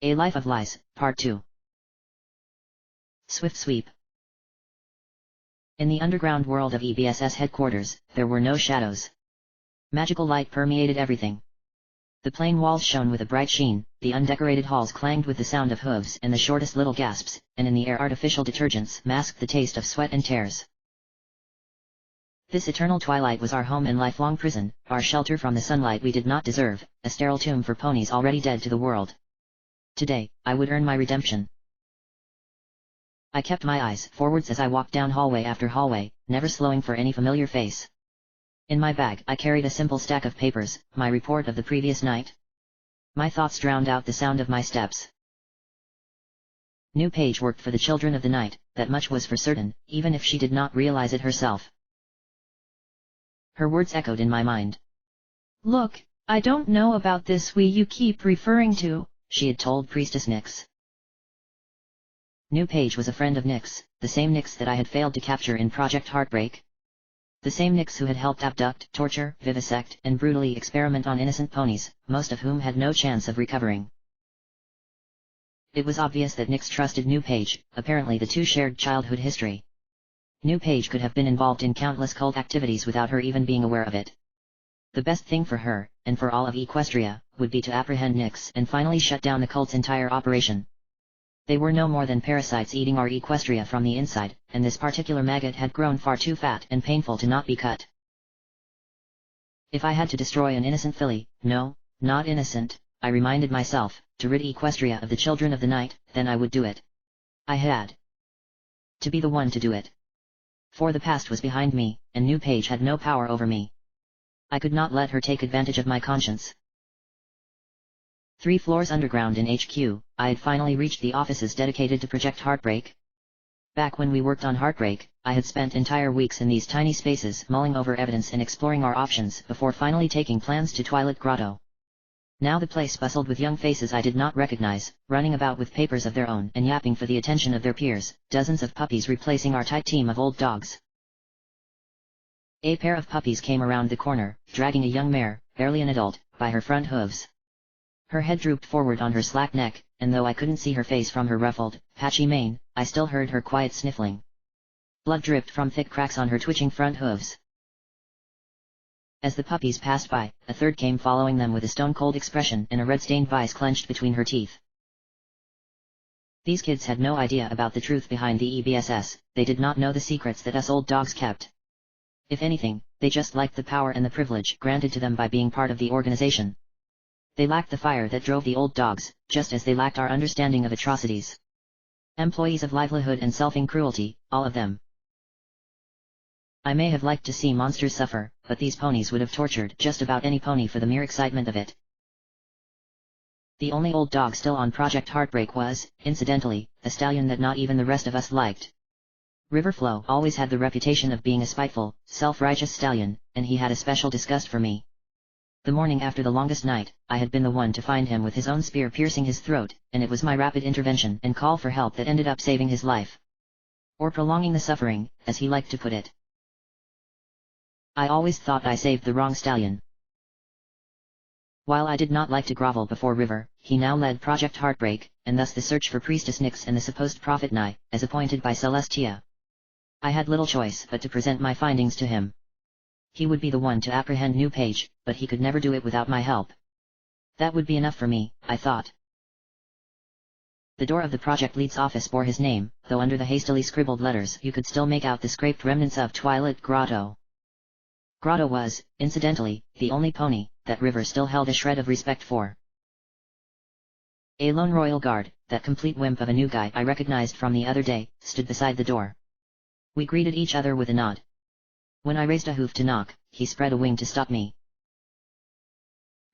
A Life of Lies, Part 2. Swift Sweep. In the underground world of EBSS headquarters, there were no shadows. Magical light permeated everything. The plain walls shone with a bright sheen, the undecorated halls clanged with the sound of hooves and the shortest little gasps, and in the air artificial detergents masked the taste of sweat and tears. This eternal twilight was our home and lifelong prison, our shelter from the sunlight we did not deserve, a sterile tomb for ponies already dead to the world. Today, I would earn my redemption. I kept my eyes forwards as I walked down hallway after hallway, never slowing for any familiar face. In my bag I carried a simple stack of papers, my report of the previous night. My thoughts drowned out the sound of my steps. New Page worked for the children of the night, that much was for certain, even if she did not realize it herself. Her words echoed in my mind. "Look, I don't know about this we you keep referring to," she had told Priestess Nyx. New Page was a friend of Nyx, the same Nyx that I had failed to capture in Project Heartbreak. The same Nyx who had helped abduct, torture, vivisect, and brutally experiment on innocent ponies, most of whom had no chance of recovering. It was obvious that Nyx trusted New Page, apparently the two shared childhood history. New Page could have been involved in countless cult activities without her even being aware of it. The best thing for her, and for all of Equestria, would be to apprehend Nyx and finally shut down the cult's entire operation. They were no more than parasites eating our Equestria from the inside, and this particular maggot had grown far too fat and painful to not be cut. If I had to destroy an innocent filly, no, not innocent, I reminded myself, to rid Equestria of the children of the night, then I would do it. I had to be the one to do it. For the past was behind me, and New Page had no power over me. I could not let her take advantage of my conscience. 3 floors underground in HQ, I had finally reached the offices dedicated to Project Heartbreak. Back when we worked on Heartbreak, I had spent entire weeks in these tiny spaces mulling over evidence and exploring our options before finally taking plans to Twilight Grotto. Now the place bustled with young faces I did not recognize, running about with papers of their own and yapping for the attention of their peers, dozens of puppies replacing our tight team of old dogs. A pair of puppies came around the corner, dragging a young mare, barely an adult, by her front hooves. Her head drooped forward on her slack neck, and though I couldn't see her face from her ruffled, patchy mane, I still heard her quiet sniffling. Blood dripped from thick cracks on her twitching front hooves. As the puppies passed by, a third came following them with a stone-cold expression and a red-stained vice clenched between her teeth. These kids had no idea about the truth behind the EBSS, they did not know the secrets that us old dogs kept. If anything, they just liked the power and the privilege granted to them by being part of the organization. They lacked the fire that drove the old dogs, just as they lacked our understanding of atrocities. Employees of livelihood and selfing cruelty, all of them. I may have liked to see monsters suffer, but these ponies would have tortured just about any pony for the mere excitement of it. The only old dog still on Project Heartbreak was, incidentally, a stallion that not even the rest of us liked. Riverflow always had the reputation of being a spiteful, self-righteous stallion, and he had a special disgust for me. The morning after the longest night, I had been the one to find him with his own spear piercing his throat, and it was my rapid intervention and call for help that ended up saving his life. Or prolonging the suffering, as he liked to put it. I always thought I saved the wrong stallion. While I did not like to grovel before River, he now led Project Heartbreak, and thus the search for Priestess Nyx and the supposed Prophet Nye, as appointed by Celestia. I had little choice but to present my findings to him. He would be the one to apprehend New Page, but he could never do it without my help. That would be enough for me, I thought. The door of the project lead's office bore his name, though under the hastily scribbled letters you could still make out the scraped remnants of Twilight Grotto. Grotto was, incidentally, the only pony that River still held a shred of respect for. A lone royal guard, that complete wimp of a new guy I recognized from the other day, stood beside the door. We greeted each other with a nod. When I raised a hoof to knock, he spread a wing to stop me.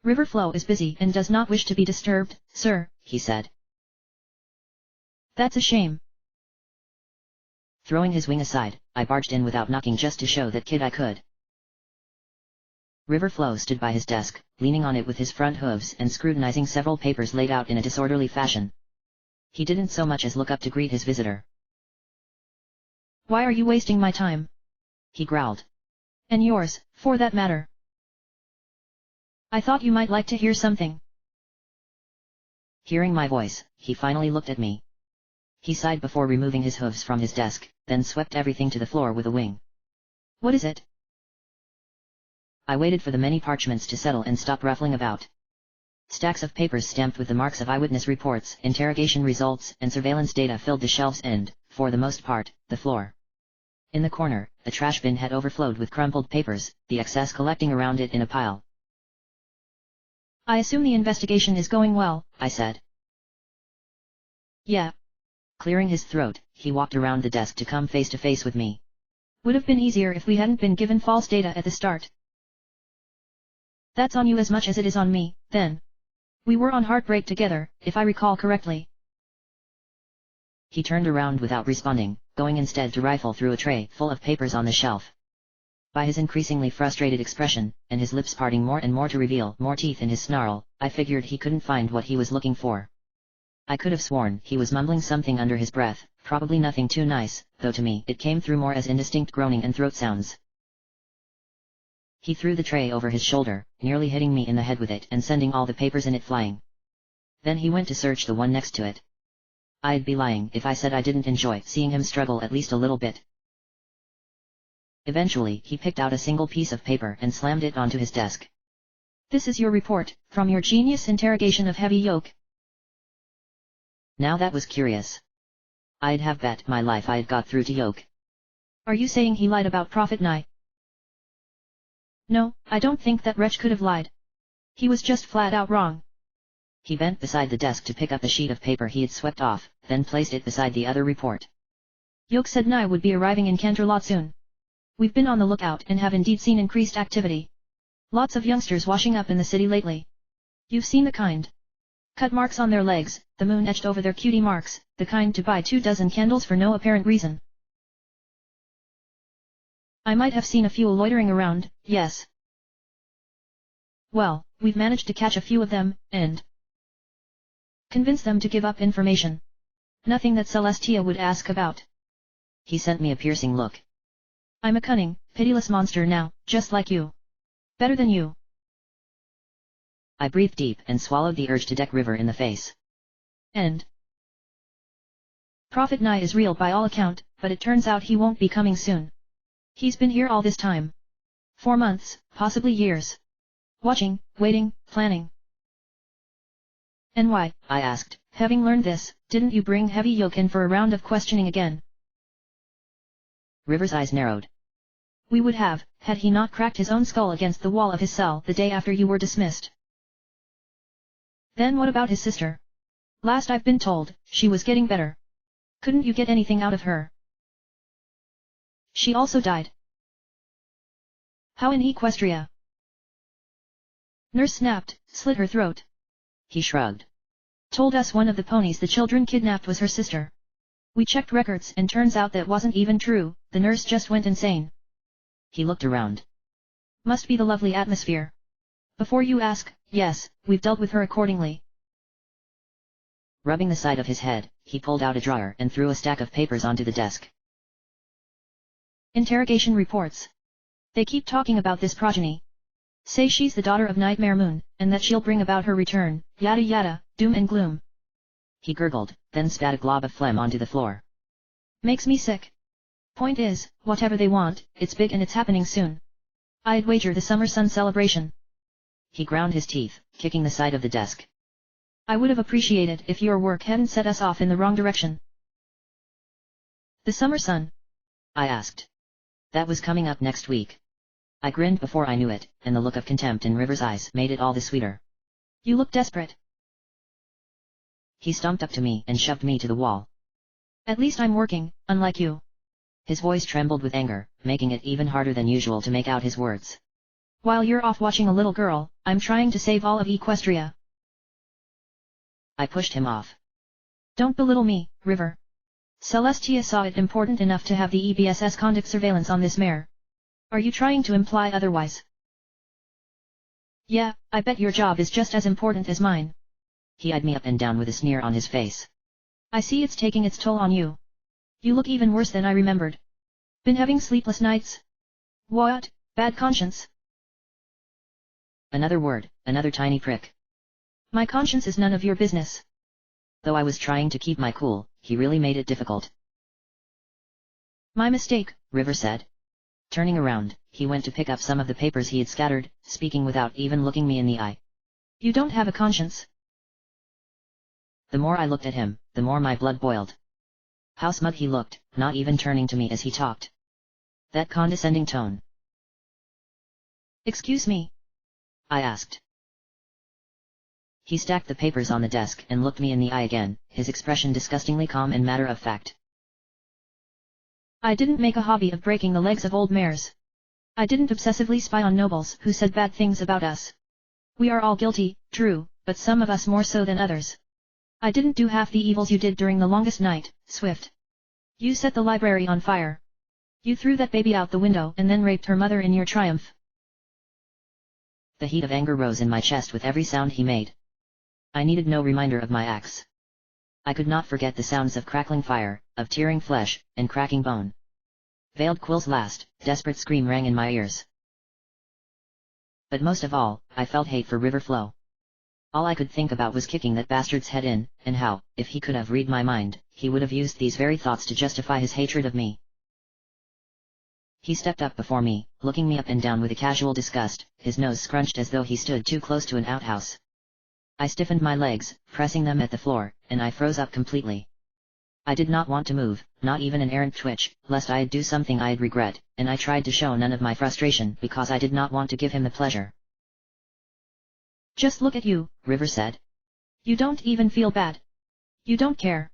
"Riverflow is busy and does not wish to be disturbed, sir," he said. "That's a shame." Throwing his wing aside, I barged in without knocking just to show that kid I could. Riverflow stood by his desk, leaning on it with his front hooves and scrutinizing several papers laid out in a disorderly fashion. He didn't so much as look up to greet his visitor. "Why are you wasting my time?" he growled. "And yours, for that matter. I thought you might like to hear something." Hearing my voice, he finally looked at me. He sighed before removing his hooves from his desk, then swept everything to the floor with a wing. What is it? I waited for the many parchments to settle and stop ruffling about. Stacks of papers stamped with the marks of eyewitness reports, interrogation results, and surveillance data filled the shelves and, for the most part, the floor. In the corner, a trash bin had overflowed with crumpled papers, the excess collecting around it in a pile. I assume the investigation is going well, I said. Yeah. Clearing his throat, he walked around the desk to come face to face with me. Would have been easier if we hadn't been given false data at the start. That's on you as much as it is on me, then. We were on Heartbreak together, if I recall correctly. He turned around without responding, going instead to rifle through a tray full of papers on the shelf. By his increasingly frustrated expression, and his lips parting more and more to reveal more teeth in his snarl, I figured he couldn't find what he was looking for. I could have sworn he was mumbling something under his breath, probably nothing too nice, though to me it came through more as indistinct groaning and throat sounds. He threw the tray over his shoulder, nearly hitting me in the head with it and sending all the papers in it flying. Then he went to search the one next to it. I'd be lying if I said I didn't enjoy seeing him struggle at least a little bit. Eventually he picked out a single piece of paper and slammed it onto his desk. This is your report, from your genius interrogation of Heavy Yoke. Now that was curious. I'd have bet my life I'd got through to Yoke. Are you saying he lied about Prophet Nye? No, I don't think that wretch could have lied. He was just flat out wrong. He bent beside the desk to pick up a sheet of paper he had swept off, then placed it beside the other report. Yoke said Nye would be arriving in Canterlot soon. We've been on the lookout and have indeed seen increased activity. Lots of youngsters washing up in the city lately. You've seen the kind. Cut marks on their legs, the moon etched over their cutie marks, the kind to buy 24 candles for no apparent reason. I might have seen a few loitering around, yes. Well, we've managed to catch a few of them, and convince them to give up information. Nothing that Celestia would ask about. He sent me a piercing look. I'm a cunning, pitiless monster now, just like you. Better than you. I breathed deep and swallowed the urge to deck River in the face. And Prophet Nye is real by all account, but it turns out he won't be coming soon. He's been here all this time. 4 months, possibly years. Watching, waiting, planning. And why, I asked, having learned this, didn't you bring Heavy Yoke in for a round of questioning again? River's eyes narrowed. We would have, had he not cracked his own skull against the wall of his cell the day after you were dismissed. Then what about his sister? Last I've been told, she was getting better. Couldn't you get anything out of her? She also died. How in Equestria? Nurse snapped, slit her throat. He shrugged. Told us one of the ponies the children kidnapped was her sister. We checked records and turns out that wasn't even true, the nurse just went insane. He looked around. Must be the lovely atmosphere. Before you ask, yes, we've dealt with her accordingly. Rubbing the side of his head, he pulled out a drawer and threw a stack of papers onto the desk. Interrogation reports. They keep talking about this progeny. Say she's the daughter of Nightmare Moon, and that she'll bring about her return, yada yada, doom and gloom. He gurgled, then spat a glob of phlegm onto the floor. Makes me sick. Point is, whatever they want, it's big and it's happening soon. I'd wager the summer sun celebration. He ground his teeth, kicking the side of the desk. I would have appreciated if your work hadn't set us off in the wrong direction. The summer sun? I asked. That was coming up next week. I grinned before I knew it, and the look of contempt in River's eyes made it all the sweeter. You look desperate. He stomped up to me and shoved me to the wall. At least I'm working, unlike you. His voice trembled with anger, making it even harder than usual to make out his words. While you're off watching a little girl, I'm trying to save all of Equestria. I pushed him off. Don't belittle me, River. Celestia saw it important enough to have the EBSS conduct surveillance on this mare. Are you trying to imply otherwise? Yeah, I bet your job is just as important as mine. He eyed me up and down with a sneer on his face. I see it's taking its toll on you. You look even worse than I remembered. Been having sleepless nights? What, bad conscience? Another word, another tiny prick. My conscience is none of your business. Though I was trying to keep my cool, he really made it difficult. My mistake, River said. Turning around, he went to pick up some of the papers he had scattered, speaking without even looking me in the eye. You don't have a conscience. The more I looked at him, the more my blood boiled. How smug he looked, not even turning to me as he talked. That condescending tone. Excuse me? I asked. He stacked the papers on the desk and looked me in the eye again, his expression disgustingly calm and matter-of-fact. I didn't make a hobby of breaking the legs of old mares. I didn't obsessively spy on nobles who said bad things about us. We are all guilty, true, but some of us more so than others. I didn't do half the evils you did during the longest night, Swift. You set the library on fire. You threw that baby out the window and then raped her mother in your triumph. The heat of anger rose in my chest with every sound he made. I needed no reminder of my acts. I could not forget the sounds of crackling fire, of tearing flesh, and cracking bone. Veiled Quill's last, desperate scream rang in my ears. But most of all, I felt hate for River Flow. All I could think about was kicking that bastard's head in, and how, if he could have read my mind, he would have used these very thoughts to justify his hatred of me. He stepped up before me, looking me up and down with a casual disgust, his nose scrunched as though he stood too close to an outhouse. I stiffened my legs, pressing them at the floor, and I froze up completely. I did not want to move, not even an errant twitch, lest I'd do something I'd regret, and I tried to show none of my frustration because I did not want to give him the pleasure. Just look at you, River said. You don't even feel bad. You don't care.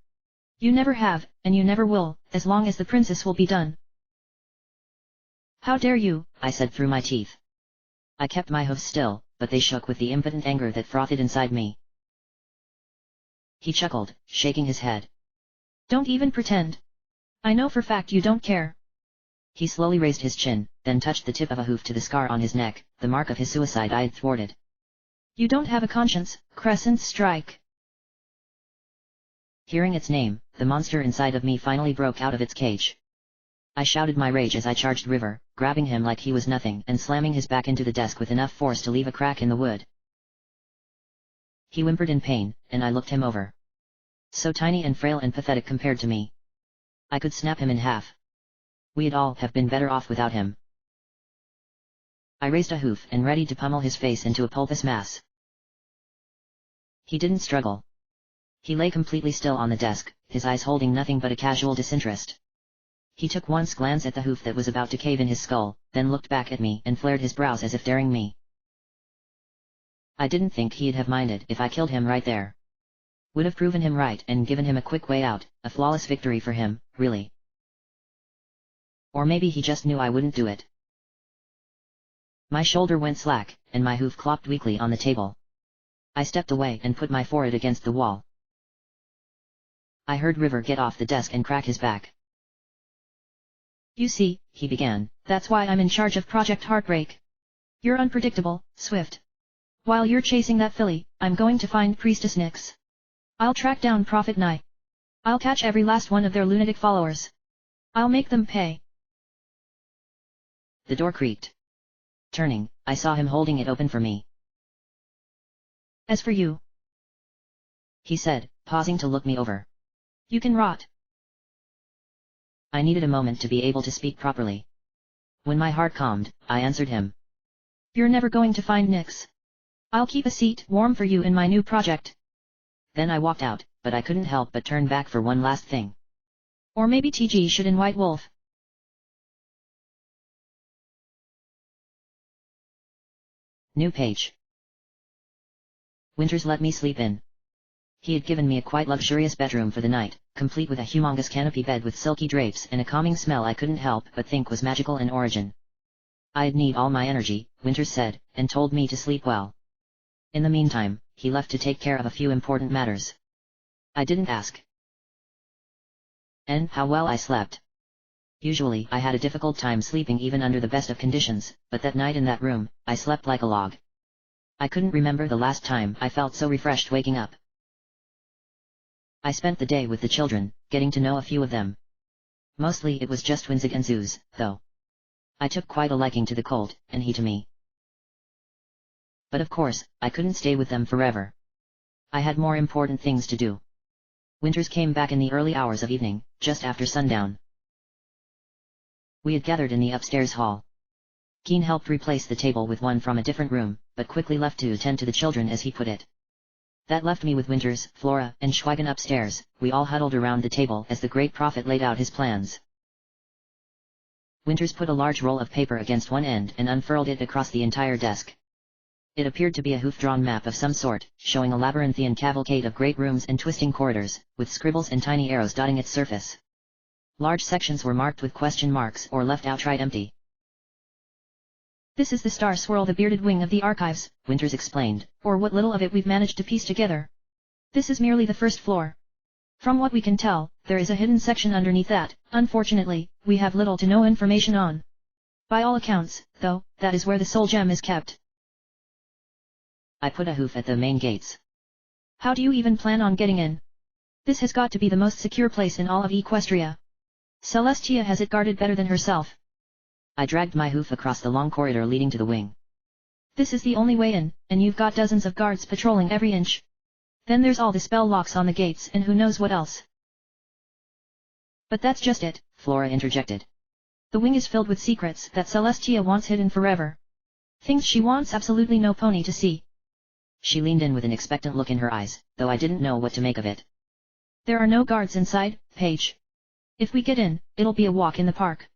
You never have, and you never will, as long as the princess will be done. How dare you, I said through my teeth. I kept my hoofs still, but they shook with the impotent anger that frothed inside me. He chuckled, shaking his head. Don't even pretend. I know for fact you don't care. He slowly raised his chin, then touched the tip of a hoof to the scar on his neck, the mark of his suicide I had thwarted. You don't have a conscience, Crescent Strike. Hearing its name, the monster inside of me finally broke out of its cage. I shouted my rage as I charged River, grabbing him like he was nothing and slamming his back into the desk with enough force to leave a crack in the wood. He whimpered in pain, and I looked him over. So tiny and frail and pathetic compared to me. I could snap him in half. We'd all have been better off without him. I raised a hoof and readied to pummel his face into a pulpous mass. He didn't struggle. He lay completely still on the desk, his eyes holding nothing but a casual disinterest. He took one glance at the hoof that was about to cave in his skull, then looked back at me and flared his brows as if daring me. I didn't think he'd have minded if I killed him right there. Would have proven him right and given him a quick way out, a flawless victory for him, really. Or maybe he just knew I wouldn't do it. My shoulder went slack, and my hoof clopped weakly on the table. I stepped away and put my forehead against the wall. I heard River get off the desk and crack his back. You see, he began, that's why I'm in charge of Project Heartbreak. You're unpredictable, Swift. While you're chasing that filly, I'm going to find Priestess Nyx. I'll track down Prophet Nye. I'll catch every last one of their lunatic followers. I'll make them pay. The door creaked. Turning, I saw him holding it open for me. As for you, he said, pausing to look me over. You can rot. I needed a moment to be able to speak properly. When my heart calmed, I answered him. You're never going to find Nyx. I'll keep a seat warm for you in my new project. Then I walked out, but I couldn't help but turn back for one last thing. Or maybe TG should in White Wolf. New page. Winters let me sleep in. He had given me a quite luxurious bedroom for the night, complete with a humongous canopy bed with silky drapes and a calming smell I couldn't help but think was magical in origin. I'd need all my energy, Winters said, and told me to sleep well. In the meantime, he left to take care of a few important matters. I didn't ask. And how well I slept. Usually I had a difficult time sleeping even under the best of conditions, but that night in that room, I slept like a log. I couldn't remember the last time I felt so refreshed waking up. I spent the day with the children, getting to know a few of them. Mostly it was just Winzig and Zeus, though. I took quite a liking to the colt, and he to me. But of course, I couldn't stay with them forever. I had more important things to do. Winters came back in the early hours of evening, just after sundown. We had gathered in the upstairs hall. Keen helped replace the table with one from a different room, but quickly left to attend to the children as he put it. That left me with Winters, Flora, and Schweigen upstairs. We all huddled around the table as the great prophet laid out his plans. Winters put a large roll of paper against one end and unfurled it across the entire desk. It appeared to be a hoof-drawn map of some sort, showing a labyrinthian cavalcade of great rooms and twisting corridors, with scribbles and tiny arrows dotting its surface. Large sections were marked with question marks or left outright empty. This is the star swirl, the bearded wing of the archives, Winters explained, or what little of it we've managed to piece together. This is merely the first floor. From what we can tell, there is a hidden section underneath that, unfortunately, we have little to no information on. By all accounts, though, that is where the soul gem is kept. I put a hoof at the main gates. How do you even plan on getting in? This has got to be the most secure place in all of Equestria. Celestia has it guarded better than herself. I dragged my hoof across the long corridor leading to the wing. This is the only way in, and you've got dozens of guards patrolling every inch. Then there's all the spell locks on the gates and who knows what else. But that's just it, Flora interjected. The wing is filled with secrets that Celestia wants hidden forever. Things she wants absolutely no pony to see. She leaned in with an expectant look in her eyes, though I didn't know what to make of it. There are no guards inside, Paige. If we get in, it'll be a walk in the park.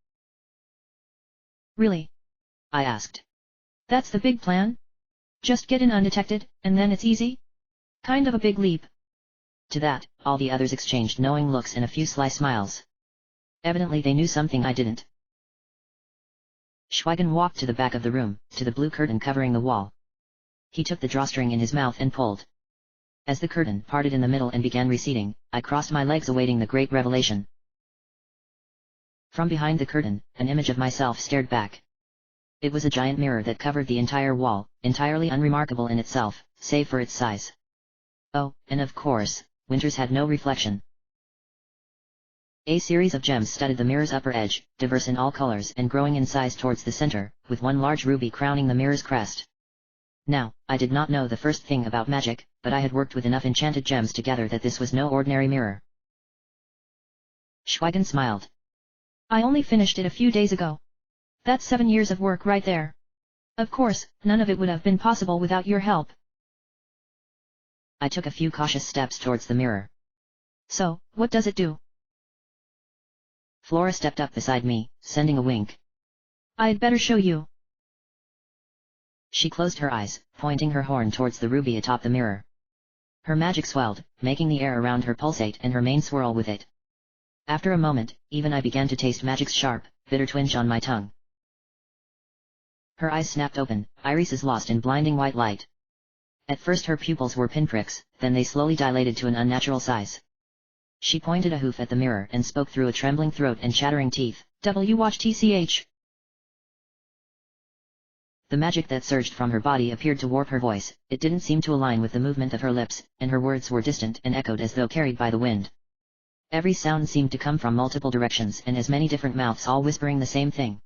Really? I asked. That's the big plan? Just get in undetected, and then it's easy? Kind of a big leap. To that, all the others exchanged knowing looks and a few sly smiles. Evidently they knew something I didn't. Schweigen walked to the back of the room, to the blue curtain covering the wall. He took the drawstring in his mouth and pulled. As the curtain parted in the middle and began receding, I crossed my legs awaiting the great revelation. From behind the curtain, an image of myself stared back. It was a giant mirror that covered the entire wall, entirely unremarkable in itself, save for its size. Oh, and of course, Winters had no reflection. A series of gems studded the mirror's upper edge, diverse in all colors and growing in size towards the center, with one large ruby crowning the mirror's crest. Now, I did not know the first thing about magic, but I had worked with enough enchanted gems to gather that this was no ordinary mirror. Schweigen smiled. I only finished it a few days ago. That's 7 years of work right there. Of course, none of it would have been possible without your help. I took a few cautious steps towards the mirror. So, what does it do? Flora stepped up beside me, sending a wink. I'd better show you. She closed her eyes, pointing her horn towards the ruby atop the mirror. Her magic swelled, making the air around her pulsate and her mane swirl with it. After a moment, even I began to taste magic's sharp, bitter twinge on my tongue. Her eyes snapped open, irises lost in blinding white light. At first her pupils were pinpricks, then they slowly dilated to an unnatural size. She pointed a hoof at the mirror and spoke through a trembling throat and chattering teeth. Watch TCH. The magic that surged from her body appeared to warp her voice, it didn't seem to align with the movement of her lips, and her words were distant and echoed as though carried by the wind. Every sound seemed to come from multiple directions and as many different mouths all whispering the same thing.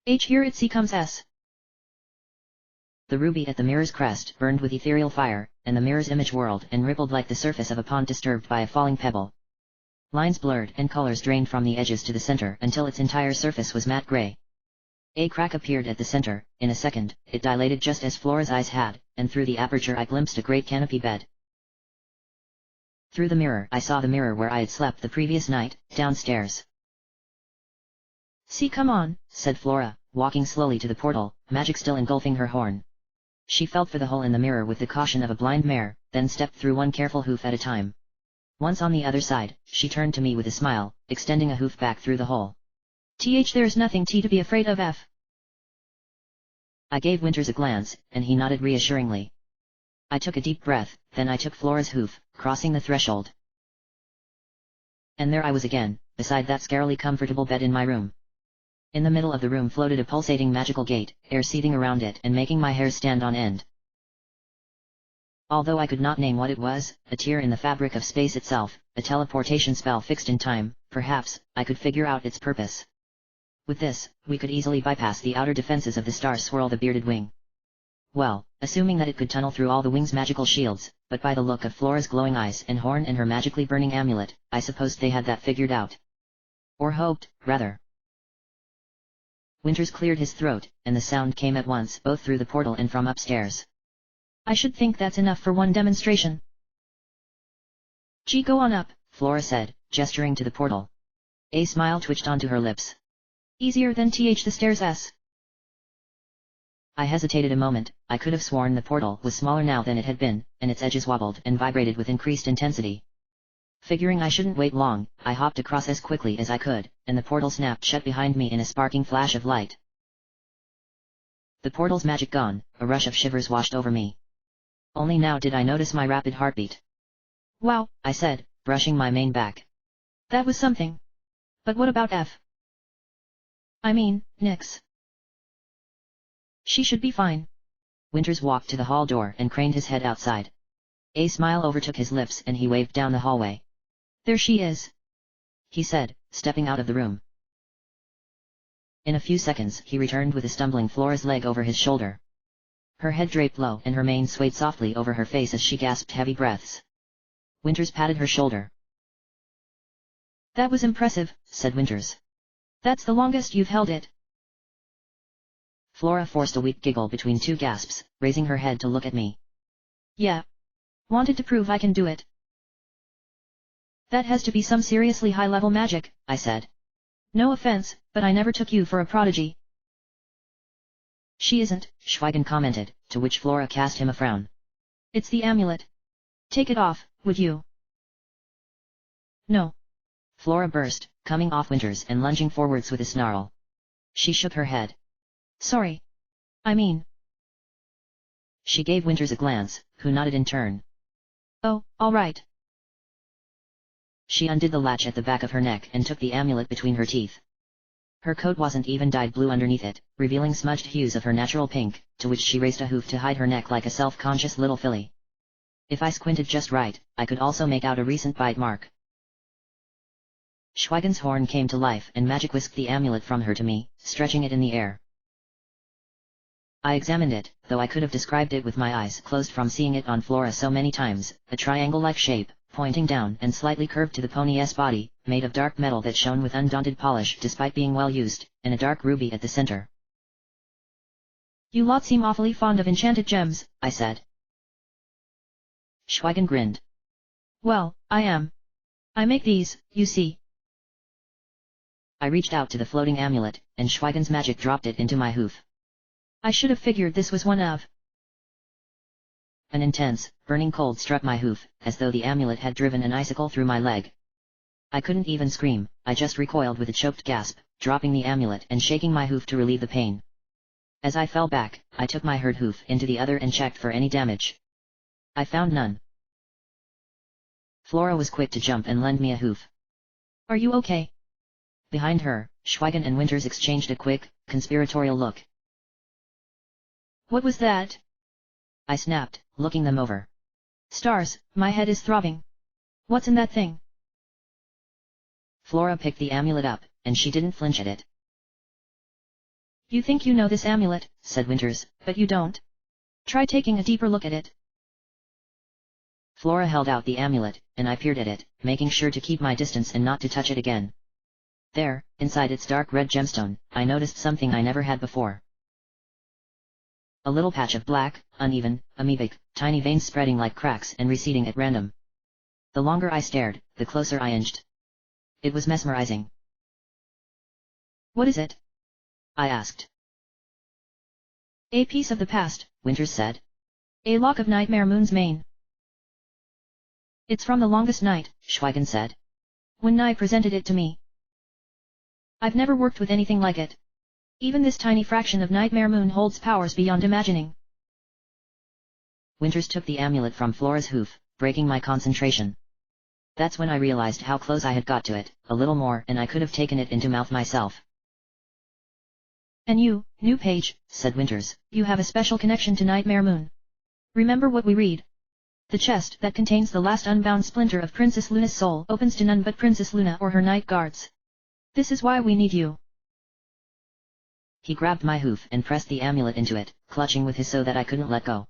H here it C comes S. The ruby at the mirror's crest burned with ethereal fire, and the mirror's image whirled and rippled like the surface of a pond disturbed by a falling pebble. Lines blurred and colors drained from the edges to the center until its entire surface was matte gray. A crack appeared at the center. In a second, it dilated just as Flora's eyes had, and through the aperture I glimpsed a great canopy bed. Through the mirror I saw the mirror where I had slept the previous night, downstairs. See, come on, said Flora, walking slowly to the portal, magic still engulfing her horn. She felt for the hole in the mirror with the caution of a blind mare, then stepped through one careful hoof at a time. Once on the other side, she turned to me with a smile, extending a hoof back through the hole. There's nothing to be afraid of F. I gave Winters a glance, and he nodded reassuringly. I took a deep breath, then I took Flora's hoof, crossing the threshold. And there I was again, beside that scarily comfortable bed in my room. In the middle of the room floated a pulsating magical gate, air seething around it and making my hair stand on end. Although I could not name what it was, a tear in the fabric of space itself, a teleportation spell fixed in time, perhaps, I could figure out its purpose. With this, we could easily bypass the outer defenses of the star swirl the bearded wing. Well, assuming that it could tunnel through all the wing's magical shields, but by the look of Flora's glowing eyes and horn and her magically burning amulet, I supposed they had that figured out. Or hoped, rather. Winters cleared his throat, and the sound came at once both through the portal and from upstairs. I should think that's enough for one demonstration. Gee, go on up, Flora said, gesturing to the portal. A smile twitched onto her lips. Easier than the stairs s. I hesitated a moment. I could have sworn the portal was smaller now than it had been, and its edges wobbled and vibrated with increased intensity. Figuring I shouldn't wait long, I hopped across as quickly as I could, and the portal snapped shut behind me in a sparking flash of light. The portal's magic gone, a rush of shivers washed over me. Only now did I notice my rapid heartbeat. Wow, I said, brushing my mane back. That was something. But what about F? I mean, Nyx. She should be fine. Winters walked to the hall door and craned his head outside. A smile overtook his lips and he waved down the hallway. There she is, he said, stepping out of the room. In a few seconds he returned with a stumbling Flora's leg over his shoulder. Her head draped low and her mane swayed softly over her face as she gasped heavy breaths. Winters patted her shoulder. That was impressive, said Winters. That's the longest you've held it. Flora forced a weak giggle between two gasps, raising her head to look at me. Yeah. Wanted to prove I can do it. That has to be some seriously high-level magic, I said. No offense, but I never took you for a prodigy. She isn't, Schweigen commented, to which Flora cast him a frown. It's the amulet. Take it off, would you? No. Flora burst, coming off Winters and lunging forwards with a snarl. She shook her head. Sorry. I mean. She gave Winters a glance, who nodded in turn. Oh, all right. She undid the latch at the back of her neck and took the amulet between her teeth. Her coat wasn't even dyed blue underneath it, revealing smudged hues of her natural pink, to which she raised a hoof to hide her neck like a self-conscious little filly. If I squinted just right, I could also make out a recent bite mark. Schweigen's horn came to life and magic whisked the amulet from her to me, stretching it in the air. I examined it, though I could have described it with my eyes closed from seeing it on Flora so many times, a triangle-like shape, pointing down and slightly curved to the pony's body, made of dark metal that shone with undaunted polish despite being well used, and a dark ruby at the center. You lot seem awfully fond of enchanted gems, I said. Schweigen grinned. Well, I am. I make these, you see. I reached out to the floating amulet, and Schweigen's magic dropped it into my hoof. I should have figured this was one of. An intense, burning cold struck my hoof, as though the amulet had driven an icicle through my leg. I couldn't even scream, I just recoiled with a choked gasp, dropping the amulet and shaking my hoof to relieve the pain. As I fell back, I took my hurt hoof into the other and checked for any damage. I found none. Flora was quick to jump and lend me a hoof. Are you okay? Behind her, Schweigen and Winters exchanged a quick, conspiratorial look. What was that? I snapped, looking them over. Stars, my head is throbbing. What's in that thing? Flora picked the amulet up, and she didn't flinch at it. You think you know this amulet, said Winters, but you don't. Try taking a deeper look at it. Flora held out the amulet, and I peered at it, making sure to keep my distance and not to touch it again. There, inside its dark red gemstone, I noticed something I never had before. A little patch of black, uneven, amoebic, tiny veins spreading like cracks and receding at random. The longer I stared, the closer I inched. It was mesmerizing. What is it? I asked. A piece of the past, Winters said. A lock of Nightmare Moon's mane. It's from the longest night, Schweigen said. When Nye presented it to me. I've never worked with anything like it. Even this tiny fraction of Nightmare Moon holds powers beyond imagining. Winters took the amulet from Flora's hoof, breaking my concentration. That's when I realized how close I had got to it, a little more and I could have taken it into mouth myself. And you, new page, said Winters, you have a special connection to Nightmare Moon. Remember what we read? The chest that contains the last unbound splinter of Princess Luna's soul opens to none but Princess Luna or her night guards. This is why we need you. He grabbed my hoof and pressed the amulet into it, clutching with his so that I couldn't let go.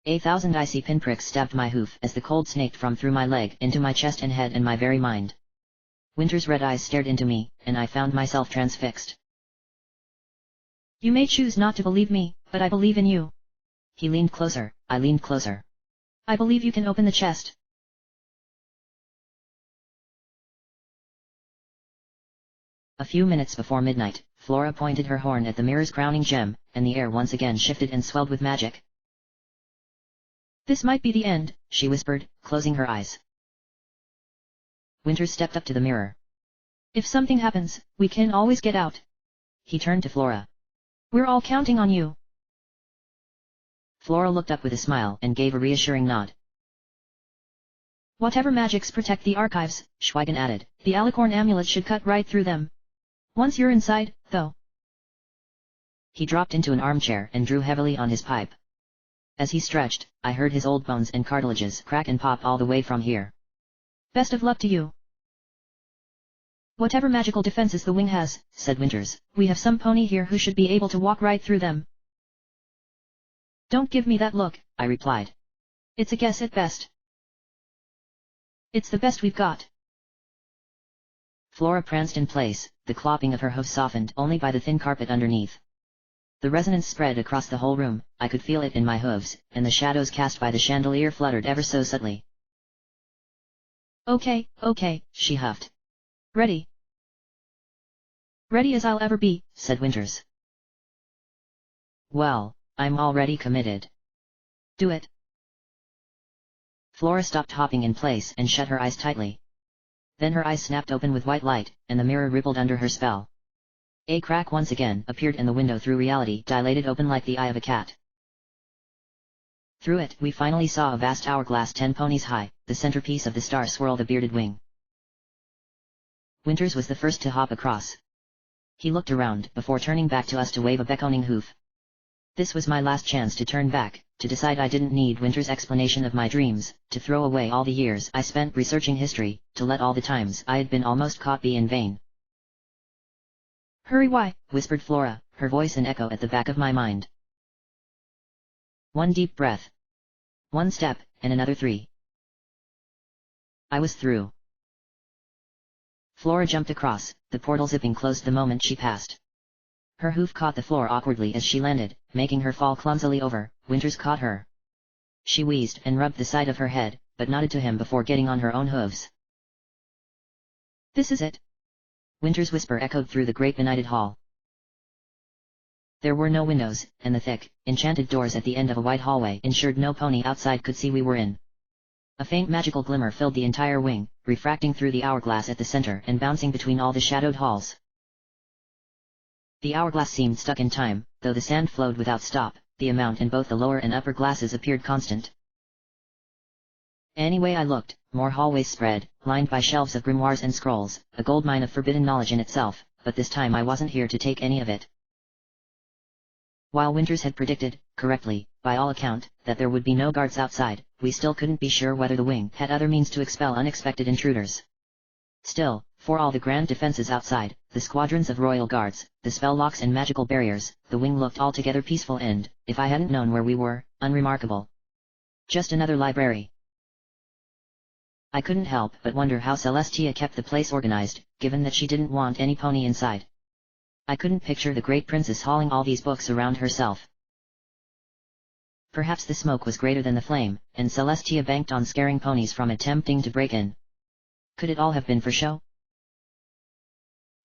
1,000 icy pinpricks stabbed my hoof as the cold snaked from through my leg into my chest and head and my very mind. Winter's red eyes stared into me, and I found myself transfixed. You may choose not to believe me, but I believe in you. He leaned closer, I leaned closer. I believe you can open the chest. A few minutes before midnight, Flora pointed her horn at the mirror's crowning gem, and the air once again shifted and swelled with magic. This might be the end, she whispered, closing her eyes. Winters stepped up to the mirror. If something happens, we can always get out. He turned to Flora. We're all counting on you. Flora looked up with a smile and gave a reassuring nod. Whatever magics protect the archives, Schweigen added, the alicorn amulet should cut right through them. Once you're inside, though. He dropped into an armchair and drew heavily on his pipe. As he stretched, I heard his old bones and cartilages crack and pop all the way from here. Best of luck to you. Whatever magical defenses the wing has, said Winters, we have some pony here who should be able to walk right through them. Don't give me that look, I replied. It's a guess at best. It's the best we've got. Flora pranced in place, the clopping of her hooves softened only by the thin carpet underneath. The resonance spread across the whole room, I could feel it in my hooves, and the shadows cast by the chandelier fluttered ever so subtly. Okay, she huffed. Ready. Ready as I'll ever be, said Winters. Well, I'm already committed. Do it. Flora stopped hopping in place and shut her eyes tightly. Then her eyes snapped open with white light, and the mirror rippled under her spell. A crack once again appeared in the window through reality, dilated open like the eye of a cat. Through it we finally saw a vast hourglass 10 ponies high, the centerpiece of the star swirl the bearded wing. Winters was the first to hop across. He looked around before turning back to us to wave a beckoning hoof. This was my last chance to turn back, to decide I didn't need Winters' explanation of my dreams, to throw away all the years I spent researching history, to let all the times I had been almost caught be in vain. Hurry, why? Whispered Flora, her voice an echo at the back of my mind. One deep breath. One step, and another 3. I was through. Flora jumped across, the portal zipping closed the moment she passed. Her hoof caught the floor awkwardly as she landed, making her fall clumsily over. Winters caught her. She wheezed and rubbed the side of her head, but nodded to him before getting on her own hooves. This is it. Winters' whisper echoed through the great benighted hall. There were no windows, and the thick, enchanted doors at the end of a wide hallway ensured no pony outside could see we were in. A faint magical glimmer filled the entire wing, refracting through the hourglass at the center and bouncing between all the shadowed halls. The hourglass seemed stuck in time, though the sand flowed without stop, the amount in both the lower and upper glasses appeared constant. Any way I looked, more hallways spread, lined by shelves of grimoires and scrolls, a goldmine of forbidden knowledge in itself, but this time I wasn't here to take any of it. While Winters had predicted, correctly, by all account, that there would be no guards outside, we still couldn't be sure whether the wing had other means to expel unexpected intruders. Still, for all the grand defenses outside, the squadrons of royal guards, the spell locks and magical barriers, the wing looked altogether peaceful and, if I hadn't known where we were, unremarkable. Just another library. I couldn't help but wonder how Celestia kept the place organized, given that she didn't want any pony inside. I couldn't picture the great princess hauling all these books around herself. Perhaps the smoke was greater than the flame, and Celestia banked on scaring ponies from attempting to break in. Could it all have been for show?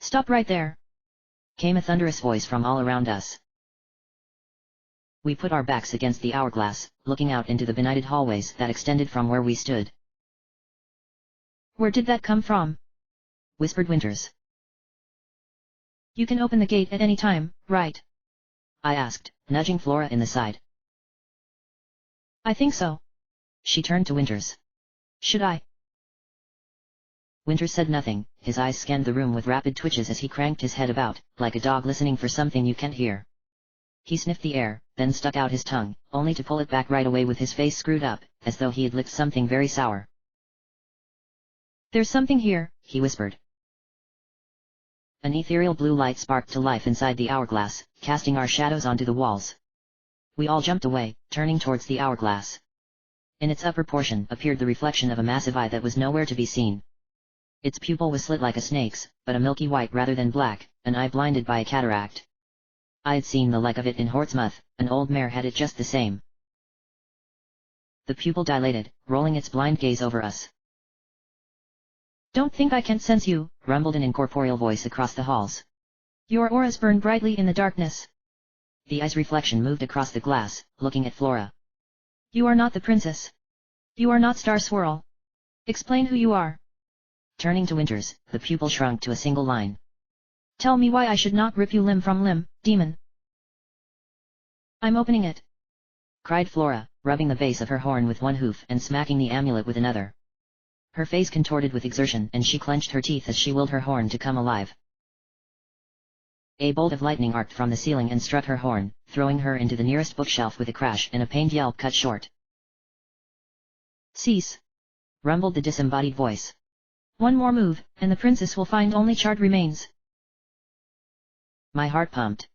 Stop right there! Came a thunderous voice from all around us. We put our backs against the hourglass, looking out into the benighted hallways that extended from where we stood. Where did that come from? Whispered Winters. You can open the gate at any time, right? I asked, nudging Flora in the side. I think so. She turned to Winters. Should I? Winters said nothing, his eyes scanned the room with rapid twitches as he cranked his head about, like a dog listening for something you can't hear. He sniffed the air, then stuck out his tongue, only to pull it back right away with his face screwed up, as though he had licked something very sour. There's something here, he whispered. An ethereal blue light sparked to life inside the hourglass, casting our shadows onto the walls. We all jumped away, turning towards the hourglass. In its upper portion appeared the reflection of a massive eye that was nowhere to be seen. Its pupil was slit like a snake's, but a milky white rather than black, an eye blinded by a cataract. I had seen the like of it in Hortsmouth, an old mare had it just the same. The pupil dilated, rolling its blind gaze over us. Don't think I can't sense you, rumbled an incorporeal voice across the halls. Your auras burn brightly in the darkness. The eye's reflection moved across the glass, looking at Flora. You are not the princess. You are not Star Swirl. Explain who you are. Turning to Winters, the pupil shrunk to a single line. Tell me why I should not rip you limb from limb, demon. I'm opening it, cried Flora, rubbing the base of her horn with one hoof and smacking the amulet with another. Her face contorted with exertion and she clenched her teeth as she willed her horn to come alive. A bolt of lightning arced from the ceiling and struck her horn, throwing her into the nearest bookshelf with a crash and a pained yelp cut short. Cease, rumbled the disembodied voice. One more move, and the princess will find only charred remains. My heart pumped.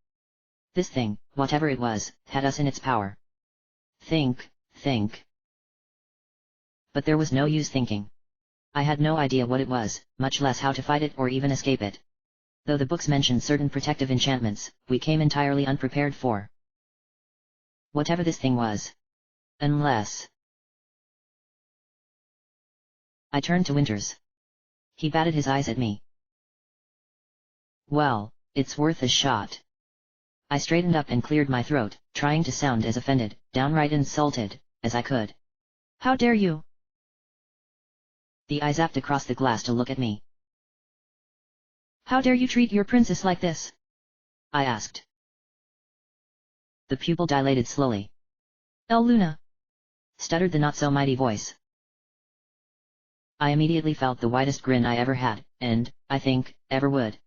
This thing, whatever it was, had us in its power. Think. But there was no use thinking. I had no idea what it was, much less how to fight it or even escape it. Though the books mentioned certain protective enchantments, we came entirely unprepared for whatever this thing was. Unless... I turned to Winters. He batted his eyes at me. Well, it's worth a shot. I straightened up and cleared my throat, trying to sound as offended, downright insulted, as I could. How dare you? The eye zapped across the glass to look at me. How dare you treat your princess like this? I asked. The pupil dilated slowly. El Luna, stuttered the not-so-mighty voice. I immediately felt the widest grin I ever had, and, I think, ever would.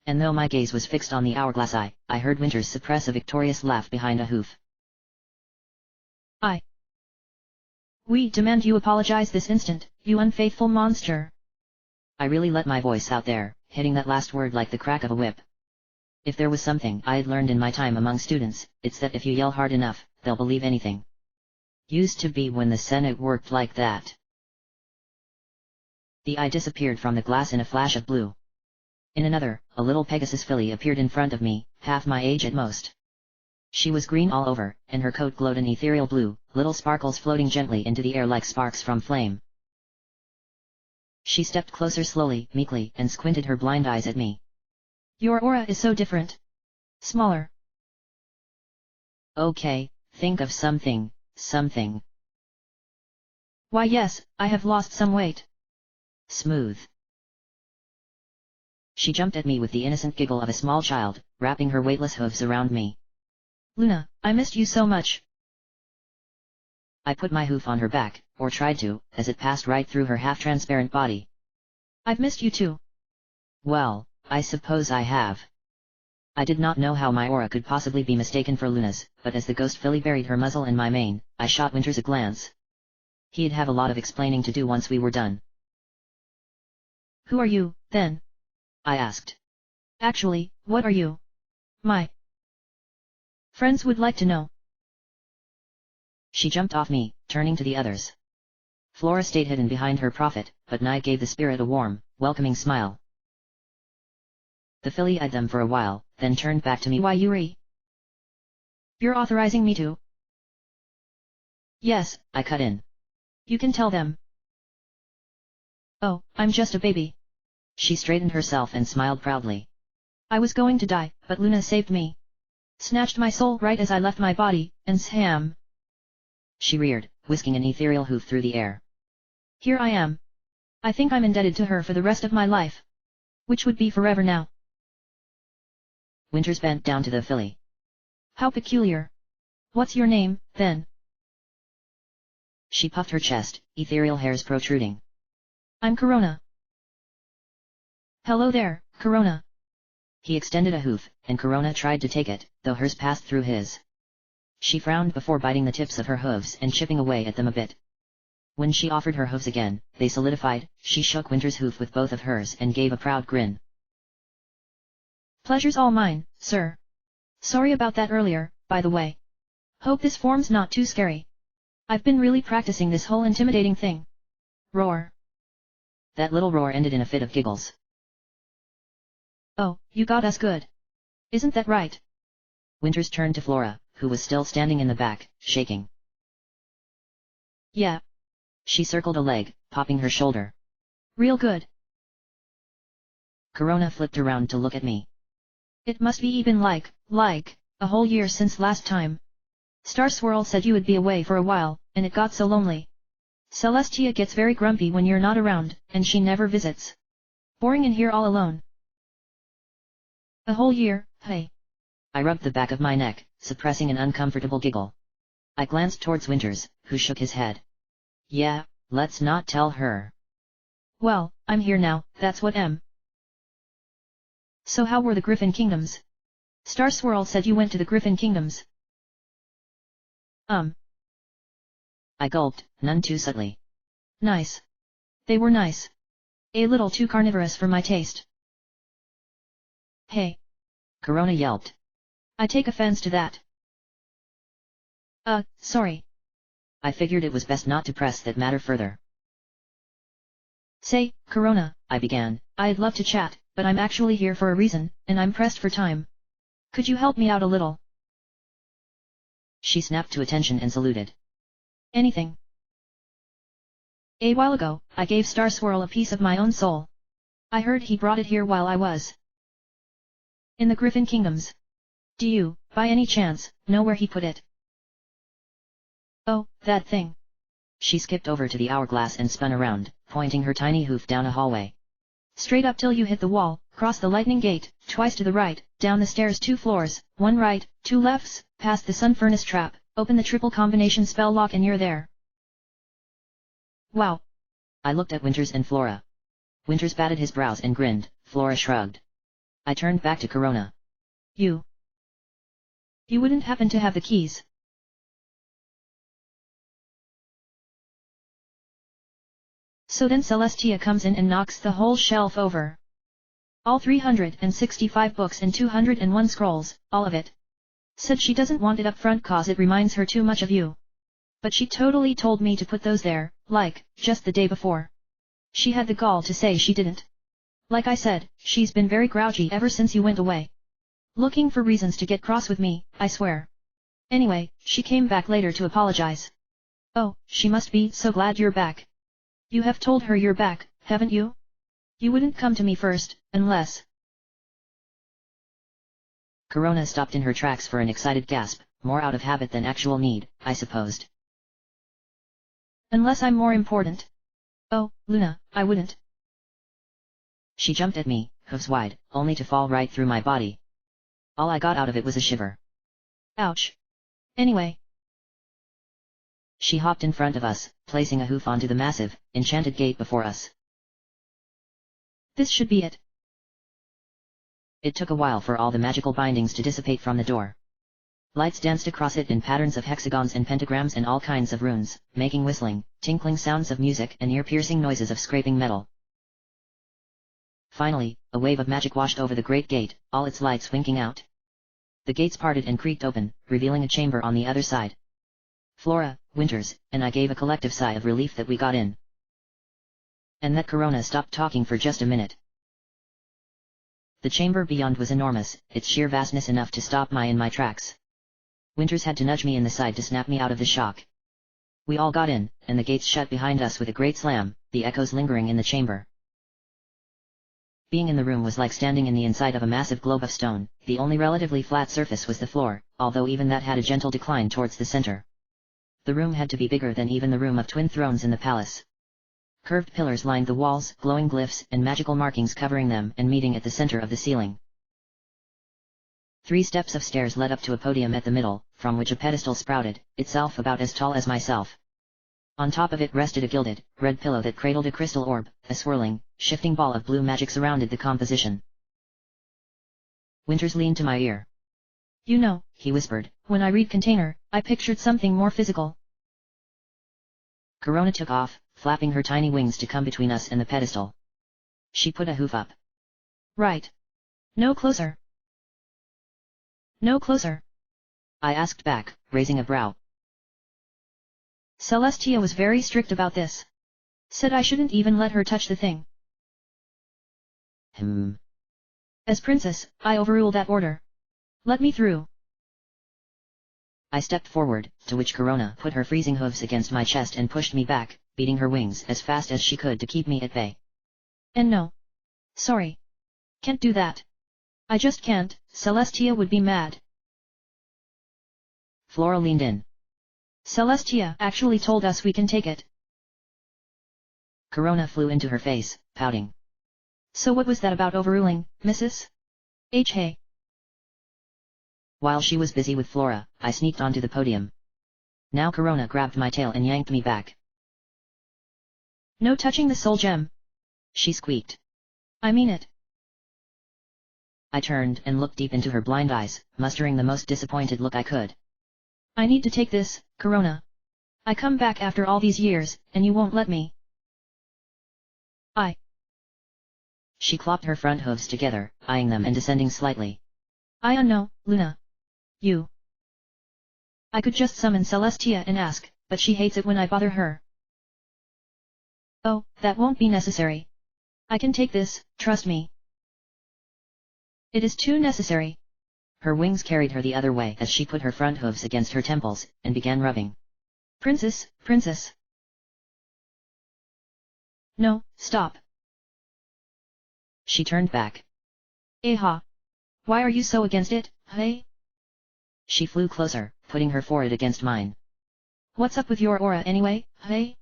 And though my gaze was fixed on the hourglass eye, I heard Winters suppress a victorious laugh behind a hoof. We demand you apologize this instant, you unfaithful monster. I really let my voice out there, hitting that last word like the crack of a whip. If there was something I had learned in my time among students, it's that if you yell hard enough, they'll believe anything. Used to be when the Senate worked like that. The eye disappeared from the glass in a flash of blue. In another, a little Pegasus filly appeared in front of me, half my age at most. She was green all over, and her coat glowed an ethereal blue, little sparkles floating gently into the air like sparks from flame. She stepped closer slowly, meekly, and squinted her blind eyes at me. Your aura is so different. Smaller. Okay, think of something. Why yes, I have lost some weight. Smooth. She jumped at me with the innocent giggle of a small child, wrapping her weightless hooves around me. Luna, I missed you so much. I put my hoof on her back, or tried to, as it passed right through her half-transparent body. I've missed you too. Well, I suppose I have. I did not know how my aura could possibly be mistaken for Luna's, but as the ghost filly buried her muzzle in my mane, I shot Winters a glance. He'd have a lot of explaining to do once we were done. Who are you, then? I asked. Actually, what are you? My friends would like to know. She jumped off me, turning to the others. Flora stayed hidden behind her prophet, but Nye gave the spirit a warm, welcoming smile. The filly eyed them for a while, then turned back to me. Why, Yuri? You're authorizing me to? Yes, I cut in. You can tell them. Oh, I'm just a baby. She straightened herself and smiled proudly. I was going to die, but Luna saved me. Snatched my soul right as I left my body, and Sam. She reared, whisking an ethereal hoof through the air. Here I am. I think I'm indebted to her for the rest of my life. Which would be forever now. Winters bent down to the filly. How peculiar. What's your name, then? She puffed her chest, ethereal hairs protruding. I'm Corona. Hello there, Corona. He extended a hoof, and Corona tried to take it, though hers passed through his. She frowned before biting the tips of her hooves and chipping away at them a bit. When she offered her hooves again, they solidified. She shook Winter's hoof with both of hers and gave a proud grin. Pleasure's all mine, sir. Sorry about that earlier, by the way. Hope this form's not too scary. I've been really practicing this whole intimidating thing. Roar. That little roar ended in a fit of giggles. Oh, you got us good. Isn't that right? Winters turned to Flora, who was still standing in the back, shaking. Yeah. She circled a leg, popping her shoulder. Real good. Corona flipped around to look at me. It must be even like, a whole year since last time. Star Swirl said you would be away for a while, and it got so lonely. Celestia gets very grumpy when you're not around, and she never visits. Boring in here all alone. A whole year, hey. I rubbed the back of my neck, suppressing an uncomfortable giggle. I glanced towards Winters, who shook his head. Yeah, let's not tell her. Well, I'm here now, that's what So how were the Griffin Kingdoms? Star Swirl said you went to the Griffin Kingdoms. I gulped, none too subtly. Nice. They were nice. A little too carnivorous for my taste. Hey. Corona yelped. I take offense to that. Sorry. I figured it was best not to press that matter further. Say, Corona, I began. I'd love to chat, but I'm actually here for a reason, and I'm pressed for time. Could you help me out a little? She snapped to attention and saluted. Anything. A while ago, I gave Star Swirl a piece of my own soul. I heard he brought it here while I was in the Griffin Kingdoms. Do you, by any chance, know where he put it? Oh, that thing. She skipped over to the hourglass and spun around, pointing her tiny hoof down a hallway. Straight up till you hit the wall, cross the lightning gate, twice to the right, down the stairs 2 floors, 1 right, 2 lefts, past the sun furnace trap, open the triple combination spell lock and you're there. Wow. I looked at Winters and Flora. Winters batted his brows and grinned, Flora shrugged. I turned back to Corona. You wouldn't happen to have the keys? So then Celestia comes in and knocks the whole shelf over. All 365 books and 201 scrolls, all of it. Said she doesn't want it up front cause it reminds her too much of you. But she totally told me to put those there, just the day before. She had the gall to say she didn't. Like I said, she's been very grouchy ever since you went away. Looking for reasons to get cross with me, I swear. Anyway, she came back later to apologize. Oh, she must be so glad you're back. You have told her you're back, haven't you? You wouldn't come to me first, unless... Corona stopped in her tracks for an excited gasp, more out of habit than actual need, I supposed. Unless I'm more important. Oh, Luna, I wouldn't. She jumped at me, hooves wide, only to fall right through my body. All I got out of it was a shiver. Ouch. Anyway. She hopped in front of us, placing a hoof onto the massive, enchanted gate before us. This should be it. It took a while for all the magical bindings to dissipate from the door. Lights danced across it in patterns of hexagons and pentagrams and all kinds of runes, making whistling, tinkling sounds of music and ear-piercing noises of scraping metal. Finally, a wave of magic washed over the great gate, all its lights winking out. The gates parted and creaked open, revealing a chamber on the other side. Flora, Winters, and I gave a collective sigh of relief that we got in. And that Corona stopped talking for just a minute. The chamber beyond was enormous, its sheer vastness enough to stop me in my tracks. Winters had to nudge me in the side to snap me out of the shock. We all got in, and the gates shut behind us with a great slam, the echoes lingering in the chamber. Being in the room was like standing in the inside of a massive globe of stone, the only relatively flat surface was the floor, although even that had a gentle decline towards the center. The room had to be bigger than even the room of twin thrones in the palace. Curved pillars lined the walls, glowing glyphs and magical markings covering them and meeting at the center of the ceiling. 3 steps of stairs led up to a podium at the middle, from which a pedestal sprouted, itself about as tall as myself. On top of it rested a gilded, red pillow that cradled a crystal orb, a swirling, shifting ball of blue magic surrounded the composition. Winters leaned to my ear. You know, he whispered, when I read container, I pictured something more physical. Corona took off, flapping her tiny wings to come between us and the pedestal. She put a hoof up. Right. No closer. No closer. I asked back, raising a brow. Celestia was very strict about this. Said I shouldn't even let her touch the thing. As princess, I overrule that order. Let me through. I stepped forward, to which Corona put her freezing hooves against my chest and pushed me back, beating her wings as fast as she could to keep me at bay. And no. Sorry. Can't do that. I just can't, Celestia would be mad. Flora leaned in. Celestia actually told us we can take it. Corona flew into her face, pouting. So what was that about overruling, Mrs. H. Hey? While she was busy with Flora, I sneaked onto the podium. Now Corona grabbed my tail and yanked me back. No touching the soul gem. She squeaked. I mean it. I turned and looked deep into her blind eyes, mustering the most disappointed look I could. I need to take this, Corona. I come back after all these years, and you won't let me. She clopped her front hooves together, eyeing them and descending slightly. I know, Luna. You. I could just summon Celestia and ask, but she hates it when I bother her. Oh, that won't be necessary. I can take this, trust me. It is too necessary. Her wings carried her the other way as she put her front hooves against her temples, and began rubbing. Princess, princess. No, stop. She turned back. Aha. Why are you so against it, hey? She flew closer, putting her forehead against mine. What's up with your aura anyway, hey?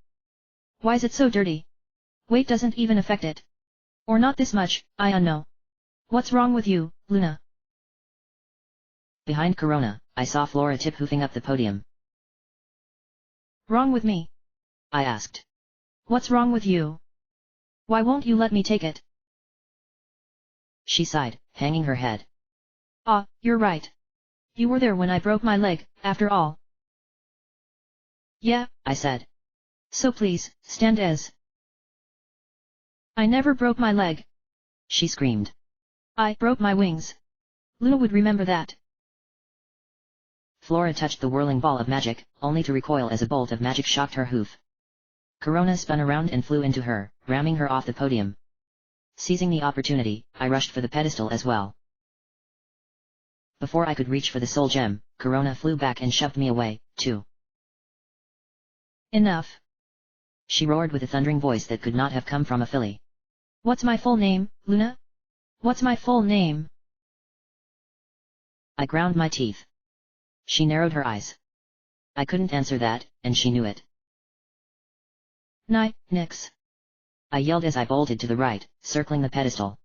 Why's it so dirty? Weight doesn't even affect it. Or not this much, I know. What's wrong with you, Luna? Behind Corona, I saw Flora tip hoofing up the podium. Wrong with me? I asked. What's wrong with you? Why won't you let me take it? She sighed, hanging her head. Ah, you're right. You were there when I broke my leg, after all. Yeah, I said. So please, stand as. I never broke my leg. She screamed. I broke my wings. Luna would remember that. Flora touched the whirling ball of magic, only to recoil as a bolt of magic shocked her hoof. Corona spun around and flew into her, ramming her off the podium. Seizing the opportunity, I rushed for the pedestal as well. Before I could reach for the soul gem, Corona flew back and shoved me away, too. Enough. She roared with a thundering voice that could not have come from a filly. What's my full name, Luna? What's my full name? I ground my teeth. She narrowed her eyes. I couldn't answer that, and she knew it. Nix. I yelled as I bolted to the right, circling the pedestal.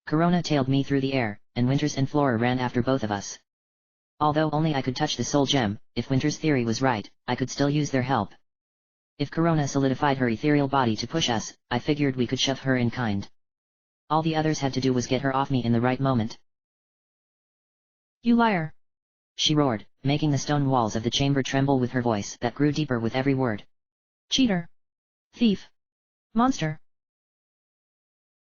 Corona tailed me through the air, and Winters and Flora ran after both of us. Although only I could touch the soul gem, if Winters' theory was right, I could still use their help. If Corona solidified her ethereal body to push us, I figured we could shove her in kind. All the others had to do was get her off me in the right moment. You liar! She roared, making the stone walls of the chamber tremble with her voice that grew deeper with every word. Cheater! Thief! Monster!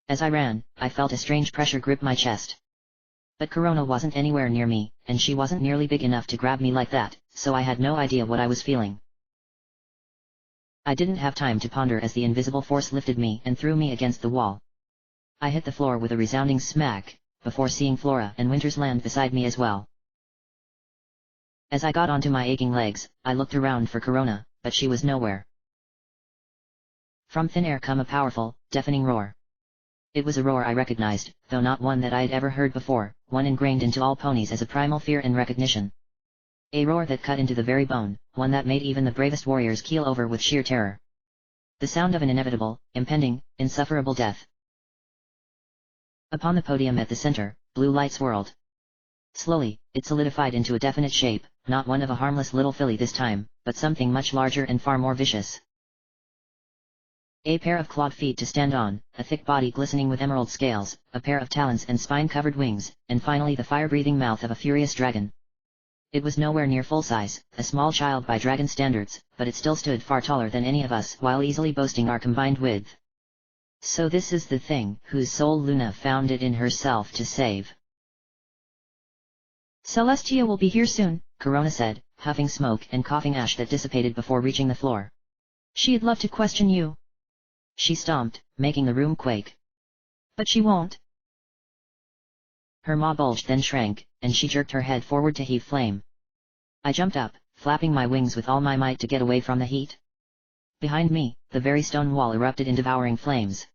As I ran, I felt a strange pressure grip my chest. But Corona wasn't anywhere near me, and she wasn't nearly big enough to grab me like that, so I had no idea what I was feeling. I didn't have time to ponder as the invisible force lifted me and threw me against the wall. I hit the floor with a resounding smack, before seeing Flora and Winters land beside me as well. As I got onto my aching legs, I looked around for Corona, but she was nowhere. From thin air came a powerful, deafening roar. It was a roar I recognized, though not one that I had ever heard before, one ingrained into all ponies as a primal fear and recognition. A roar that cut into the very bone, one that made even the bravest warriors keel over with sheer terror. The sound of an inevitable, impending, insufferable death. Upon the podium at the center, blue light swirled. Slowly, it solidified into a definite shape, not one of a harmless little filly this time, but something much larger and far more vicious. A pair of clawed feet to stand on, a thick body glistening with emerald scales, a pair of talons and spine-covered wings, and finally the fire-breathing mouth of a furious dragon. It was nowhere near full size, a small child by dragon standards, but it still stood far taller than any of us while easily boasting our combined width. So this is the thing whose soul Luna found it in herself to save. Celestia will be here soon, Corona said, huffing smoke and coughing ash that dissipated before reaching the floor. She'd love to question you. She stomped, making the room quake. But she won't. Her maw bulged then shrank, and she jerked her head forward to heave flame. I jumped up, flapping my wings with all my might to get away from the heat. Behind me, the very stone wall erupted in devouring flames.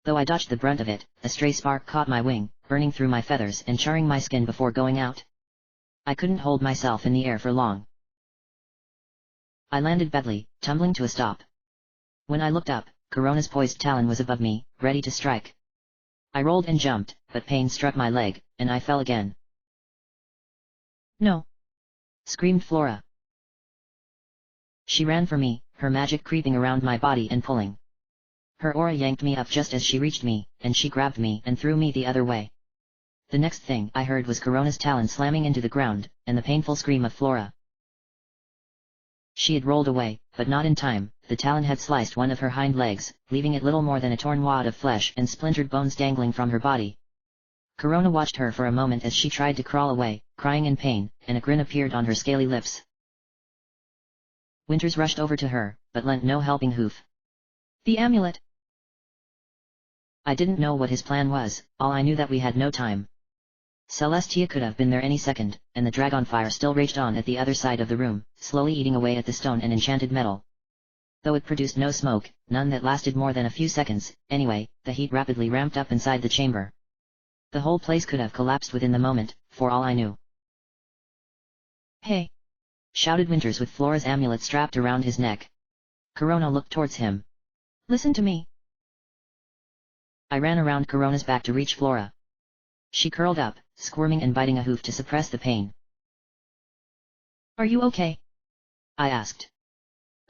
Though I dodged the brunt of it, a stray spark caught my wing, burning through my feathers and charring my skin before going out. I couldn't hold myself in the air for long. I landed badly, tumbling to a stop. When I looked up, Corona's poised talon was above me, ready to strike. I rolled and jumped, but pain struck my leg, and I fell again. No! Screamed Flora. She ran for me, her magic creeping around my body and pulling. Her aura yanked me up just as she reached me, and she grabbed me and threw me the other way. The next thing I heard was Corona's talon slamming into the ground, and the painful scream of Flora. She had rolled away, but not in time. The talon had sliced one of her hind legs, leaving it little more than a torn wad of flesh and splintered bones dangling from her body. Corona watched her for a moment as she tried to crawl away, crying in pain, and a grin appeared on her scaly lips. Winters rushed over to her, but lent no helping hoof. The amulet! I didn't know what his plan was, all I knew that we had no time. Celestia could have been there any second, and the dragon fire still raged on at the other side of the room, slowly eating away at the stone and enchanted metal. Though it produced no smoke, none that lasted more than a few seconds, anyway, the heat rapidly ramped up inside the chamber. The whole place could have collapsed within the moment, for all I knew. Hey! Shouted Winters with Flora's amulet strapped around his neck. Corona looked towards him. Listen to me! I ran around Corona's back to reach Flora. She curled up, squirming and biting a hoof to suppress the pain. Are you okay? I asked.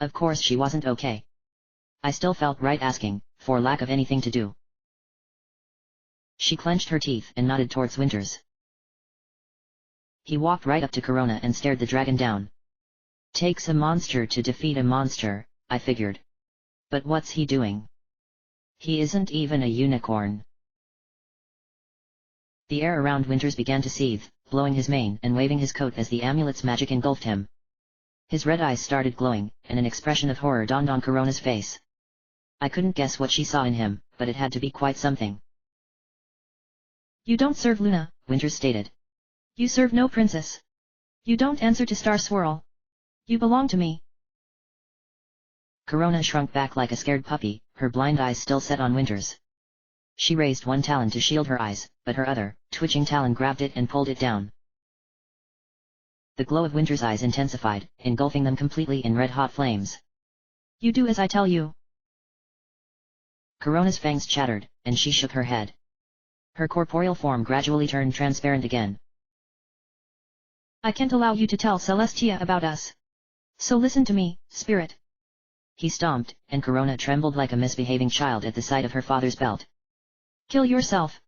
Of course she wasn't okay. I still felt right asking, for lack of anything to do. She clenched her teeth and nodded towards Winters. He walked right up to Corona and stared the dragon down. Takes a monster to defeat a monster, I figured. But what's he doing? He isn't even a unicorn. The air around Winters began to seethe, blowing his mane and waving his coat as the amulet's magic engulfed him. His red eyes started glowing, and an expression of horror dawned on Corona's face. I couldn't guess what she saw in him, but it had to be quite something. You don't serve Luna, Winters stated. You serve no princess. You don't answer to Star Swirl. You belong to me. Corona shrunk back like a scared puppy, her blind eyes still set on Winters. She raised one talon to shield her eyes, but her other, twitching talon grabbed it and pulled it down. The glow of Winters' eyes intensified, engulfing them completely in red-hot flames. You do as I tell you. Corona's fangs chattered, and she shook her head. Her corporeal form gradually turned transparent again. I can't allow you to tell Celestia about us. So listen to me, spirit. He stomped, and Corona trembled like a misbehaving child at the sight of her father's belt. Kill yourself.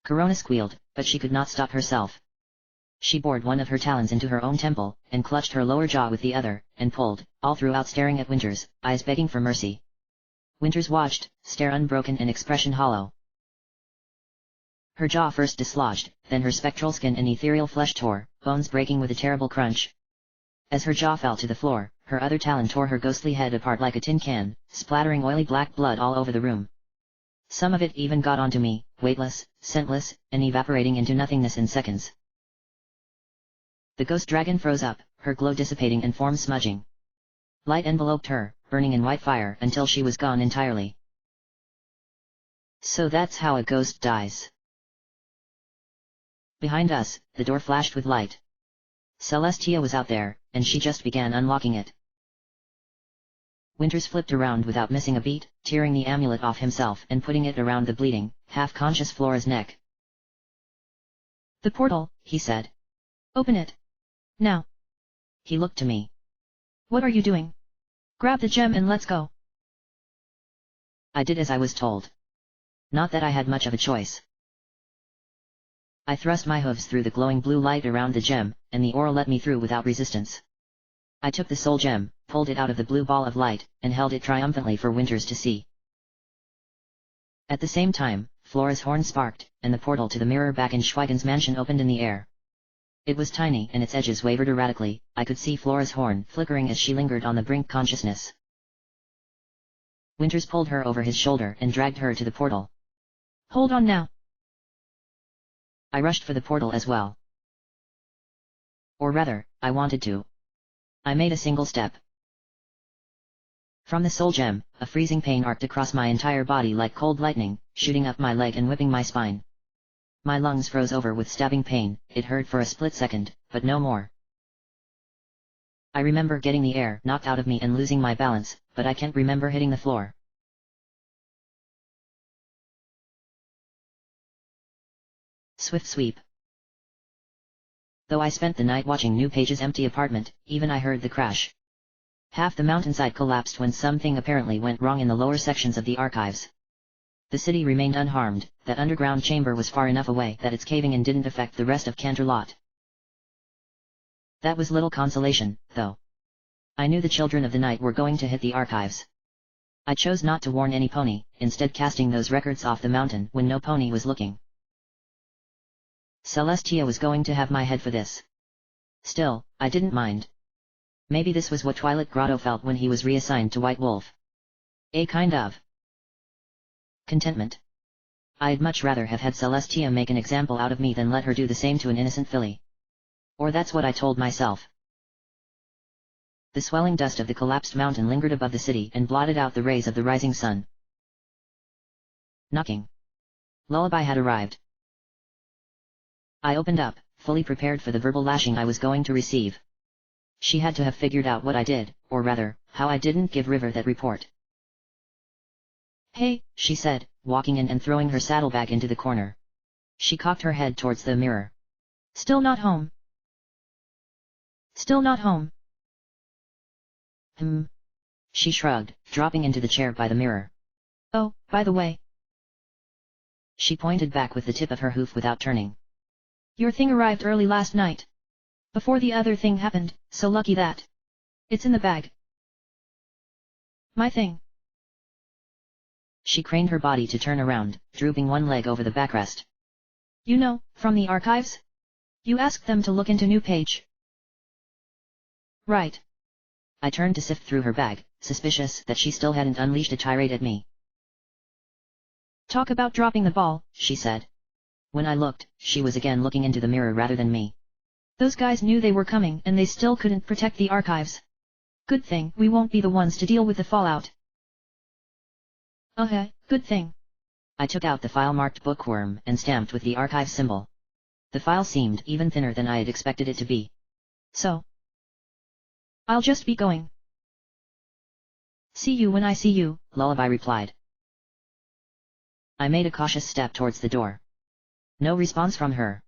Corona squealed, but she could not stop herself. She bored one of her talons into her own temple, and clutched her lower jaw with the other, and pulled, all throughout staring at Winters, eyes begging for mercy. Winters watched, stare unbroken and expression hollow. Her jaw first dislodged, then her spectral skin and ethereal flesh tore, bones breaking with a terrible crunch. As her jaw fell to the floor, her other talon tore her ghostly head apart like a tin can, splattering oily black blood all over the room. Some of it even got onto me, weightless, scentless, and evaporating into nothingness in seconds. The ghost dragon froze up, her glow dissipating and form smudging. Light enveloped her, burning in white fire until she was gone entirely. So that's how a ghost dies. Behind us, the door flashed with light. Celestia was out there, and she just began unlocking it. Winters flipped around without missing a beat, tearing the amulet off himself and putting it around the bleeding, half-conscious Flora's neck. The portal, he said. Open it. Now. He looked to me. What are you doing? Grab the gem and let's go. I did as I was told. Not that I had much of a choice. I thrust my hooves through the glowing blue light around the gem, and the aura let me through without resistance. I took the soul gem, pulled it out of the blue ball of light, and held it triumphantly for Winters to see. At the same time, Flora's horn sparked, and the portal to the mirror back in Schweigen's mansion opened in the air. It was tiny and its edges wavered erratically. I could see Flora's horn flickering as she lingered on the brink consciousness. Winters pulled her over his shoulder and dragged her to the portal. Hold on now. I rushed for the portal as well. Or rather, I wanted to. I made a single step. From the soul gem, a freezing pain arced across my entire body like cold lightning, shooting up my leg and whipping my spine. My lungs froze over with stabbing pain. It hurt for a split second, but no more. I remember getting the air knocked out of me and losing my balance, but I can't remember hitting the floor. Swift sweep. Though I spent the night watching New Page's empty apartment, even I heard the crash. Half the mountainside collapsed when something apparently went wrong in the lower sections of the archives. The city remained unharmed. That underground chamber was far enough away that its caving in didn't affect the rest of Canterlot. That was little consolation, though. I knew the children of the night were going to hit the archives. I chose not to warn any pony, instead casting those records off the mountain when no pony was looking. Celestia was going to have my head for this. Still, I didn't mind. Maybe this was what Twilight Grotto felt when he was reassigned to White Wolf. A kind of contentment. I'd much rather have had Celestia make an example out of me than let her do the same to an innocent filly. Or that's what I told myself. The swelling dust of the collapsed mountain lingered above the city and blotted out the rays of the rising sun. Knocking. Lullaby had arrived. I opened up, fully prepared for the verbal lashing I was going to receive. She had to have figured out what I did, or rather, how I didn't give River that report. Hey, she said, walking in and throwing her saddlebag into the corner. She cocked her head towards the mirror. Still not home. Still not home. She shrugged, dropping into the chair by the mirror. Oh, by the way. She pointed back with the tip of her hoof without turning. Your thing arrived early last night. Before the other thing happened, so lucky that it's in the bag. My thing. She craned her body to turn around, drooping one leg over the backrest. You know, from the archives? You asked them to look into New Page. Right. I turned to sift through her bag, suspicious that she still hadn't unleashed a tirade at me. Talk about dropping the ball, she said. When I looked, she was again looking into the mirror rather than me. Those guys knew they were coming and they still couldn't protect the archives. Good thing we won't be the ones to deal with the fallout. Good thing. I took out the file marked bookworm and stamped with the archive symbol. The file seemed even thinner than I had expected it to be. So. I'll just be going. See you when I see you, Lullaby replied. I made a cautious step towards the door. No response from her.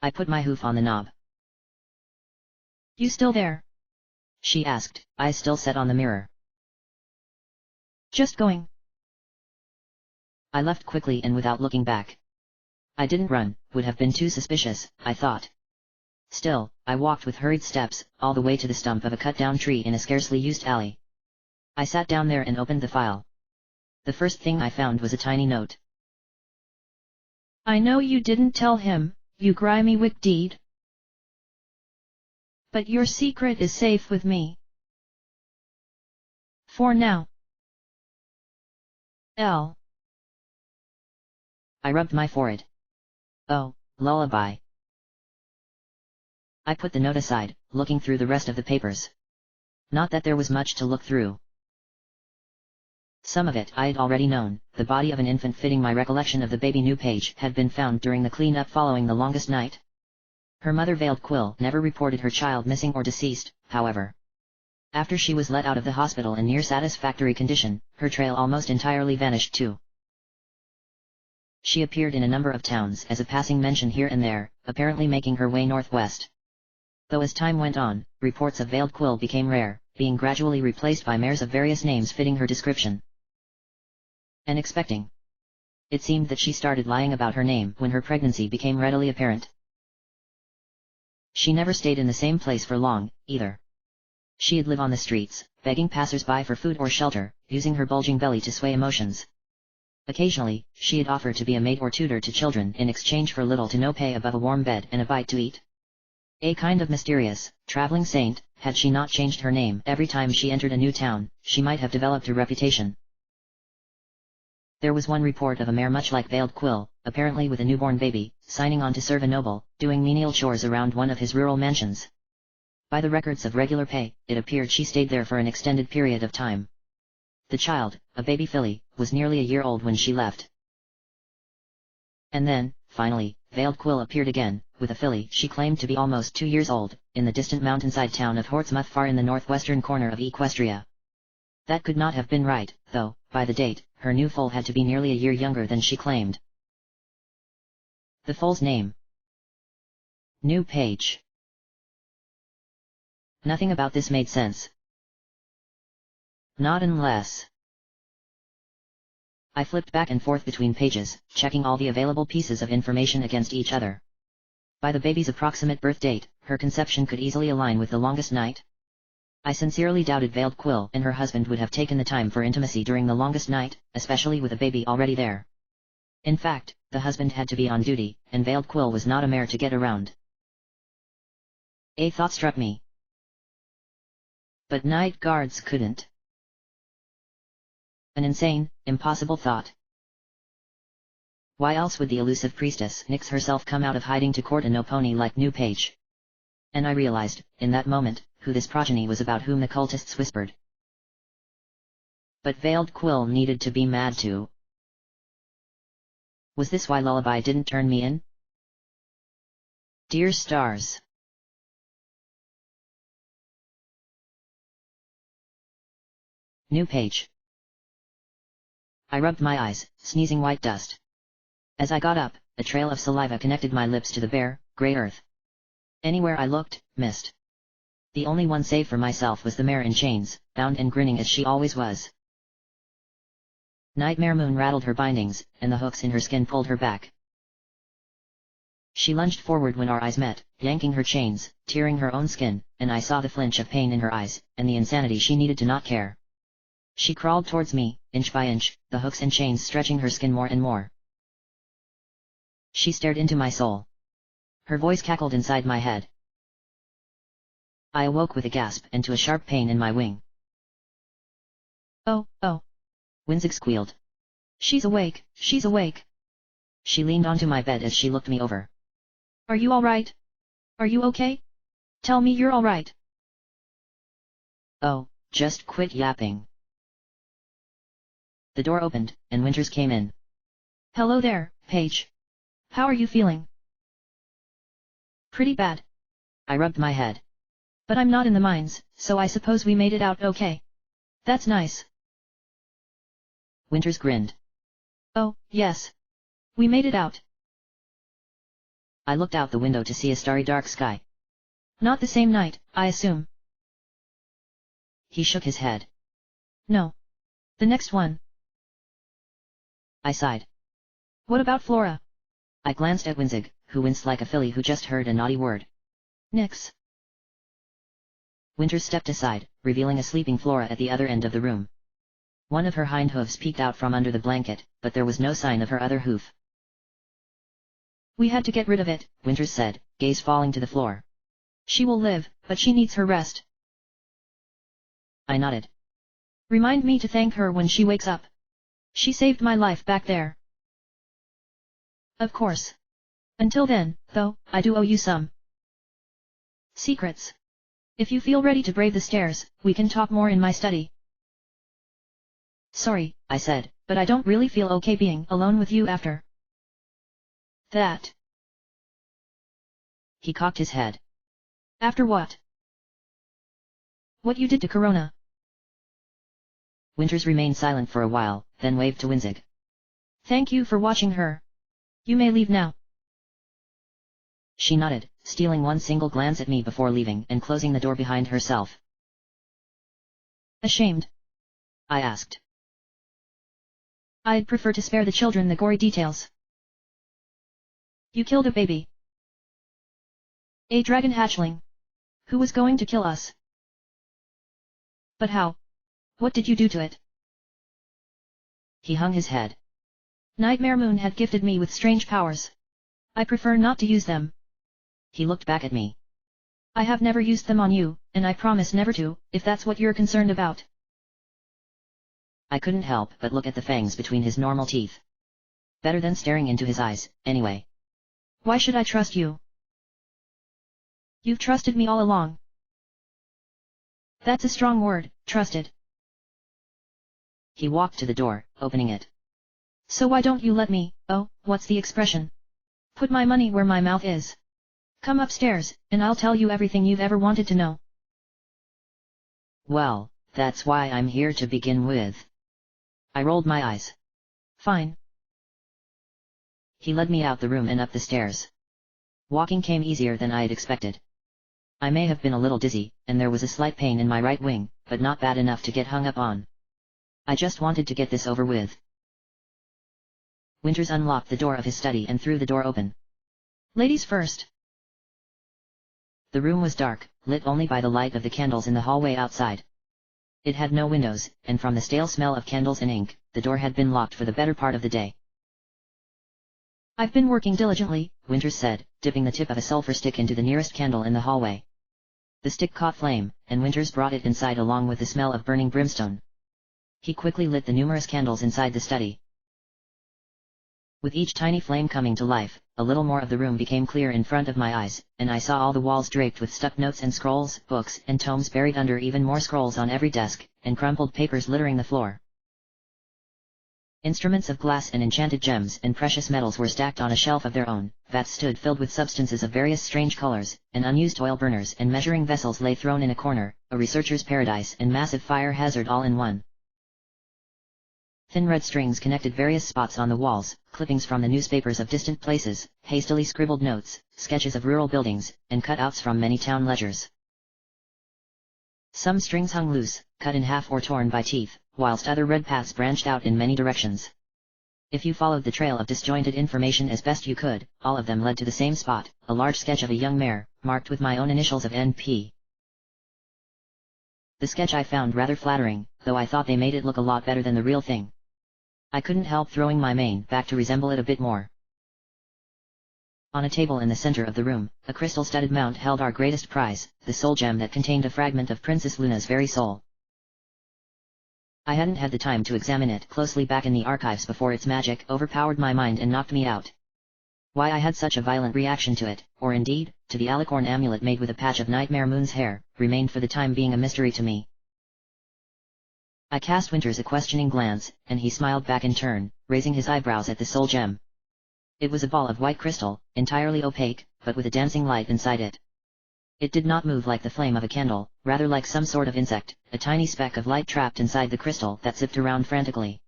I put my hoof on the knob. You still there? She asked, eyes still set on the mirror. Just going. I left quickly and without looking back. I didn't run, would have been too suspicious, I thought. Still, I walked with hurried steps, all the way to the stump of a cut-down tree in a scarcely used alley. I sat down there and opened the file. The first thing I found was a tiny note. I know you didn't tell him, you grimy wick deed. But your secret is safe with me. For now. L. I rubbed my forehead. Oh, Lullaby. I put the note aside, looking through the rest of the papers. Not that there was much to look through. Some of it I had already known. The body of an infant fitting my recollection of the baby New Page had been found during the clean-up following the longest night. Her mother Veiled Quill never reported her child missing or deceased, however. After she was let out of the hospital in near satisfactory condition, her trail almost entirely vanished too. She appeared in a number of towns as a passing mention here and there, apparently making her way northwest. Though as time went on, reports of Veiled Quill became rare, being gradually replaced by mares of various names fitting her description. And expecting. It seemed that she started lying about her name when her pregnancy became readily apparent. She never stayed in the same place for long, either. She'd live on the streets, begging passers-by for food or shelter, using her bulging belly to sway emotions. Occasionally, she'd offer to be a maid or tutor to children in exchange for little to no pay above a warm bed and a bite to eat. A kind of mysterious, traveling saint. Had she not changed her name every time she entered a new town, she might have developed a reputation. There was one report of a mare much like Veiled Quill, apparently with a newborn baby, signing on to serve a noble, doing menial chores around one of his rural mansions. By the records of regular pay, it appeared she stayed there for an extended period of time. The child, a baby filly, was nearly a year old when she left. And then, finally, Veiled Quill appeared again, with a filly she claimed to be almost 2 years old, in the distant mountainside town of Hortsmouth far in the northwestern corner of Equestria. That could not have been right, though, by the date, her new foal had to be nearly a year younger than she claimed. The foal's name? New Page. Nothing about this made sense. Not unless... I flipped back and forth between pages, checking all the available pieces of information against each other. By the baby's approximate birth date, her conception could easily align with the longest night. I sincerely doubted Veiled Quill and her husband would have taken the time for intimacy during the longest night, especially with a baby already there. In fact, the husband had to be on duty, and Veiled Quill was not a mare to get around. A thought struck me. But night guards couldn't. An insane, impossible thought. Why else would the elusive priestess Nyx herself come out of hiding to court a no-pony like New Page? And I realized, in that moment, who this progeny was about whom the cultists whispered. But Veiled Quill needed to be mad too. Was this why Lullaby didn't turn me in? Dear stars. New Page. I rubbed my eyes, sneezing white dust. As I got up, a trail of saliva connected my lips to the bare, grey earth. Anywhere I looked, mist. The only one save for myself was the mare in chains, bound and grinning as she always was. Nightmare Moon rattled her bindings, and the hooks in her skin pulled her back. She lunged forward when our eyes met, yanking her chains, tearing her own skin, and I saw the flinch of pain in her eyes, and the insanity she needed to not care. She crawled towards me, inch by inch, the hooks and chains stretching her skin more and more. She stared into my soul. Her voice cackled inside my head. I awoke with a gasp and to a sharp pain in my wing. Oh, oh. Winzig squealed. She's awake, she's awake. She leaned onto my bed as she looked me over. Are you alright? Are you okay? Tell me you're alright. Oh, just quit yapping. The door opened, and Winters came in. Hello there, Paige. How are you feeling? Pretty bad. I rubbed my head. But I'm not in the mines, so I suppose we made it out okay. That's nice. Winters grinned. Oh, yes. We made it out. I looked out the window to see a starry dark sky. Not the same night, I assume. He shook his head. No. The next one. I sighed. What about Flora? I glanced at Winzig, who winced like a filly who just heard a naughty word. Nyx. Winters stepped aside, revealing a sleeping Flora at the other end of the room. One of her hind hooves peeked out from under the blanket, but there was no sign of her other hoof. We had to get rid of it, Winters said, gaze falling to the floor. She will live, but she needs her rest. I nodded. Remind me to thank her when she wakes up. She saved my life back there. Of course. Until then, though, I do owe you some secrets. If you feel ready to brave the stairs, we can talk more in my study. Sorry, I said, but I don't really feel okay being alone with you after that. He cocked his head. After what? What you did to Corona. Winters remained silent for a while, then waved to Winzig. Thank you for watching her. You may leave now. She nodded, stealing one single glance at me before leaving and closing the door behind herself. Ashamed? I asked. I'd prefer to spare the children the gory details. You killed a baby. A dragon hatchling. Who was going to kill us? But how? What did you do to it? He hung his head. Nightmare Moon had gifted me with strange powers. I prefer not to use them. He looked back at me. I have never used them on you, and I promise never to, if that's what you're concerned about. I couldn't help but look at the fangs between his normal teeth. Better than staring into his eyes, anyway. Why should I trust you? You've trusted me all along. That's a strong word, trusted. He walked to the door, opening it. So why don't you let me, oh, what's the expression? Put my money where my mouth is. Come upstairs, and I'll tell you everything you've ever wanted to know. Well, that's why I'm here to begin with. I rolled my eyes. Fine. He led me out the room and up the stairs. Walking came easier than I'd expected. I may have been a little dizzy, and there was a slight pain in my right wing, but not bad enough to get hung up on. I just wanted to get this over with. Winters unlocked the door of his study and threw the door open. Ladies first. The room was dark, lit only by the light of the candles in the hallway outside. It had no windows, and from the stale smell of candles and ink, the door had been locked for the better part of the day. I've been working diligently, Winters said, dipping the tip of a sulfur stick into the nearest candle in the hallway. The stick caught flame, and Winters brought it inside along with the smell of burning brimstone. He quickly lit the numerous candles inside the study. With each tiny flame coming to life, a little more of the room became clear in front of my eyes, and I saw all the walls draped with stuck notes and scrolls, books and tomes buried under even more scrolls on every desk, and crumpled papers littering the floor. Instruments of glass and enchanted gems and precious metals were stacked on a shelf of their own, vats stood filled with substances of various strange colors, and unused oil burners and measuring vessels lay thrown in a corner, a researcher's paradise and massive fire hazard all in one. Thin red strings connected various spots on the walls, clippings from the newspapers of distant places, hastily scribbled notes, sketches of rural buildings, and cutouts from many town ledgers. Some strings hung loose, cut in half or torn by teeth, whilst other red paths branched out in many directions. If you followed the trail of disjointed information as best you could, all of them led to the same spot, a large sketch of a young mare, marked with my own initials of NP. The sketch I found rather flattering, though I thought they made it look a lot better than the real thing. I couldn't help throwing my mane back to resemble it a bit more. On a table in the center of the room, a crystal-studded mount held our greatest prize, the soul gem that contained a fragment of Princess Luna's very soul. I hadn't had the time to examine it closely back in the archives before its magic overpowered my mind and knocked me out. Why I had such a violent reaction to it, or indeed, to the alicorn amulet made with a patch of Nightmare Moon's hair, remained for the time being a mystery to me. I cast Winters a questioning glance, and he smiled back in turn, raising his eyebrows at the soul gem. It was a ball of white crystal, entirely opaque, but with a dancing light inside it. It did not move like the flame of a candle, rather like some sort of insect, a tiny speck of light trapped inside the crystal that zipped around frantically.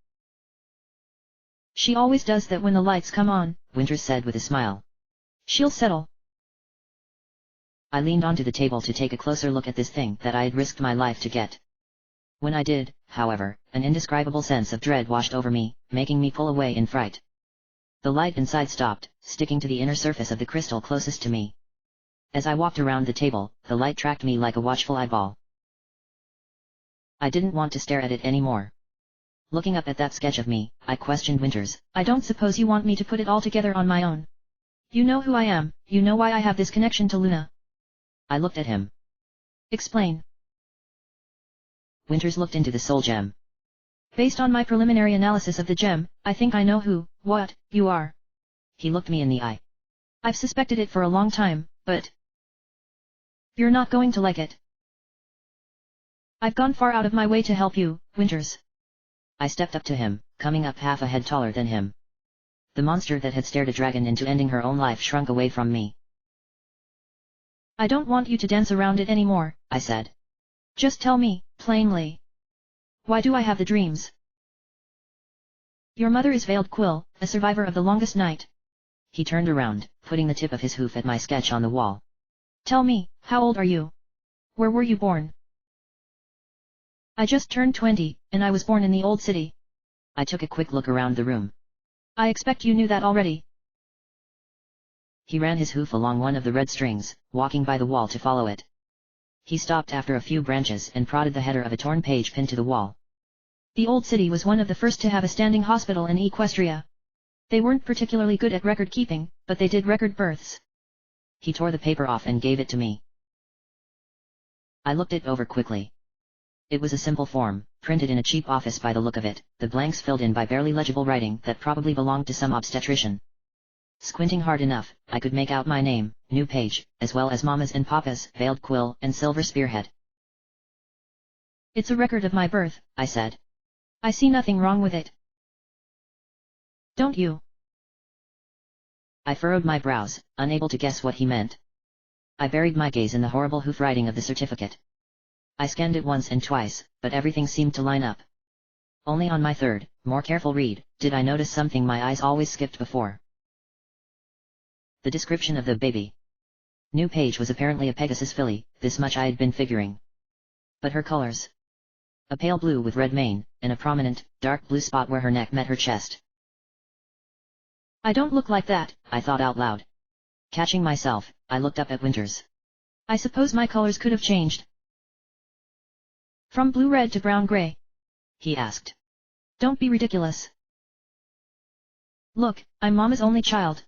She always does that when the lights come on, Winters said with a smile. She'll settle. I leaned onto the table to take a closer look at this thing that I had risked my life to get. When I did, however, an indescribable sense of dread washed over me, making me pull away in fright. The light inside stopped, sticking to the inner surface of the crystal closest to me. As I walked around the table, the light tracked me like a watchful eyeball. I didn't want to stare at it anymore. Looking up at that sketch of me, I questioned Winters. I don't suppose you want me to put it all together on my own. You know who I am, you know why I have this connection to Luna. I looked at him. Explain. Winters looked into the soul gem. Based on my preliminary analysis of the gem, I think I know who, what, you are. He looked me in the eye. I've suspected it for a long time, but you're not going to like it. I've gone far out of my way to help you, Winters. I stepped up to him, coming up half a head taller than him. The monster that had stared a dragon into ending her own life shrunk away from me. I don't want you to dance around it anymore, I said. Just tell me, plainly. Why do I have the dreams? Your mother is Veiled Quill, a survivor of the longest night. He turned around, putting the tip of his hoof at my sketch on the wall. Tell me, how old are you? Where were you born? I just turned 20, and I was born in the old city. I took a quick look around the room. I expect you knew that already. He ran his hoof along one of the red strings, walking by the wall to follow it. He stopped after a few branches and prodded the header of a torn page pinned to the wall. The old city was one of the first to have a standing hospital in Equestria. They weren't particularly good at record keeping, but they did record births. He tore the paper off and gave it to me. I looked it over quickly. It was a simple form, printed in a cheap office by the look of it, the blanks filled in by barely legible writing that probably belonged to some obstetrician. Squinting hard enough, I could make out my name, New Page, as well as Mama's and Papa's, Veiled Quill and Silver Spearhead. It's a record of my birth, I said. I see nothing wrong with it. Don't you? I furrowed my brows, unable to guess what he meant. I buried my gaze in the horrible hoof writing of the certificate. I scanned it once and twice, but everything seemed to line up. Only on my third, more careful read, did I notice something my eyes always skipped before. The description of the baby. New Page was apparently a Pegasus filly, this much I had been figuring. But her colors. A pale blue with red mane, and a prominent, dark blue spot where her neck met her chest. I don't look like that, I thought out loud. Catching myself, I looked up at Winters. I suppose my colors could have changed. From blue-red to brown-gray? He asked. Don't be ridiculous. Look, I'm Mama's only child.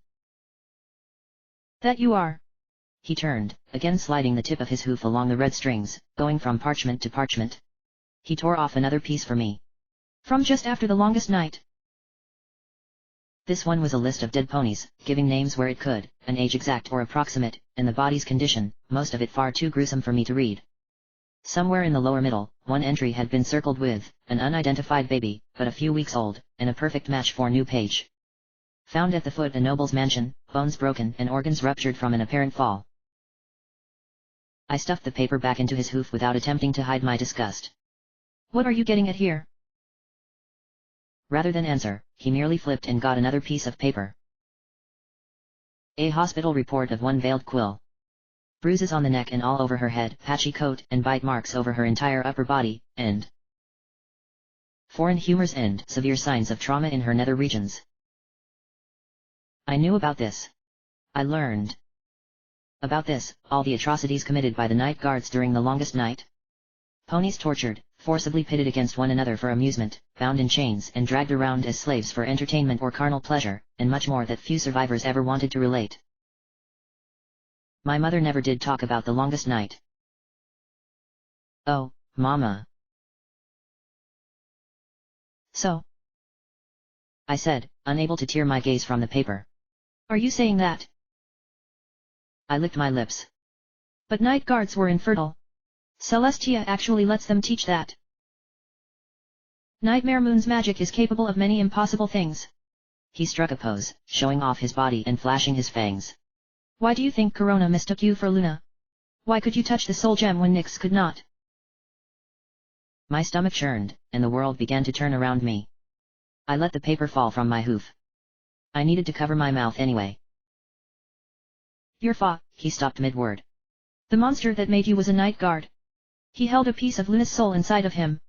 That you are. He turned, again sliding the tip of his hoof along the red strings, going from parchment to parchment. He tore off another piece for me. From just after the longest night. This one was a list of dead ponies, giving names where it could, an age exact or approximate, and the body's condition, most of it far too gruesome for me to read. Somewhere in the lower middle, one entry had been circled with, an unidentified baby, but a few weeks old, and a perfect match for New Page. Found at the foot a noble's mansion, bones broken and organs ruptured from an apparent fall. I stuffed the paper back into his hoof without attempting to hide my disgust. What are you getting at here? Rather than answer, he merely flipped and got another piece of paper. A hospital report of one Veiled Quill. Bruises on the neck and all over her head, patchy coat and bite marks over her entire upper body, and foreign humors and severe signs of trauma in her nether regions. I knew about this. I learned about this, all the atrocities committed by the night guards during the longest night. Ponies tortured, forcibly pitted against one another for amusement, bound in chains and dragged around as slaves for entertainment or carnal pleasure, and much more that few survivors ever wanted to relate. My mother never did talk about the longest night. Oh, Mama. So? I said, unable to tear my gaze from the paper. Are you saying that? I licked my lips. But night guards were infertile. Celestia actually lets them teach that. Nightmare Moon's magic is capable of many impossible things. He struck a pose, showing off his body and flashing his fangs. Why do you think Corona mistook you for Luna? Why could you touch the soul gem when Nyx could not? My stomach churned, and the world began to turn around me. I let the paper fall from my hoof. I needed to cover my mouth anyway. Your fa, he stopped mid-word. The monster that made you was a night guard. He held a piece of Luna's soul inside of him.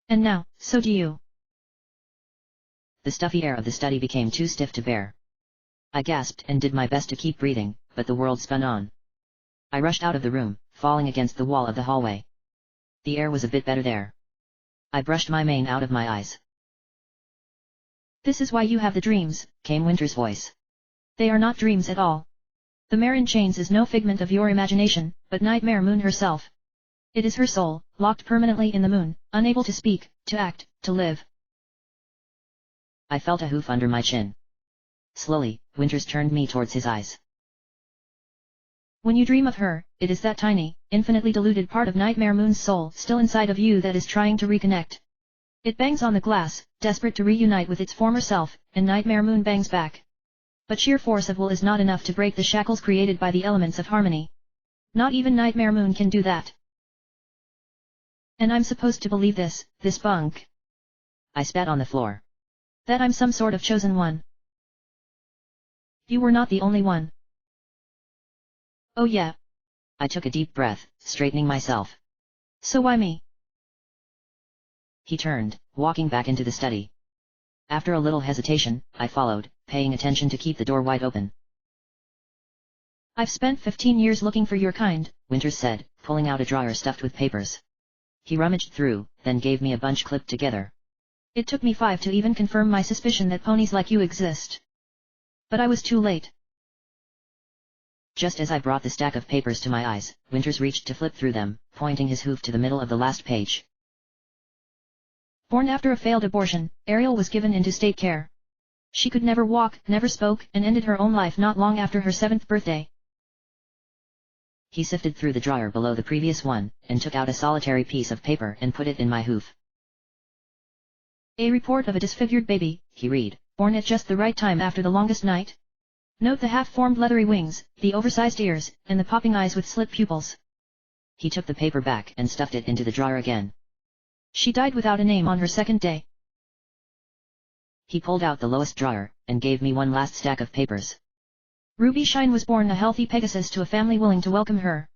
And now, so do you. The stuffy air of the study became too stiff to bear. I gasped and did my best to keep breathing, but the world spun on. I rushed out of the room, falling against the wall of the hallway. The air was a bit better there. I brushed my mane out of my eyes. This is why you have the dreams, came Winter's voice. They are not dreams at all. The mare in chains is no figment of your imagination, but Nightmare Moon herself. It is her soul, locked permanently in the moon, unable to speak, to act, to live. I felt a hoof under my chin. Slowly, Winters turned me towards his eyes. When you dream of her, it is that tiny, infinitely diluted part of Nightmare Moon's soul still inside of you that is trying to reconnect. It bangs on the glass, desperate to reunite with its former self, and Nightmare Moon bangs back. But sheer force of will is not enough to break the shackles created by the elements of harmony. Not even Nightmare Moon can do that. And I'm supposed to believe this bunk. I spat on the floor. That I'm some sort of chosen one. You were not the only one. Oh yeah. I took a deep breath, straightening myself. So why me? He turned, walking back into the study. After a little hesitation, I followed, paying attention to keep the door wide open. I've spent 15 years looking for your kind, Winters said, pulling out a drawer stuffed with papers. He rummaged through, then gave me a bunch clipped together. It took me 5 to even confirm my suspicion that ponies like you exist. But I was too late. Just as I brought the stack of papers to my eyes, Winters reached to flip through them, pointing his hoof to the middle of the last page. Born after a failed abortion, Ariel was given into state care. She could never walk, never spoke, and ended her own life not long after her 7th birthday. He sifted through the drawer below the previous one, and took out a solitary piece of paper and put it in my hoof. A report of a disfigured baby, he read, born at just the right time after the longest night. Note the half-formed leathery wings, the oversized ears, and the popping eyes with slit pupils. He took the paper back and stuffed it into the drawer again. She died without a name on her 2nd day. He pulled out the lowest drawer, and gave me one last stack of papers. Ruby Shine was born a healthy Pegasus to a family willing to welcome her.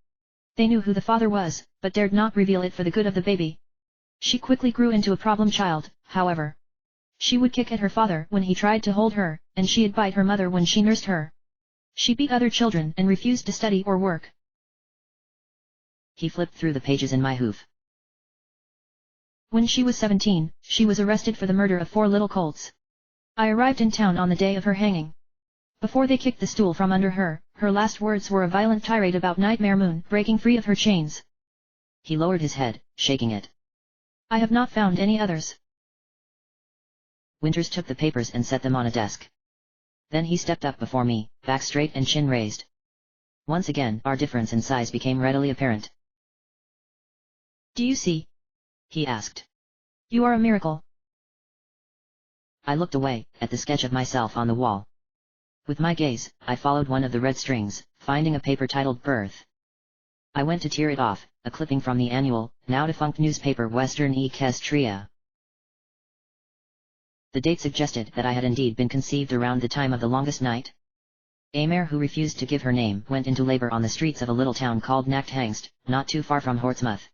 They knew who the father was, but dared not reveal it for the good of the baby. She quickly grew into a problem child, however. She would kick at her father when he tried to hold her, and she'd bite her mother when she nursed her. She beat other children and refused to study or work. He flipped through the pages in my hoof. When she was 17, she was arrested for the murder of 4 little colts. I arrived in town on the day of her hanging. Before they kicked the stool from under her, her last words were a violent tirade about Nightmare Moon breaking free of her chains. He lowered his head, shaking it. I have not found any others. Winters took the papers and set them on a desk. Then he stepped up before me, back straight and chin raised. Once again, our difference in size became readily apparent. Do you see? He asked. You are a miracle. I looked away, at the sketch of myself on the wall. With my gaze, I followed one of the red strings, finding a paper titled Birth. I went to tear it off, a clipping from the annual, now defunct newspaper Western Equestria. The date suggested that I had indeed been conceived around the time of the longest night. A mare who refused to give her name went into labor on the streets of a little town called Nachthangst, not too far from Portsmouth.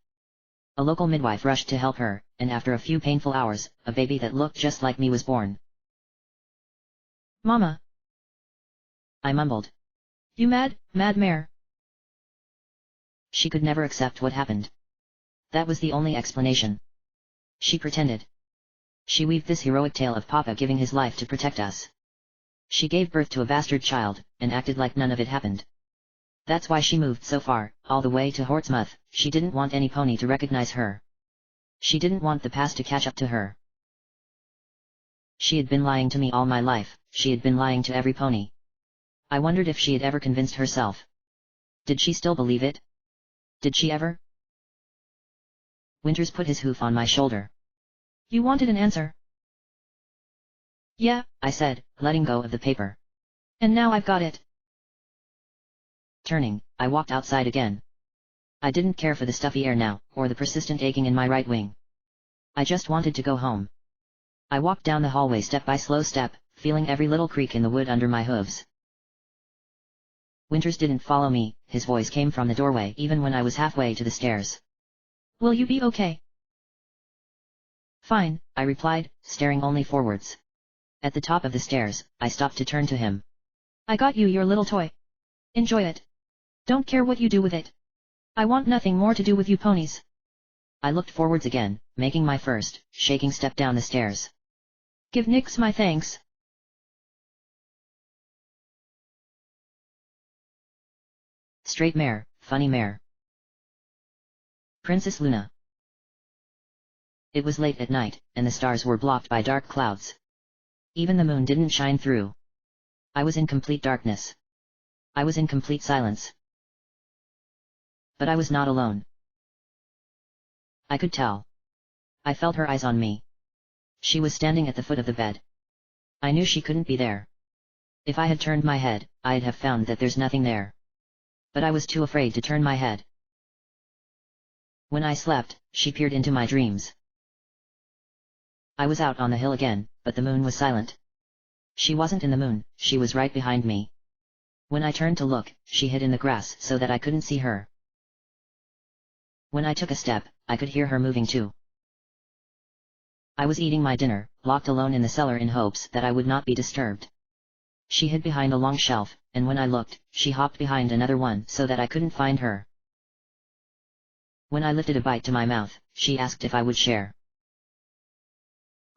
A local midwife rushed to help her, and after a few painful hours, a baby that looked just like me was born. Mama. I mumbled. You mad mare. She could never accept what happened. That was the only explanation. She pretended. She weaved this heroic tale of Papa giving his life to protect us. She gave birth to a bastard child, and acted like none of it happened. That's why she moved so far, all the way to Portsmouth. She didn't want any pony to recognize her. She didn't want the past to catch up to her. She had been lying to me all my life, she had been lying to every pony. I wondered if she had ever convinced herself. Did she still believe it? Did she ever? Winters put his hoof on my shoulder. You wanted an answer. Yeah, I said, letting go of the paper. And now I've got it. Turning, I walked outside again. I didn't care for the stuffy air now, or the persistent aching in my right wing. I just wanted to go home. I walked down the hallway step by slow step, feeling every little creak in the wood under my hooves. Winters didn't follow me, his voice came from the doorway even when I was halfway to the stairs. Will you be okay? Fine, I replied, staring only forwards. At the top of the stairs, I stopped to turn to him. I got you your little toy. Enjoy it. Don't care what you do with it. I want nothing more to do with you ponies. I looked forwards again, making my first, shaking step down the stairs. Give Nix my thanks. Straight mare, funny mare. Princess Luna. It was late at night, and the stars were blocked by dark clouds. Even the moon didn't shine through. I was in complete darkness. I was in complete silence. But I was not alone. I could tell. I felt her eyes on me. She was standing at the foot of the bed. I knew she couldn't be there. If I had turned my head, I'd have found that there's nothing there. But I was too afraid to turn my head. When I slept, she peered into my dreams. I was out on the hill again, but the moon was silent. She wasn't in the moon, she was right behind me. When I turned to look, she hid in the grass so that I couldn't see her. When I took a step, I could hear her moving too. I was eating my dinner, locked alone in the cellar in hopes that I would not be disturbed. She hid behind a long shelf, and when I looked, she hopped behind another one so that I couldn't find her. When I lifted a bite to my mouth, she asked if I would share.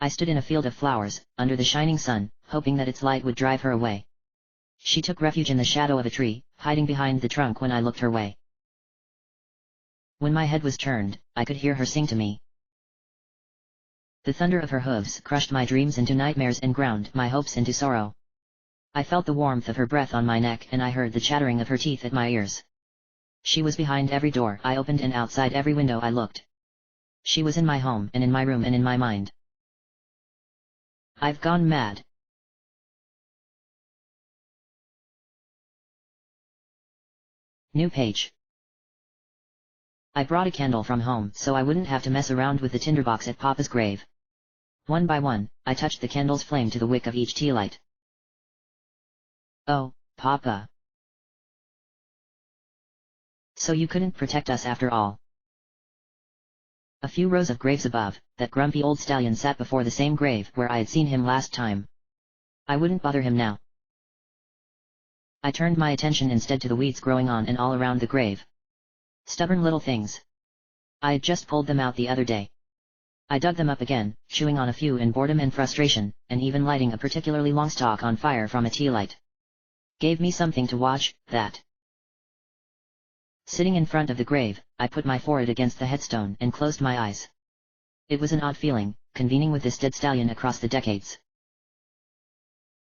I stood in a field of flowers, under the shining sun, hoping that its light would drive her away. She took refuge in the shadow of a tree, hiding behind the trunk when I looked her way. When my head was turned, I could hear her sing to me. The thunder of her hooves crushed my dreams into nightmares and ground my hopes into sorrow. I felt the warmth of her breath on my neck and I heard the chattering of her teeth at my ears. She was behind every door I opened and outside every window I looked. She was in my home and in my room and in my mind. I've gone mad. New page. I brought a candle from home so I wouldn't have to mess around with the tinderbox at Papa's grave. One by one, I touched the candle's flame to the wick of each tea light. Oh, Papa. So you couldn't protect us after all. A few rows of graves above, that grumpy old stallion sat before the same grave where I had seen him last time. I wouldn't bother him now. I turned my attention instead to the weeds growing on and all around the grave. Stubborn little things. I had just pulled them out the other day. I dug them up again, chewing on a few in boredom and frustration, and even lighting a particularly long stalk on fire from a tea light. Gave me something to watch, that. Sitting in front of the grave, I put my forehead against the headstone and closed my eyes. It was an odd feeling, convening with this dead stallion across the decades.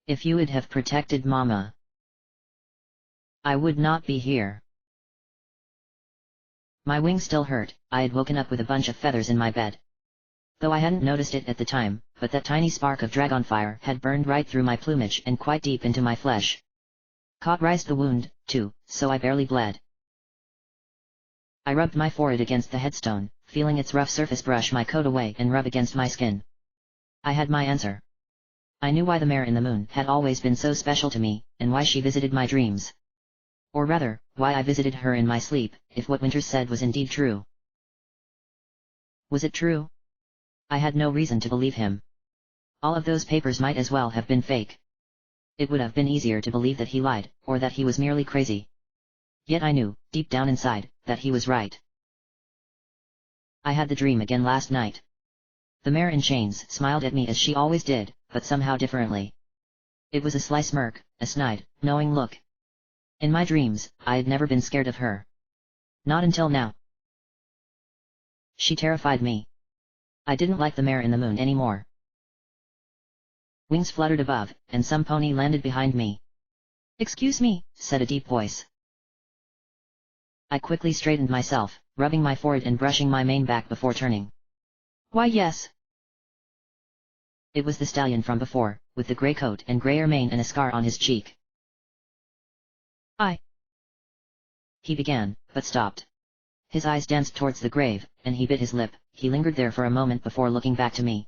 If you would have protected Mama, I would not be here. My wings still hurt, I had woken up with a bunch of feathers in my bed. Though I hadn't noticed it at the time, but that tiny spark of dragon fire had burned right through my plumage and quite deep into my flesh. Cauterized the wound, too, so I barely bled. I rubbed my forehead against the headstone, feeling its rough surface brush my coat away and rub against my skin. I had my answer. I knew why the mare in the moon had always been so special to me, and why she visited my dreams. Or rather, why I visited her in my sleep, if what Winters said was indeed true. Was it true? I had no reason to believe him. All of those papers might as well have been fake. It would have been easier to believe that he lied, or that he was merely crazy. Yet I knew, deep down inside, that he was right. I had the dream again last night. The mare in chains smiled at me as she always did, but somehow differently. It was a sly smirk, a snide, knowing look. In my dreams, I had never been scared of her. Not until now. She terrified me. I didn't like the mare in the moon anymore. Wings fluttered above, and some pony landed behind me. "Excuse me," said a deep voice. I quickly straightened myself, rubbing my forehead and brushing my mane back before turning. "Why yes." It was the stallion from before, with the grey coat and greyer mane and a scar on his cheek. He began, but stopped. His eyes danced towards the grave, and he bit his lip. He lingered there for a moment before looking back to me.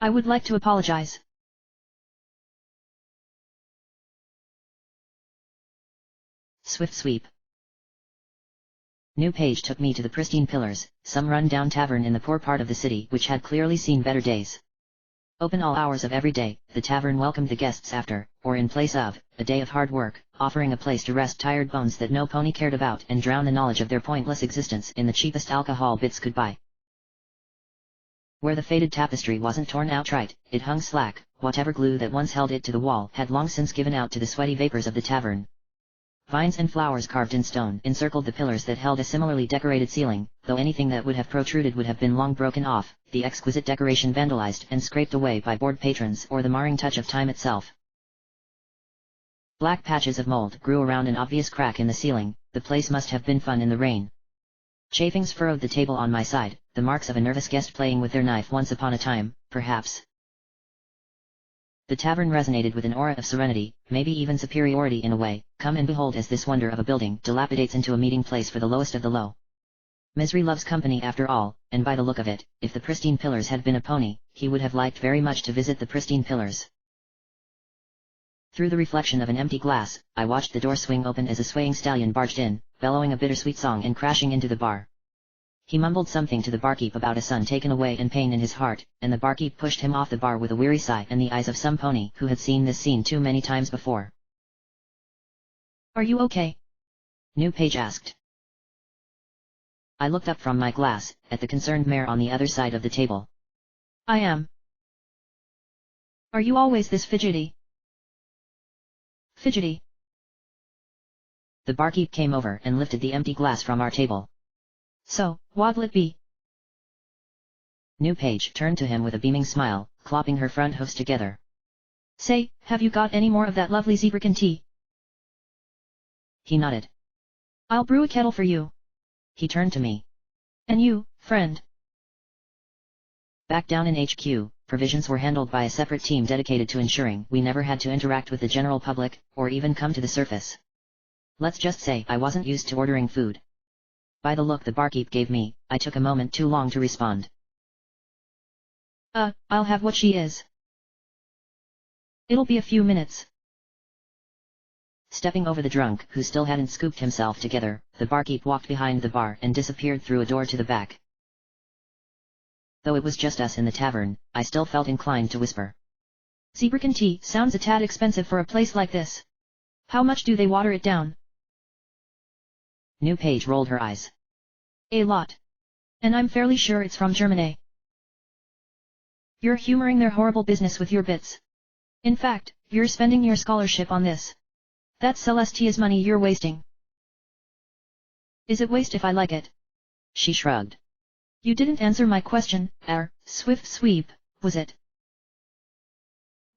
"I would like to apologize." Swift sweep. New page took me to the pristine Pillars, some run-down tavern in the poor part of the city which had clearly seen better days. Open all hours of every day, the tavern welcomed the guests after, or in place of, a day of hard work, offering a place to rest tired bones that no pony cared about and drown the knowledge of their pointless existence in the cheapest alcohol bits could buy. Where the faded tapestry wasn't torn outright, it hung slack, whatever glue that once held it to the wall had long since given out to the sweaty vapors of the tavern. Vines and flowers carved in stone encircled the pillars that held a similarly decorated ceiling, though anything that would have protruded would have been long broken off, the exquisite decoration vandalized and scraped away by bored patrons or the marring touch of time itself. Black patches of mold grew around an obvious crack in the ceiling. The place must have been fun in the rain. Chafings furrowed the table on my side, the marks of a nervous guest playing with their knife once upon a time, perhaps. The tavern resonated with an aura of serenity, maybe even superiority in a way. Come and behold as this wonder of a building dilapidates into a meeting place for the lowest of the low. Misery loves company after all, and by the look of it, if the pristine Pillars had been a pony, he would have liked very much to visit the pristine Pillars. Through the reflection of an empty glass, I watched the door swing open as a swaying stallion barged in, bellowing a bittersweet song and crashing into the bar. He mumbled something to the barkeep about a son taken away and pain in his heart, and the barkeep pushed him off the bar with a weary sigh and the eyes of some pony who had seen this scene too many times before. "Are you okay?" New page asked. I looked up from my glass, at the concerned mare on the other side of the table. "I am." "Are you always this fidgety?" Fidgety. The barkeep came over and lifted the empty glass from our table. So, what'll it be? New Page turned to him with a beaming smile, clopping her front hoofs together. Say, have you got any more of that lovely zebracan tea? He nodded. I'll brew a kettle for you. He turned to me. And you, friend. Back down in HQ, provisions were handled by a separate team dedicated to ensuring we never had to interact with the general public, or even come to the surface. Let's just say I wasn't used to ordering food. By the look the barkeep gave me, I took a moment too long to respond. I'll have what she is. It'll be a few minutes. Stepping over the drunk who still hadn't scooped himself together, the barkeep walked behind the bar and disappeared through a door to the back. Though it was just us in the tavern, I still felt inclined to whisper. Zebracan tea sounds a tad expensive for a place like this. How much do they water it down? New Page rolled her eyes. A lot. And I'm fairly sure it's from Germany. You're humoring their horrible business with your bits. In fact, you're spending your scholarship on this. That's Celestia's money you're wasting. Is it waste if I like it? She shrugged. You didn't answer my question, Swift Sweep, was it?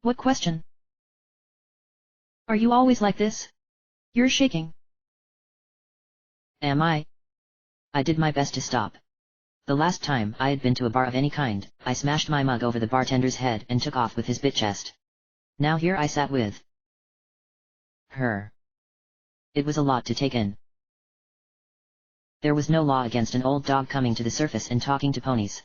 What question? Are you always like this? You're shaking. Am I? I did my best to stop. The last time I had been to a bar of any kind, I smashed my mug over the bartender's head and took off with his bit chest. Now here I sat with her. It was a lot to take in. There was no law against an old dog coming to the surface and talking to ponies.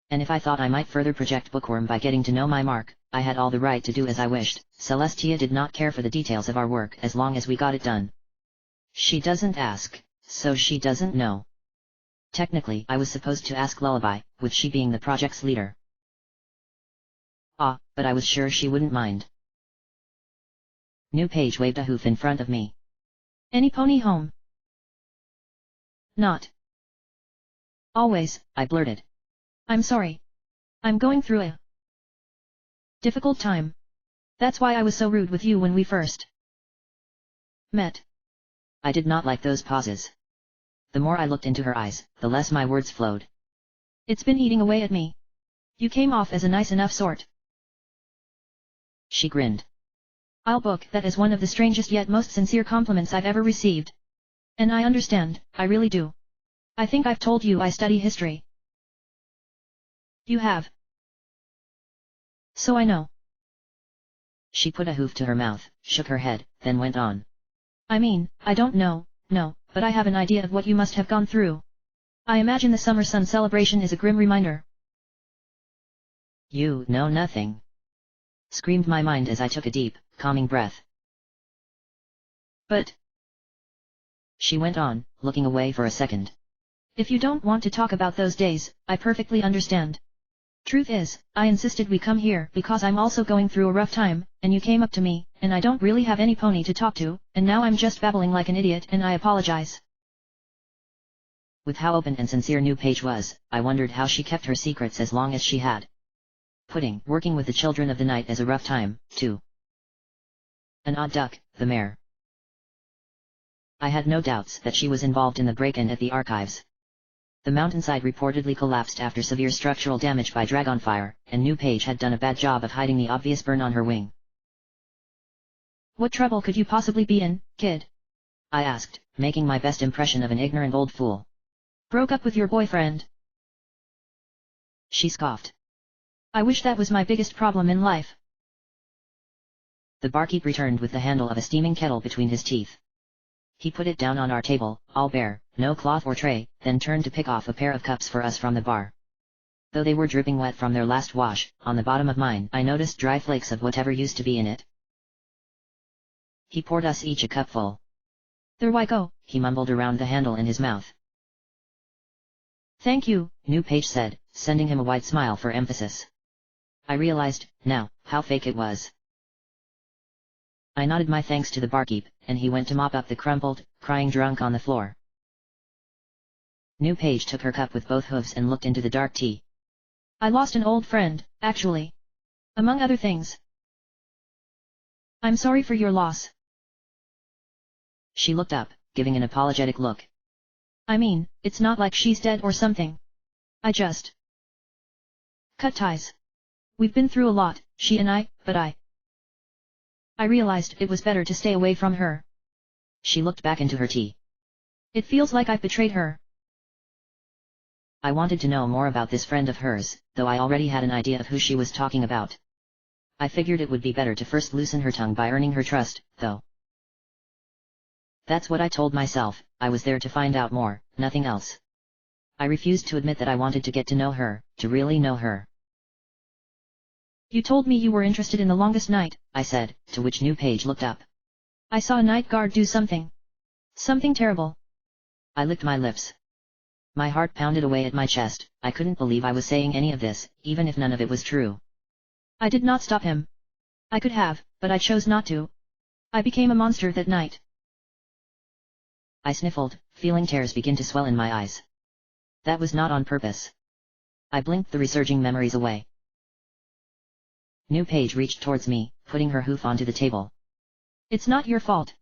And if I thought I might further project bookworm by getting to know my mark, I had all the right to do as I wished. Celestia did not care for the details of our work as long as we got it done. She doesn't ask, so she doesn't know. Technically I was supposed to ask Lullaby, with she being the project's leader. But I was sure she wouldn't mind. New Page waved a hoof in front of me. Any pony home? Not. Always, I blurted. I'm sorry. I'm going through a difficult time. That's why I was so rude with you when we first met. I did not like those pauses. The more I looked into her eyes, the less my words flowed. It's been eating away at me. You came off as a nice enough sort. She grinned. I'll book that as one of the strangest yet most sincere compliments I've ever received. And I understand, I really do. I think I've told you I study history. You have. So I know. She put a hoof to her mouth, shook her head, then went on. I mean, I don't know, no, but I have an idea of what you must have gone through. I imagine the summer sun celebration is a grim reminder. You know nothing. Screamed my mind as I took a deep, calming breath. But... She went on, looking away for a second. If you don't want to talk about those days, I perfectly understand. Truth is, I insisted we come here because I'm also going through a rough time, and you came up to me, and I don't really have any pony to talk to, and now I'm just babbling like an idiot and I apologize. With how open and sincere New Page was, I wondered how she kept her secrets as long as she had. Putting working with the children of the night as a rough time, too. An odd duck, the mare. I had no doubts that she was involved in the break-in at the archives. The mountainside reportedly collapsed after severe structural damage by dragonfire, and New Page had done a bad job of hiding the obvious burn on her wing. What trouble could you possibly be in, kid? I asked, making my best impression of an ignorant old fool. Broke up with your boyfriend. She scoffed. I wish that was my biggest problem in life. The barkeep returned with the handle of a steaming kettle between his teeth. He put it down on our table, all bare, no cloth or tray, then turned to pick off a pair of cups for us from the bar. Though they were dripping wet from their last wash, on the bottom of mine I noticed dry flakes of whatever used to be in it. He poured us each a cupful. There we go, he mumbled around the handle in his mouth. Thank you, New Page said, sending him a wide smile for emphasis. I realized, now, how fake it was. I nodded my thanks to the barkeep, and he went to mop up the crumpled, crying drunk on the floor. New Page took her cup with both hooves and looked into the dark tea. I lost an old friend, actually. Among other things. I'm sorry for your loss. She looked up, giving an apologetic look. I mean, it's not like she's dead or something. I just cut ties. We've been through a lot, she and I, but I realized it was better to stay away from her. She looked back into her tea. It feels like I've betrayed her. I wanted to know more about this friend of hers, though I already had an idea of who she was talking about. I figured it would be better to first loosen her tongue by earning her trust, though. That's what I told myself. I was there to find out more, nothing else. I refused to admit that I wanted to get to know her, to really know her. You told me you were interested in the longest night, I said, to which New Page looked up. I saw a night guard do something. Something terrible. I licked my lips. My heart pounded away at my chest. I couldn't believe I was saying any of this, even if none of it was true. I did not stop him. I could have, but I chose not to. I became a monster that night. I sniffled, feeling tears begin to swell in my eyes. That was not on purpose. I blinked the resurging memories away. New Page reached towards me, putting her hoof onto the table. It's not your fault.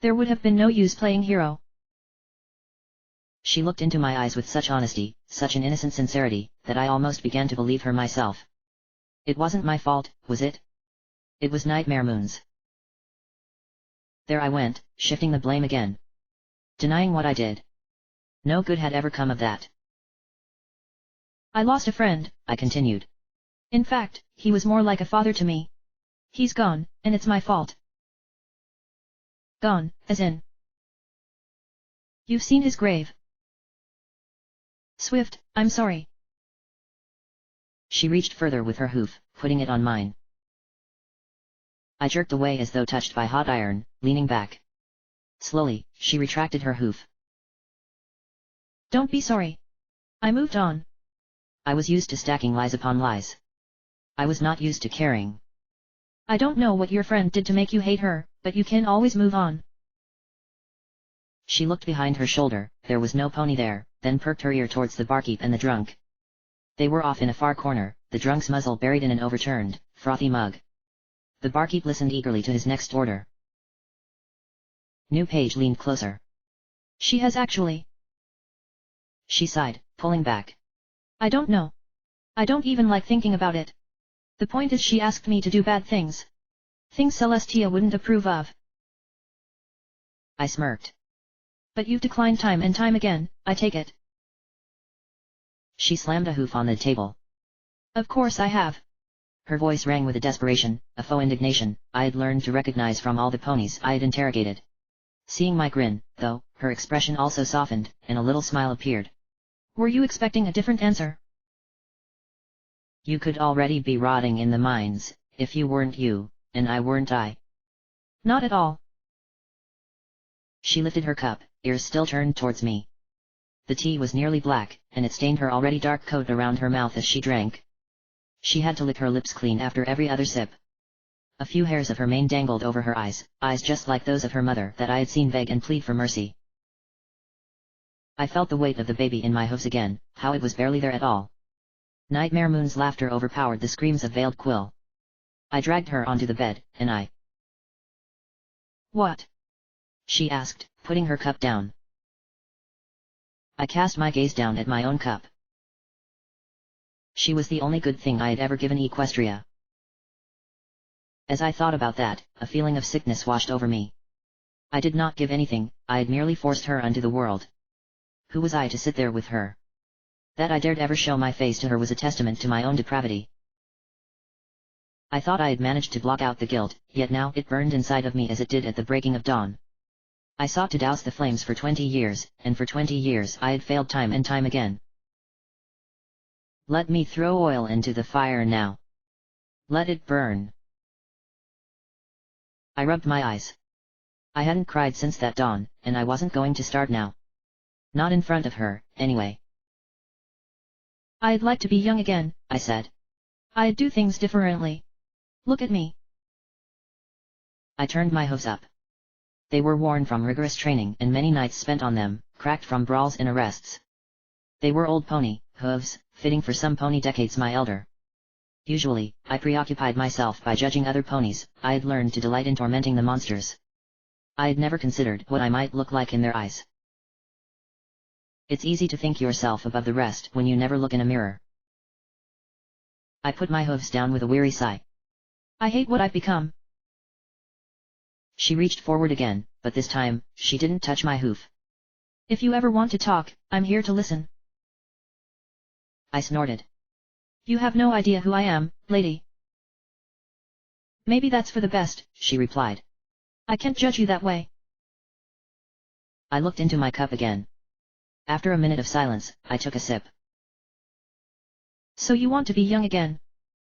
There would have been no use playing hero. She looked into my eyes with such honesty, such an innocent sincerity, that I almost began to believe her myself. It wasn't my fault, was it? It was Nightmare Moon's. There I went, shifting the blame again. Denying what I did. No good had ever come of that. I lost a friend, I continued. In fact, he was more like a father to me. He's gone, and it's my fault. Gone, as in. You've seen his grave. Swift, I'm sorry. She reached further with her hoof, putting it on mine. I jerked away as though touched by hot iron, leaning back. Slowly, she retracted her hoof. Don't be sorry. I moved on. I was used to stacking lies upon lies. I was not used to caring. I don't know what your friend did to make you hate her, but you can always move on. She looked behind her shoulder, there was no pony there, then perked her ear towards the barkeep and the drunk. They were off in a far corner, the drunk's muzzle buried in an overturned, frothy mug. The barkeep listened eagerly to his next order. New Page leaned closer. She has actually. She sighed, pulling back. I don't know. I don't even like thinking about it. The point is she asked me to do bad things. Things Celestia wouldn't approve of. I smirked. But you've declined time and time again, I take it. She slammed a hoof on the table. Of course I have. Her voice rang with a desperation, a faux indignation, I had learned to recognize from all the ponies I had interrogated. Seeing my grin, though, her expression also softened, and a little smile appeared. Were you expecting a different answer? You could already be rotting in the mines, if you weren't you, and I weren't I. Not at all. She lifted her cup, ears still turned towards me. The tea was nearly black, and it stained her already dark coat around her mouth as she drank. She had to lick her lips clean after every other sip. A few hairs of her mane dangled over her eyes just like those of her mother that I had seen beg and plead for mercy. I felt the weight of the baby in my hooves again, how it was barely there at all. Nightmare Moon's laughter overpowered the screams of Veiled Quill. I dragged her onto the bed, and I... What? She asked, putting her cup down. I cast my gaze down at my own cup. She was the only good thing I had ever given Equestria. As I thought about that, a feeling of sickness washed over me. I did not give anything, I had merely forced her onto the world. Who was I to sit there with her? That I dared ever show my face to her was a testament to my own depravity. I thought I had managed to block out the guilt, yet now it burned inside of me as it did at the breaking of dawn. I sought to douse the flames for 20 years, and for 20 years I had failed time and time again. Let me throw oil into the fire now. Let it burn. I rubbed my eyes. I hadn't cried since that dawn, and I wasn't going to start now. Not in front of her, anyway. I'd like to be young again, I said. I'd do things differently. Look at me. I turned my hooves up. They were worn from rigorous training and many nights spent on them, cracked from brawls and arrests. They were old pony hooves, fitting for some pony decades my elder. Usually, I preoccupied myself by judging other ponies, I had learned to delight in tormenting the monsters. I had never considered what I might look like in their eyes. It's easy to think yourself above the rest when you never look in a mirror. I put my hooves down with a weary sigh. I hate what I've become. She reached forward again, but this time, she didn't touch my hoof. If you ever want to talk, I'm here to listen. I snorted. You have no idea who I am, lady. Maybe that's for the best, she replied. I can't judge you that way. I looked into my cup again. After a minute of silence, I took a sip. So you want to be young again?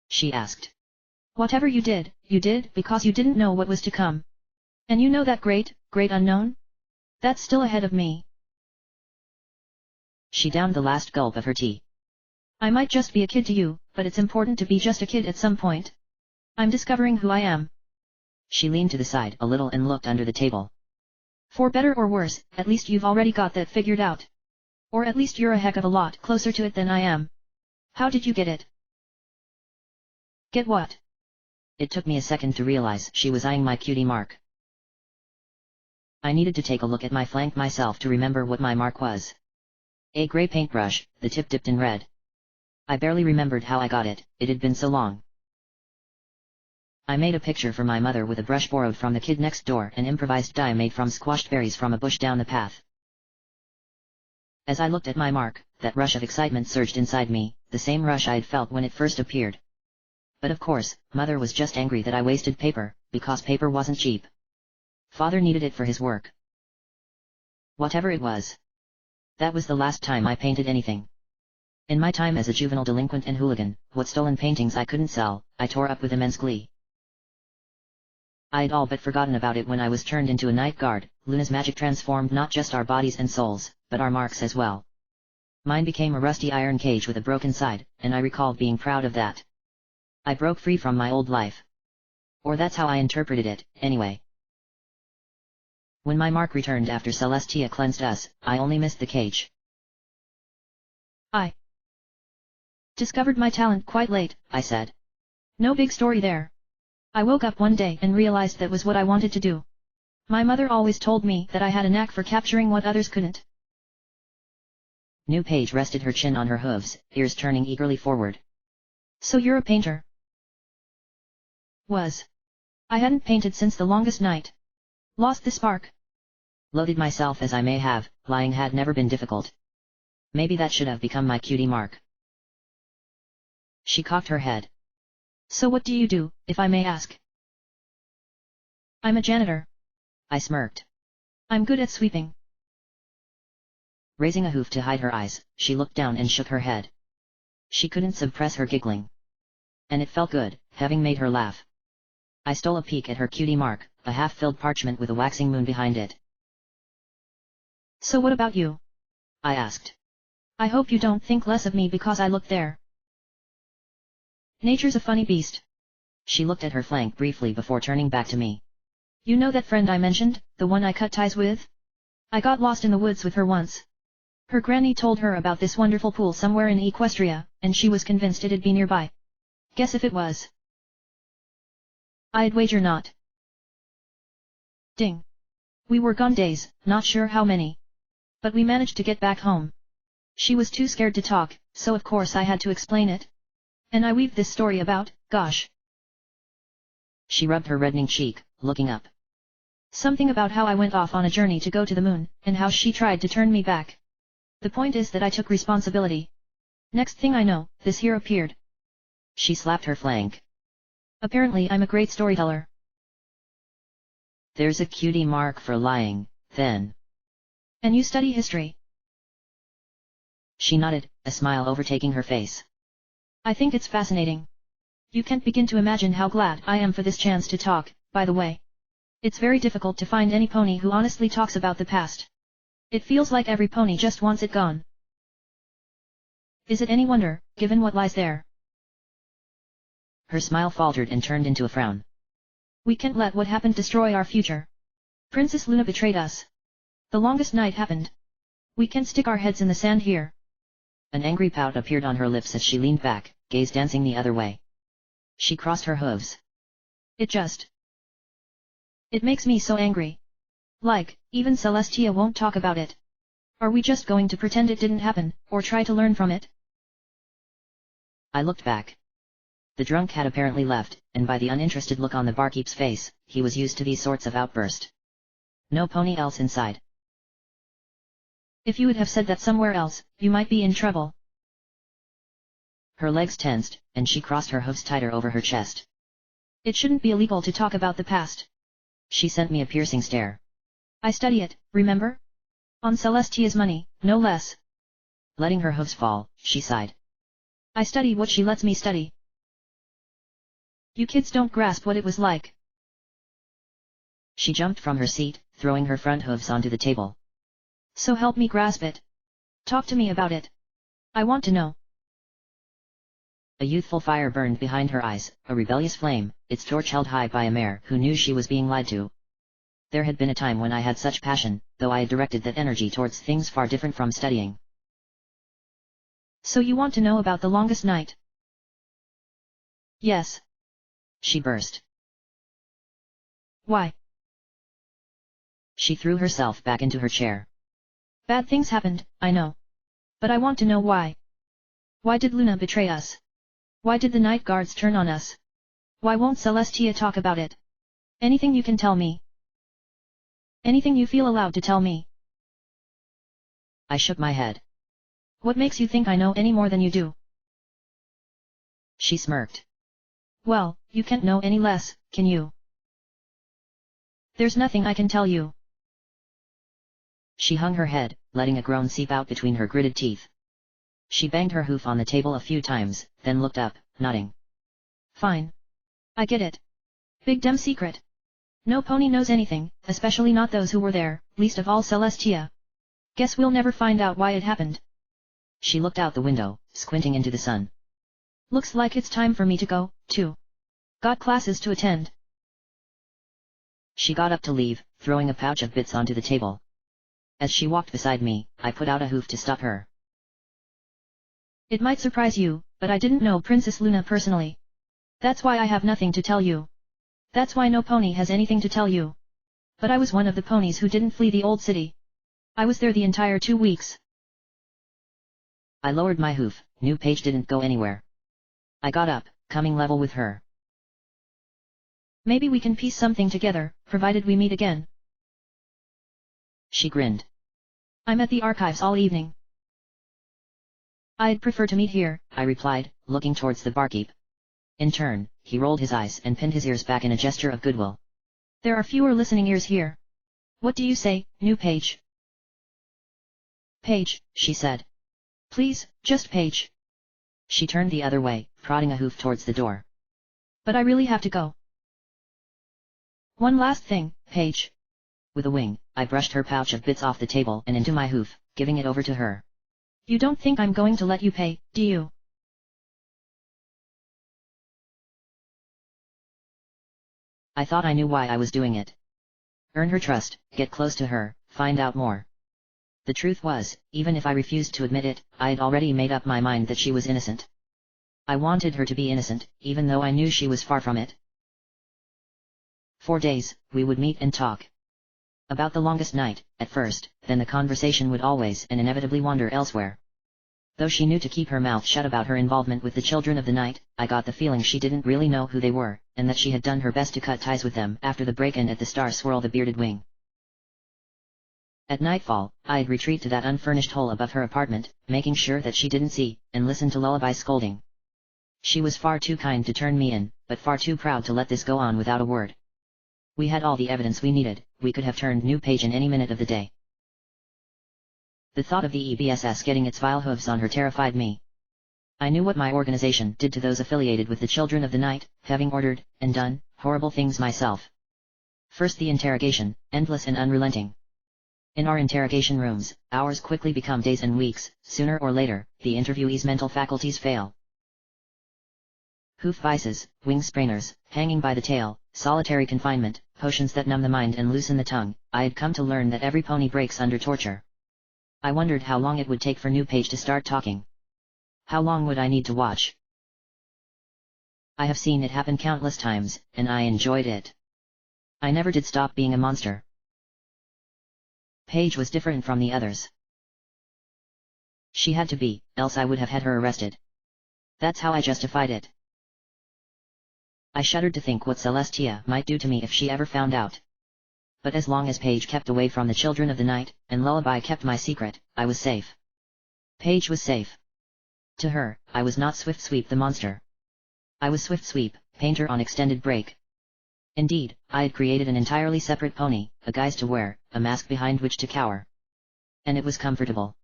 She asked. Whatever you did because you didn't know what was to come. And you know that great unknown? That's still ahead of me. She downed the last gulp of her tea. I might just be a kid to you, but it's important to be just a kid at some point. I'm discovering who I am. She leaned to the side a little and looked under the table. For better or worse, at least you've already got that figured out. Or at least you're a heck of a lot closer to it than I am. How did you get it? Get what? It took me a second to realize she was eyeing my cutie mark. I needed to take a look at my flank myself to remember what my mark was. A gray paintbrush, the tip dipped in red. I barely remembered how I got it, it had been so long. I made a picture for my mother with a brush borrowed from the kid next door and improvised dye made from squashed berries from a bush down the path. As I looked at my mark, that rush of excitement surged inside me, the same rush I had felt when it first appeared. But of course, Mother was just angry that I wasted paper, because paper wasn't cheap. Father needed it for his work. Whatever it was. That was the last time I painted anything. In my time as a juvenile delinquent and hooligan, what stolen paintings I couldn't sell, I tore up with immense glee. I'd all but forgotten about it when I was turned into a night guard. Luna's magic transformed not just our bodies and souls, but our marks as well. Mine became a rusty iron cage with a broken side, and I recalled being proud of that. I broke free from my old life. Or that's how I interpreted it, anyway. When my mark returned after Celestia cleansed us, I only missed the cage. I discovered my talent quite late, I said. No big story there. I woke up one day and realized that was what I wanted to do. My mother always told me that I had a knack for capturing what others couldn't. New Page rested her chin on her hooves, ears turning eagerly forward. So you're a painter? Was. I hadn't painted since the longest night. Lost the spark. Loaded myself as I may have, lying had never been difficult. Maybe that should have become my cutie mark. She cocked her head. So what do you do, if I may ask? I'm a janitor. I smirked. I'm good at sweeping. Raising a hoof to hide her eyes, she looked down and shook her head. She couldn't suppress her giggling. And it felt good, having made her laugh. I stole a peek at her cutie mark, a half-filled parchment with a waxing moon behind it. So what about you? I asked. I hope you don't think less of me because I look there. Nature's a funny beast. She looked at her flank briefly before turning back to me. You know that friend I mentioned, the one I cut ties with? I got lost in the woods with her once. Her granny told her about this wonderful pool somewhere in Equestria, and she was convinced it'd be nearby. Guess if it was. I'd wager not. Ding. We were gone days, not sure how many. But we managed to get back home. She was too scared to talk, so of course I had to explain it. And I weaved this story about, gosh. She rubbed her reddening cheek, looking up. Something about how I went off on a journey to go to the moon, and how she tried to turn me back. The point is that I took responsibility. Next thing I know, this here appeared. She slapped her flank. Apparently I'm a great storyteller. There's a cutie mark for lying, then. And you study history? She nodded, a smile overtaking her face. I think it's fascinating. You can't begin to imagine how glad I am for this chance to talk, by the way. It's very difficult to find any pony who honestly talks about the past. It feels like every pony just wants it gone. Is it any wonder, given what lies there? Her smile faltered and turned into a frown. We can't let what happened destroy our future. Princess Luna betrayed us. The longest night happened. We can't stick our heads in the sand here. An angry pout appeared on her lips as she leaned back, gaze dancing the other way. She crossed her hooves. It makes me so angry. Like, even Celestia won't talk about it. Are we just going to pretend it didn't happen, or try to learn from it? I looked back. The drunk had apparently left, and by the uninterested look on the barkeep's face, he was used to these sorts of outbursts. No pony else inside. If you would have said that somewhere else, you might be in trouble. Her legs tensed, and she crossed her hoofs tighter over her chest. It shouldn't be illegal to talk about the past. She sent me a piercing stare. I study it, remember? On Celestia's money, no less. Letting her hoofs fall, she sighed. I study what she lets me study. You kids don't grasp what it was like. She jumped from her seat, throwing her front hooves onto the table. So help me grasp it. Talk to me about it. I want to know. A youthful fire burned behind her eyes, a rebellious flame, its torch held high by a mare who knew she was being lied to. There had been a time when I had such passion, though I had directed that energy towards things far different from studying. So you want to know about the longest night? Yes. She burst. Why? She threw herself back into her chair. Bad things happened, I know. But I want to know why. Why did Luna betray us? Why did the night guards turn on us? Why won't Celestia talk about it? Anything you can tell me. Anything you feel allowed to tell me. I shook my head. What makes you think I know any more than you do? She smirked. Well, you can't know any less, can you? There's nothing I can tell you. She hung her head, letting a groan seep out between her gritted teeth. She banged her hoof on the table a few times, then looked up, nodding. Fine. I get it. Big dumb secret. No pony knows anything, especially not those who were there, least of all Celestia. Guess we'll never find out why it happened. She looked out the window, squinting into the sun. Looks like it's time for me to go, too. Got classes to attend. She got up to leave, throwing a pouch of bits onto the table. As she walked beside me, I put out a hoof to stop her. It might surprise you, but I didn't know Princess Luna personally. That's why I have nothing to tell you. That's why no pony has anything to tell you. But I was one of the ponies who didn't flee the old city. I was there the entire 2 weeks. I lowered my hoof, New Page didn't go anywhere. I got up, coming level with her. Maybe we can piece something together, provided we meet again. She grinned. I'm at the archives all evening. I'd prefer to meet here, I replied, looking towards the barkeep. In turn, he rolled his eyes and pinned his ears back in a gesture of goodwill. There are fewer listening ears here. What do you say, New Page? Page, she said. Please, just Page. She turned the other way, prodding a hoof towards the door. But I really have to go. One last thing, Page. With a wing, I brushed her pouch of bits off the table and into my hoof, giving it over to her. You don't think I'm going to let you pay, do you? I thought I knew why I was doing it. Earn her trust, get close to her, find out more. The truth was, even if I refused to admit it, I had already made up my mind that she was innocent. I wanted her to be innocent, even though I knew she was far from it. 4 days, we would meet and talk. About the longest night, at first, then the conversation would always and inevitably wander elsewhere. Though she knew to keep her mouth shut about her involvement with the children of the night, I got the feeling she didn't really know who they were, and that she had done her best to cut ties with them after the break-in at the Star Swirl the Bearded Wing. At nightfall, I'd retreat to that unfurnished hole above her apartment, making sure that she didn't see, and listen to lullaby scolding. She was far too kind to turn me in, but far too proud to let this go on without a word. We had all the evidence we needed, we could have turned New Page in any minute of the day. The thought of the EBSS getting its vile hooves on her terrified me. I knew what my organization did to those affiliated with the Children of the Night, having ordered, and done, horrible things myself. First the interrogation, endless and unrelenting. In our interrogation rooms, hours quickly become days and weeks, sooner or later, the interviewee's mental faculties fail. Hoof vices, wing sprainers, hanging by the tail, solitary confinement, potions that numb the mind and loosen the tongue, I had come to learn that every pony breaks under torture. I wondered how long it would take for New Page to start talking. How long would I need to watch? I have seen it happen countless times, and I enjoyed it. I never did stop being a monster. Paige was different from the others. She had to be, else I would have had her arrested. That's how I justified it. I shuddered to think what Celestia might do to me if she ever found out. But as long as Paige kept away from the children of the night, and Lullaby kept my secret, I was safe. Paige was safe. To her, I was not Swift Sweep the monster. I was Swift Sweep, painter on extended break. Indeed, I had created an entirely separate pony, a guise to wear, a mask behind which to cower. And it was comfortable.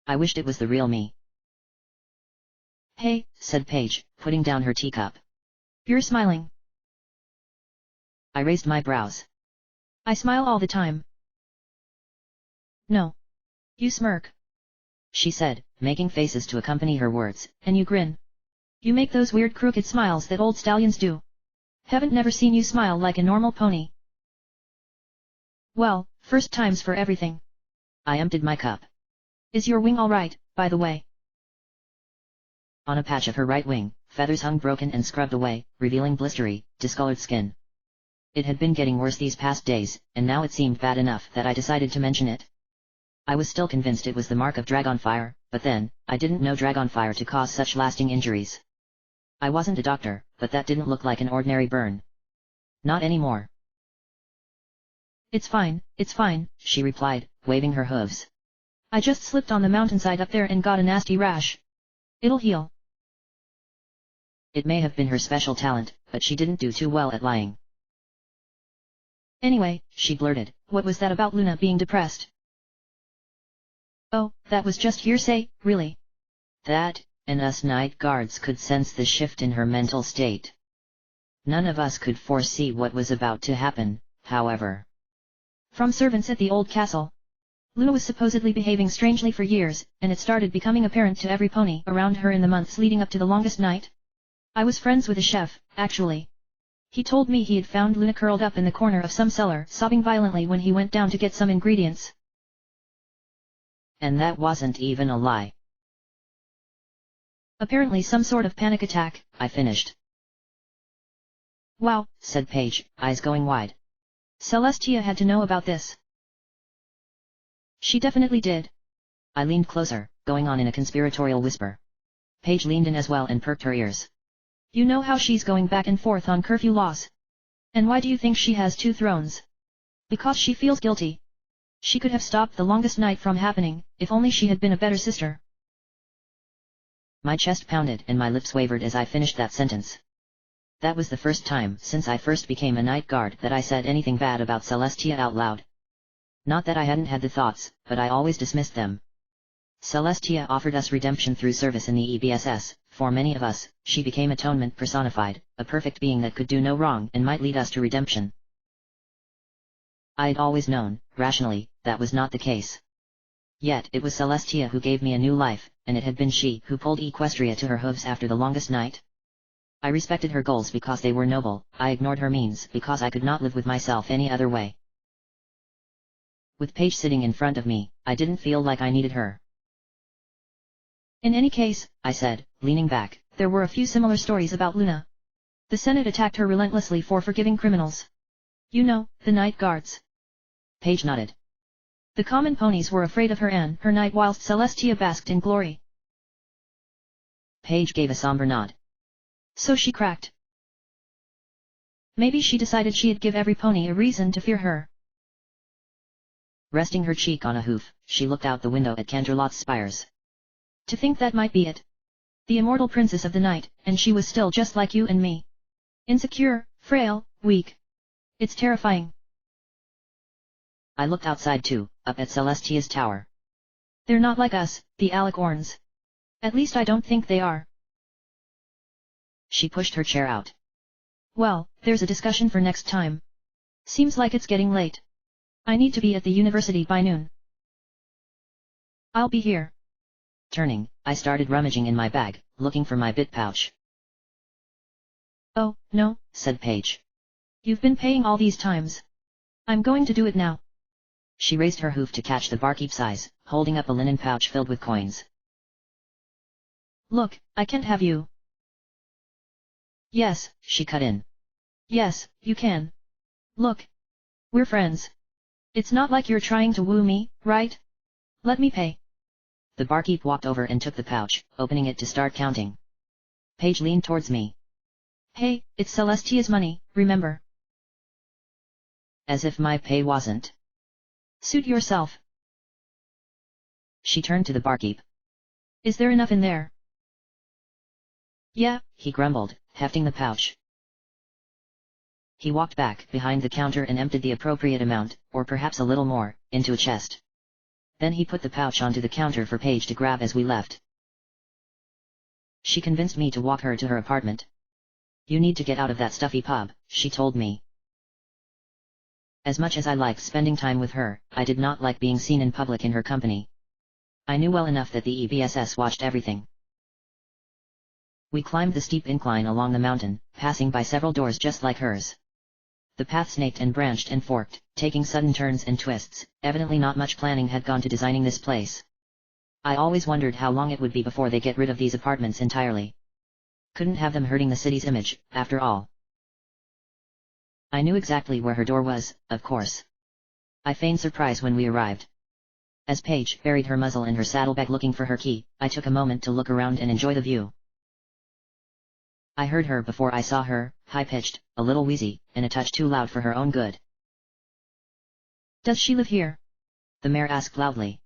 I wished it was the real me. Hey, said Paige, putting down her teacup. You're smiling. I raised my brows. I smile all the time. No. You smirk. She said, making faces to accompany her words. And you grin. You make those weird crooked smiles that old stallions do. Haven't never seen you smile like a normal pony. Well, first times for everything. I emptied my cup. Is your wing all right, by the way? On a patch of her right wing, feathers hung broken and scrubbed away, revealing blistery, discolored skin. It had been getting worse these past days, and now it seemed bad enough that I decided to mention it. I was still convinced it was the mark of dragonfire, but then, I didn't know dragonfire to cause such lasting injuries. I wasn't a doctor, but that didn't look like an ordinary burn. Not anymore. It's fine, she replied, waving her hooves. I just slipped on the mountainside up there and got a nasty rash. It'll heal. It may have been her special talent, but she didn't do too well at lying. Anyway, she blurted, what was that about Luna being depressed? Oh, that was just hearsay, really. That, and us night guards could sense the shift in her mental state. None of us could foresee what was about to happen, however. From servants at the old castle. Luna was supposedly behaving strangely for years, and it started becoming apparent to every pony around her in the months leading up to the longest night. I was friends with a chef, actually. He told me he had found Luna curled up in the corner of some cellar, sobbing violently when he went down to get some ingredients. And that wasn't even a lie. Apparently some sort of panic attack, I finished. Wow, said Paige, eyes going wide. Celestia had to know about this. She definitely did. I leaned closer, going on in a conspiratorial whisper. Paige leaned in as well and perked her ears. You know how she's going back and forth on curfew laws? And why do you think she has 2 thrones? Because she feels guilty. She could have stopped the longest night from happening, if only she had been a better sister. My chest pounded and my lips wavered as I finished that sentence. That was the first time since I first became a night guard that I said anything bad about Celestia out loud. Not that I hadn't had the thoughts, but I always dismissed them. Celestia offered us redemption through service in the EBSS. For many of us, she became atonement personified, a perfect being that could do no wrong and might lead us to redemption. I'd always known, rationally, that was not the case. Yet it was Celestia who gave me a new life, and it had been she who pulled Equestria to her hooves after the longest night. I respected her goals because they were noble, I ignored her means because I could not live with myself any other way. With Paige sitting in front of me, I didn't feel like I needed her. In any case, I said, leaning back, there were a few similar stories about Luna. The Senate attacked her relentlessly for forgiving criminals. You know, the night guards. Paige nodded. The common ponies were afraid of her and her night whilst Celestia basked in glory. Paige gave a somber nod. So she cracked. Maybe she decided she'd give every pony a reason to fear her. Resting her cheek on a hoof, she looked out the window at Canterlot's spires. To think that might be it. The immortal princess of the night, and she was still just like you and me. Insecure, frail, weak. It's terrifying. I looked outside too, up at Celestia's tower. They're not like us, the Alicorns. At least I don't think they are. She pushed her chair out. Well, there's a discussion for next time. Seems like it's getting late. I need to be at the university by noon. I'll be here. Turning, I started rummaging in my bag, looking for my bit pouch. Oh, no, said Paige. You've been paying all these times. I'm going to do it now. She raised her hoof to catch the barkeep's eyes, holding up a linen pouch filled with coins. Look, I can't have you. Yes, she cut in. Yes, you can. Look. We're friends. It's not like you're trying to woo me, right? Let me pay. The barkeep walked over and took the pouch, opening it to start counting. Paige leaned towards me. Hey, it's Celestia's money, remember? As if my pay wasn't. Suit yourself. She turned to the barkeep. Is there enough in there? Yeah, he grumbled, hefting the pouch. He walked back behind the counter and emptied the appropriate amount, or perhaps a little more, into a chest. Then he put the pouch onto the counter for Paige to grab as we left. She convinced me to walk her to her apartment. You need to get out of that stuffy pub, she told me. As much as I liked spending time with her, I did not like being seen in public in her company. I knew well enough that the EBSS watched everything. We climbed the steep incline along the mountain, passing by several doors just like hers. The path snaked and branched and forked, taking sudden turns and twists. Evidently not much planning had gone to designing this place. I always wondered how long it would be before they get rid of these apartments entirely. Couldn't have them hurting the city's image, after all. I knew exactly where her door was, of course. I feigned surprise when we arrived. As Paige buried her muzzle in her saddlebag looking for her key, I took a moment to look around and enjoy the view. I heard her before I saw her, high-pitched, a little wheezy, and a touch too loud for her own good. Does she live here? The mayor asked loudly.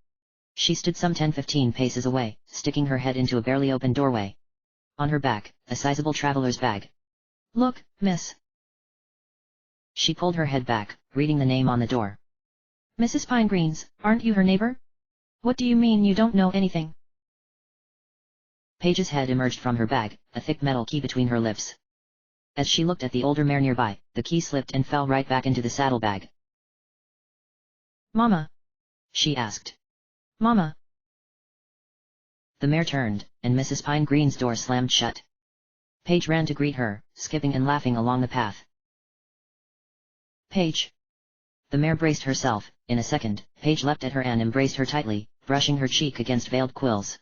She stood some 10-15 paces away, sticking her head into a barely open doorway. On her back, a sizable traveler's bag. Look, miss. She pulled her head back, reading the name on the door. Mrs. Pinegreens, aren't you her neighbor? What do you mean you don't know anything? Paige's head emerged from her bag, a thick metal key between her lips. As she looked at the older mare nearby, the key slipped and fell right back into the saddlebag. Mama? She asked. Mama? The mare turned, and Mrs. Pinegreens' door slammed shut. Paige ran to greet her, skipping and laughing along the path. Paige. The mare braced herself. In a second, Paige leapt at her and embraced her tightly, brushing her cheek against veiled quills.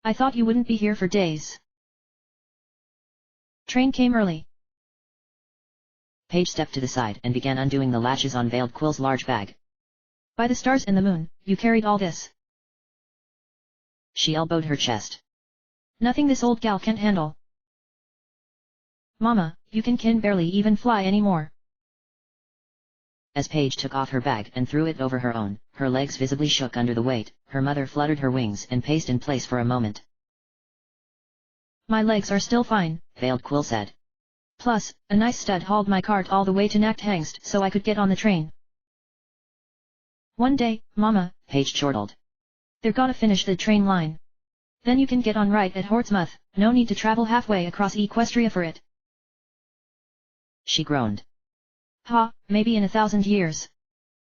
I thought you wouldn't be here for days. Train came early. Paige stepped to the side and began undoing the latches on Veiled Quill's large bag. By the stars and the moon, you carried all this. She elbowed her chest. Nothing this old gal can't handle. Mama, you can barely even fly anymore. As Paige took off her bag and threw it over her own, her legs visibly shook under the weight. Her mother fluttered her wings and paced in place for a moment. My legs are still fine, Veiled Quill said. Plus, a nice stud hauled my cart all the way to Nachthangst so I could get on the train. One day, Mama, Paige chortled. They're gonna finish the train line. Then you can get on right at Hortsmouth, no need to travel halfway across Equestria for it. She groaned. Ha, maybe in 1,000 years.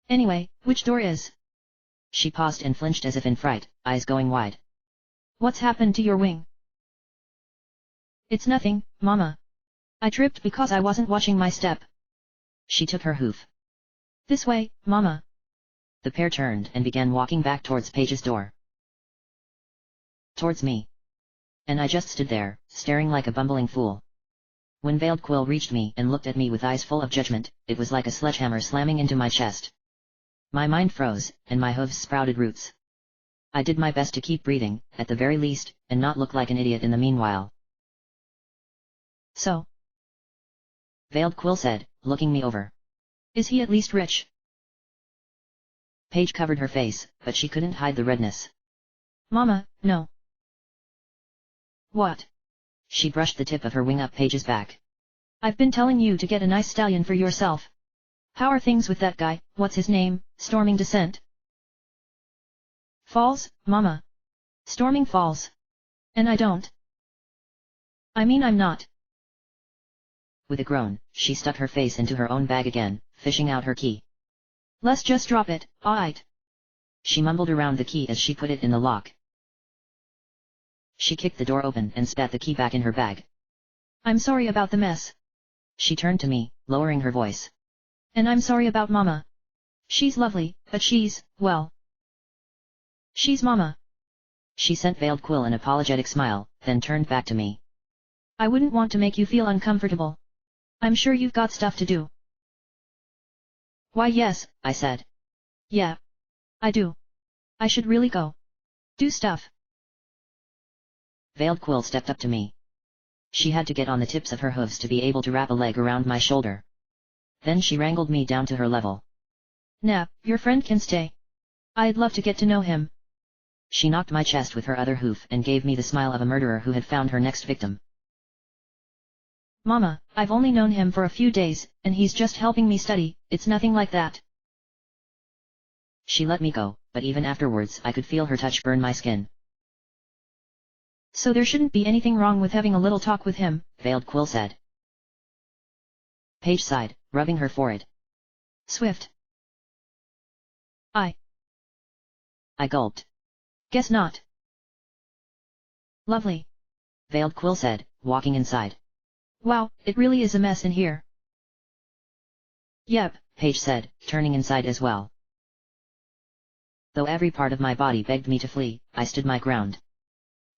Anyway, which door is? She paused and flinched as if in fright, eyes going wide. What's happened to your wing? It's nothing, Mama. I tripped because I wasn't watching my step. She took her hoof. This way, Mama. The pair turned and began walking back towards Paige's door. Towards me. And I just stood there, staring like a bumbling fool. When Veiled Quill reached me and looked at me with eyes full of judgment, it was like a sledgehammer slamming into my chest. My mind froze, and my hooves sprouted roots. I did my best to keep breathing, at the very least, and not look like an idiot in the meanwhile. So? Veiled Quill said, looking me over. Is he at least rich? Paige covered her face, but she couldn't hide the redness. Mama, no. What? She brushed the tip of her wing up Paige's back. I've been telling you to get a nice stallion for yourself. How are things with that guy, what's his name, Storming Descent? Falls, Mama. Storming Falls. And I don't. I mean I'm not. With a groan, she stuck her face into her own bag again, fishing out her key. Let's just drop it, alright. She mumbled around the key as she put it in the lock. She kicked the door open and spat the key back in her bag. I'm sorry about the mess. She turned to me, lowering her voice. And I'm sorry about Mama. She's lovely, but she's, well. She's Mama. She sent Veiled Quill an apologetic smile, then turned back to me. I wouldn't want to make you feel uncomfortable. I'm sure you've got stuff to do. Why yes, I said. yeah. I do. I should really go. Do stuff. Veiled Quill stepped up to me. She had to get on the tips of her hooves to be able to wrap a leg around my shoulder. Then she wrangled me down to her level. Nah, your friend can stay. I'd love to get to know him. She knocked my chest with her other hoof and gave me the smile of a murderer who had found her next victim. Mama, I've only known him for a few days, and he's just helping me study, it's nothing like that. She let me go, but even afterwards I could feel her touch burn my skin. So there shouldn't be anything wrong with having a little talk with him, Veiled Quill said. Paige sighed, rubbing her forehead. Swift. I gulped. Guess not. Lovely. Veiled Quill said, walking inside. Wow, it really is a mess in here. Yep, Paige said, turning inside as well. Though every part of my body begged me to flee, I stood my ground.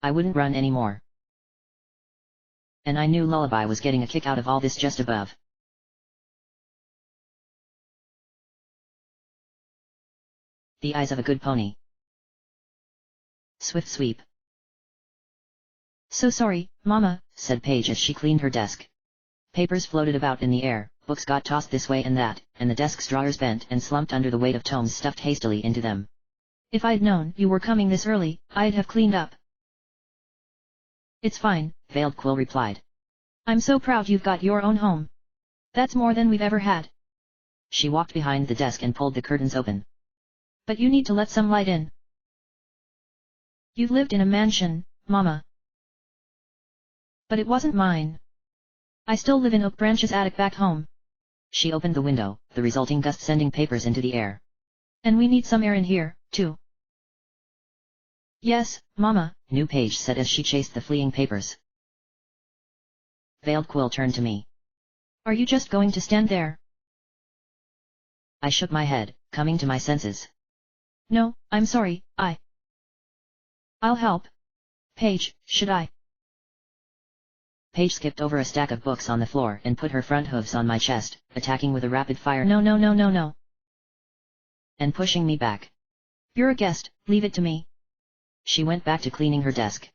I wouldn't run anymore. And I knew Lullaby was getting a kick out of all this just above. The eyes of a good pony. Swift sweep. So sorry, Mama, said Paige as she cleaned her desk. Papers floated about in the air, books got tossed this way and that, and the desk's drawers bent and slumped under the weight of tomes stuffed hastily into them. If I'd known you were coming this early, I'd have cleaned up. It's fine, Veiled Quill replied. I'm so proud you've got your own home. That's more than we've ever had. She walked behind the desk and pulled the curtains open. But you need to let some light in. You've lived in a mansion, Mama. But it wasn't mine. I still live in Oak Branch's attic back home. She opened the window, the resulting gust sending papers into the air. And we need some air in here, too. Yes, Mama, New Paige said as she chased the fleeing papers. Veiled Quill turned to me. Are you just going to stand there? I shook my head, coming to my senses. No, I'm sorry, I'll help. Paige, should I? Paige skipped over a stack of books on the floor and put her front hooves on my chest, attacking with a rapid fire No. And pushing me back. You're a guest, leave it to me. She went back to cleaning her desk.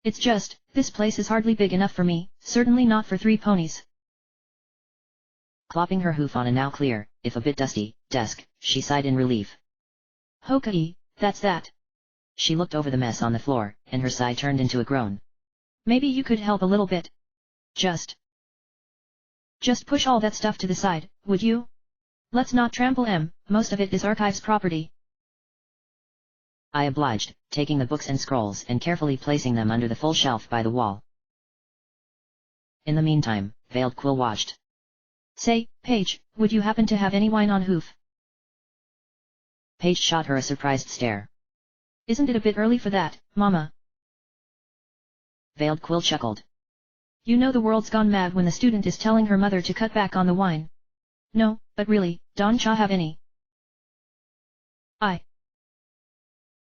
It's just, this place is hardly big enough for me, certainly not for 3 ponies. Clopping her hoof on a now clear, if a bit dusty, desk, she sighed in relief. Hokai, that's that. She looked over the mess on the floor, and her sigh turned into a groan. Maybe you could help a little bit. Just push all that stuff to the side, would you? Let's not trample most of it is archives property. I obliged, taking the books and scrolls and carefully placing them under the full shelf by the wall. In the meantime, Veiled Quill watched. Say, Paige, would you happen to have any wine on hoof? Paige shot her a surprised stare. Isn't it a bit early for that, Mama? Veiled Quill chuckled. You know the world's gone mad when the student is telling her mother to cut back on the wine. No, but really, don't cha have any? I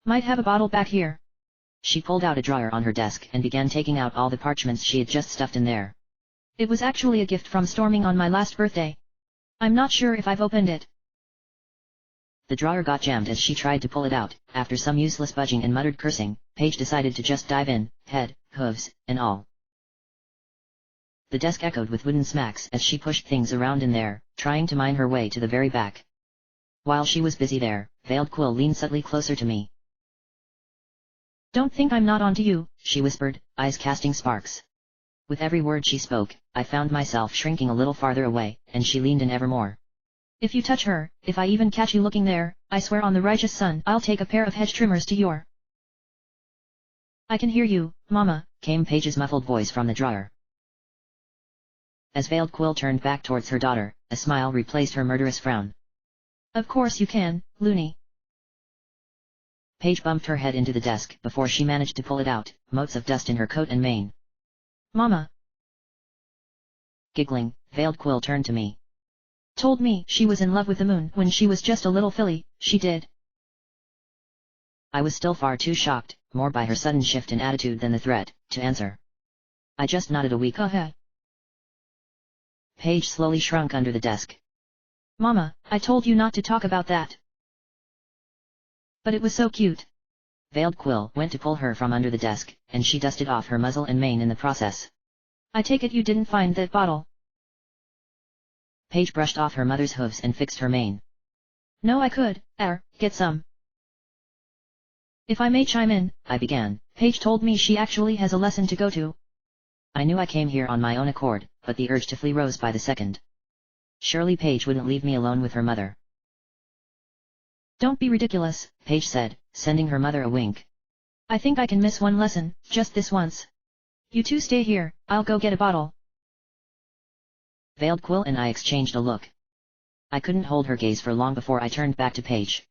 might have a bottle back here. She pulled out a drawer on her desk and began taking out all the parchments she had just stuffed in there. It was actually a gift from Storming on my last birthday. I'm not sure if I've opened it. The drawer got jammed as she tried to pull it out. After some useless budging and muttered cursing, Paige decided to just dive in, head, hooves, and all. The desk echoed with wooden smacks as she pushed things around in there, trying to mine her way to the very back. While she was busy there, Veiled Quill leaned subtly closer to me. Don't think I'm not onto you, she whispered, eyes casting sparks. With every word she spoke, I found myself shrinking a little farther away, and she leaned in ever more. If you touch her, if I even catch you looking there, I swear on the righteous sun I'll take a pair of hedge trimmers to your... I can hear you, Mama, came Paige's muffled voice from the drawer. As Veiled Quill turned back towards her daughter, a smile replaced her murderous frown. Of course you can, loony. Paige bumped her head into the desk before she managed to pull it out, motes of dust in her coat and mane. Mama. Giggling, Veiled Quill turned to me. Told me she was in love with the moon when she was just a little filly, she did. I was still far too shocked, more by her sudden shift in attitude than the threat, to answer. I just nodded a weak head. Paige slowly shrunk under the desk. Mama, I told you not to talk about that. But it was so cute. Veiled Quill went to pull her from under the desk, and she dusted off her muzzle and mane in the process. I take it you didn't find that bottle. Paige brushed off her mother's hooves and fixed her mane. No, I could, get some. If I may chime in, I began. Paige told me she actually has a lesson to go to. I knew I came here on my own accord, but the urge to flee rose by the second. Surely Paige wouldn't leave me alone with her mother. Don't be ridiculous, Paige said, sending her mother a wink. I think I can miss one lesson, just this once. You two stay here, I'll go get a bottle. Veiled Quill and I exchanged a look. I couldn't hold her gaze for long before I turned back to Paige.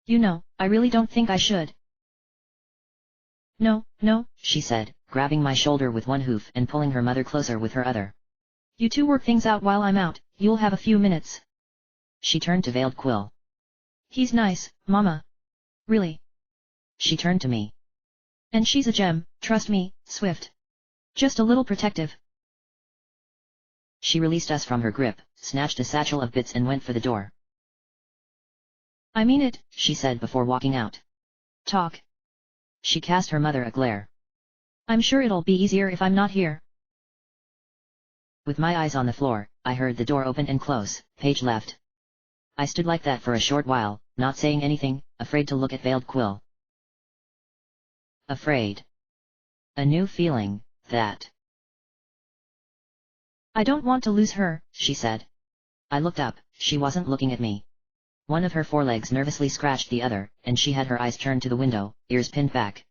You know, I really don't think I should. No, she said, grabbing my shoulder with one hoof and pulling her mother closer with her other. You two work things out while I'm out, you'll have a few minutes. She turned to Veiled Quill. He's nice, Mama. Really. She turned to me. And she's a gem, trust me, Swift. Just a little protective. She released us from her grip, snatched a satchel of bits and went for the door. I mean it, she said before walking out. Talk. She cast her mother a glare. I'm sure it'll be easier if I'm not here. With my eyes on the floor, I heard the door open and close. Paige left. I stood like that for a short while, not saying anything, afraid to look at Veiled Quill. Afraid. A new feeling, that. I don't want to lose her, she said. I looked up, she wasn't looking at me. One of her forelegs nervously scratched the other, and she had her eyes turned to the window, ears pinned back.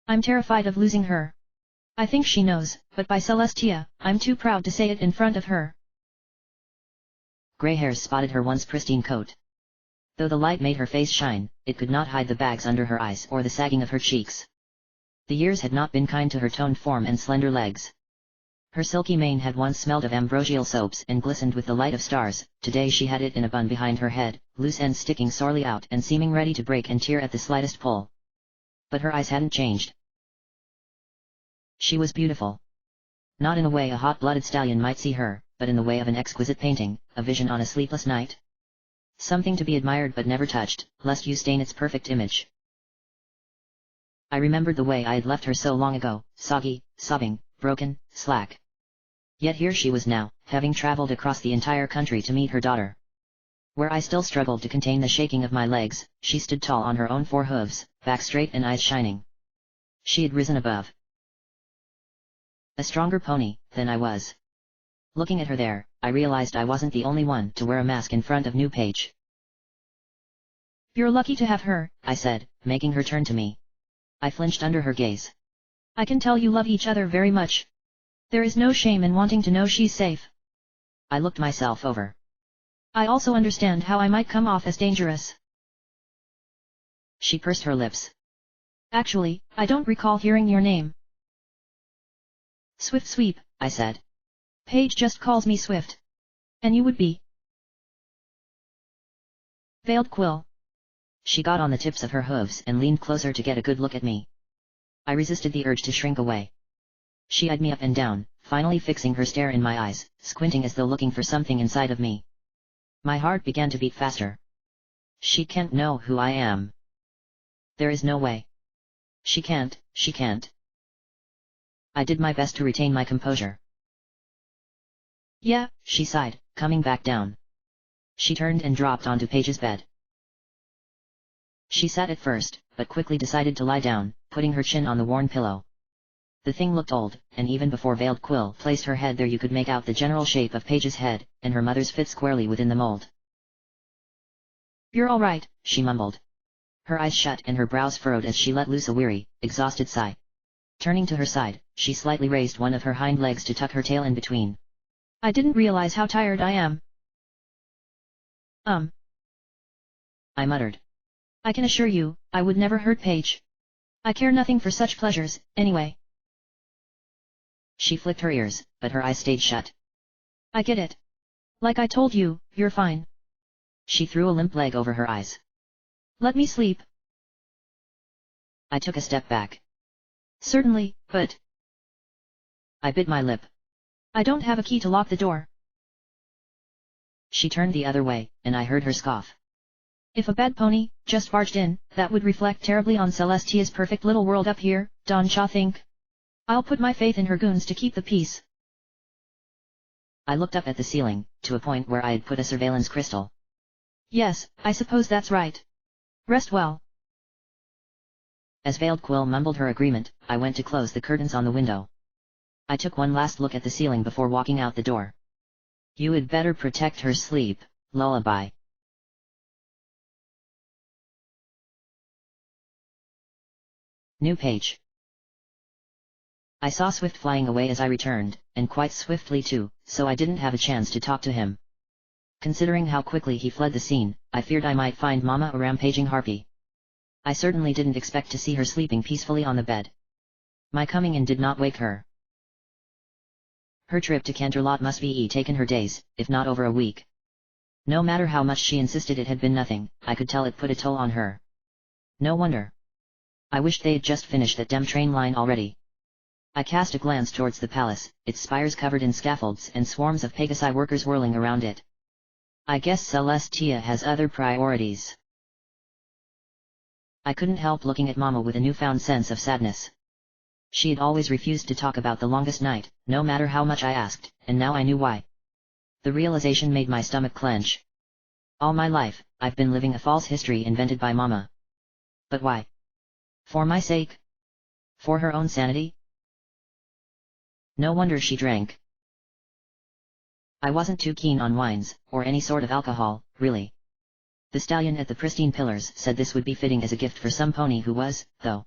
I'm terrified of losing her. I think she knows, but by Celestia, I'm too proud to say it in front of her. Grey hairs spotted her once pristine coat. Though the light made her face shine, it could not hide the bags under her eyes or the sagging of her cheeks. The years had not been kind to her toned form and slender legs. Her silky mane had once smelled of ambrosial soaps and glistened with the light of stars. Today she had it in a bun behind her head, loose ends sticking sorely out and seeming ready to break and tear at the slightest pull. But her eyes hadn't changed. She was beautiful. Not in a way a hot-blooded stallion might see her, but in the way of an exquisite painting, a vision on a sleepless night. Something to be admired but never touched, lest you stain its perfect image. I remembered the way I had left her so long ago, soggy, sobbing, broken, slack. Yet here she was now, having traveled across the entire country to meet her daughter. Where I still struggled to contain the shaking of my legs, she stood tall on her own four hooves, back straight and eyes shining. She had risen above. A stronger pony than I was. Looking at her there, I realized I wasn't the only one to wear a mask in front of new Paige. You're lucky to have her, I said, making her turn to me. I flinched under her gaze. I can tell you love each other very much. There is no shame in wanting to know she's safe. I looked myself over. I also understand how I might come off as dangerous. She pursed her lips. Actually, I don't recall hearing your name. Swift Sweep, I said. Paige just calls me Swift. And you would be? Veiled Quill. She got on the tips of her hooves and leaned closer to get a good look at me. I resisted the urge to shrink away. She eyed me up and down, finally fixing her stare in my eyes, squinting as though looking for something inside of me. My heart began to beat faster. She can't know who I am. There is no way. She can't. I did my best to retain my composure. Yeah, she sighed, coming back down. She turned and dropped onto Paige's bed. She sat at first, but quickly decided to lie down, putting her chin on the worn pillow. The thing looked old, and even before Veiled Quill placed her head there you could make out the general shape of Paige's head, and her mother's fit squarely within the mold. You're all right, she mumbled. Her eyes shut and her brows furrowed as she let loose a weary, exhausted sigh. Turning to her side, she slightly raised one of her hind legs to tuck her tail in between. I didn't realize how tired I am. I muttered. I can assure you, I would never hurt Paige. I care nothing for such pleasures, anyway. She flicked her ears, but her eyes stayed shut. I get it. Like I told you, you're fine. She threw a limp leg over her eyes. Let me sleep. I took a step back. Certainly, but... I bit my lip. I don't have a key to lock the door. She turned the other way, and I heard her scoff. If a bad pony just barged in, that would reflect terribly on Celestia's perfect little world up here, Don Cha think. I'll put my faith in her goons to keep the peace. I looked up at the ceiling, to a point where I had put a surveillance crystal. Yes, I suppose that's right. Rest well. As Veiled Quill mumbled her agreement, I went to close the curtains on the window. I took one last look at the ceiling before walking out the door. You had better protect her sleep, lullaby. New page. I saw Swift flying away as I returned, and quite swiftly too, so I didn't have a chance to talk to him. Considering how quickly he fled the scene, I feared I might find Mama a rampaging harpy. I certainly didn't expect to see her sleeping peacefully on the bed. My coming in did not wake her. Her trip to Canterlot must be taken her days, if not over a week. No matter how much she insisted it had been nothing, I could tell it put a toll on her. No wonder. I wished they'd just finished that damn train line already. I cast a glance towards the palace, its spires covered in scaffolds and swarms of Pegasi workers whirling around it. I guess Celestia has other priorities. I couldn't help looking at Mama with a newfound sense of sadness. She had always refused to talk about the longest night, no matter how much I asked, and now I knew why. The realization made my stomach clench. All my life, I've been living a false history invented by Mama. But why? For my sake? For her own sanity? No wonder she drank. I wasn't too keen on wines, or any sort of alcohol, really. The stallion at the Pristine Pillars said this would be fitting as a gift for some pony who was, though.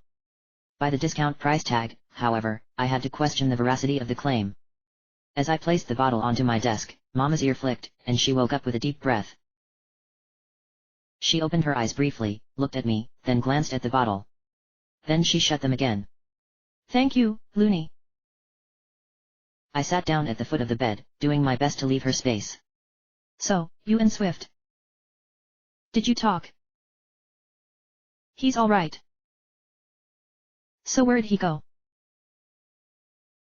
By the discount price tag, however, I had to question the veracity of the claim. As I placed the bottle onto my desk, Mama's ear flicked, and she woke up with a deep breath. She opened her eyes briefly, looked at me, then glanced at the bottle. Then she shut them again. Thank you, Looney. I sat down at the foot of the bed, doing my best to leave her space. So, you and Swift. Did you talk? He's all right. So where'd he go?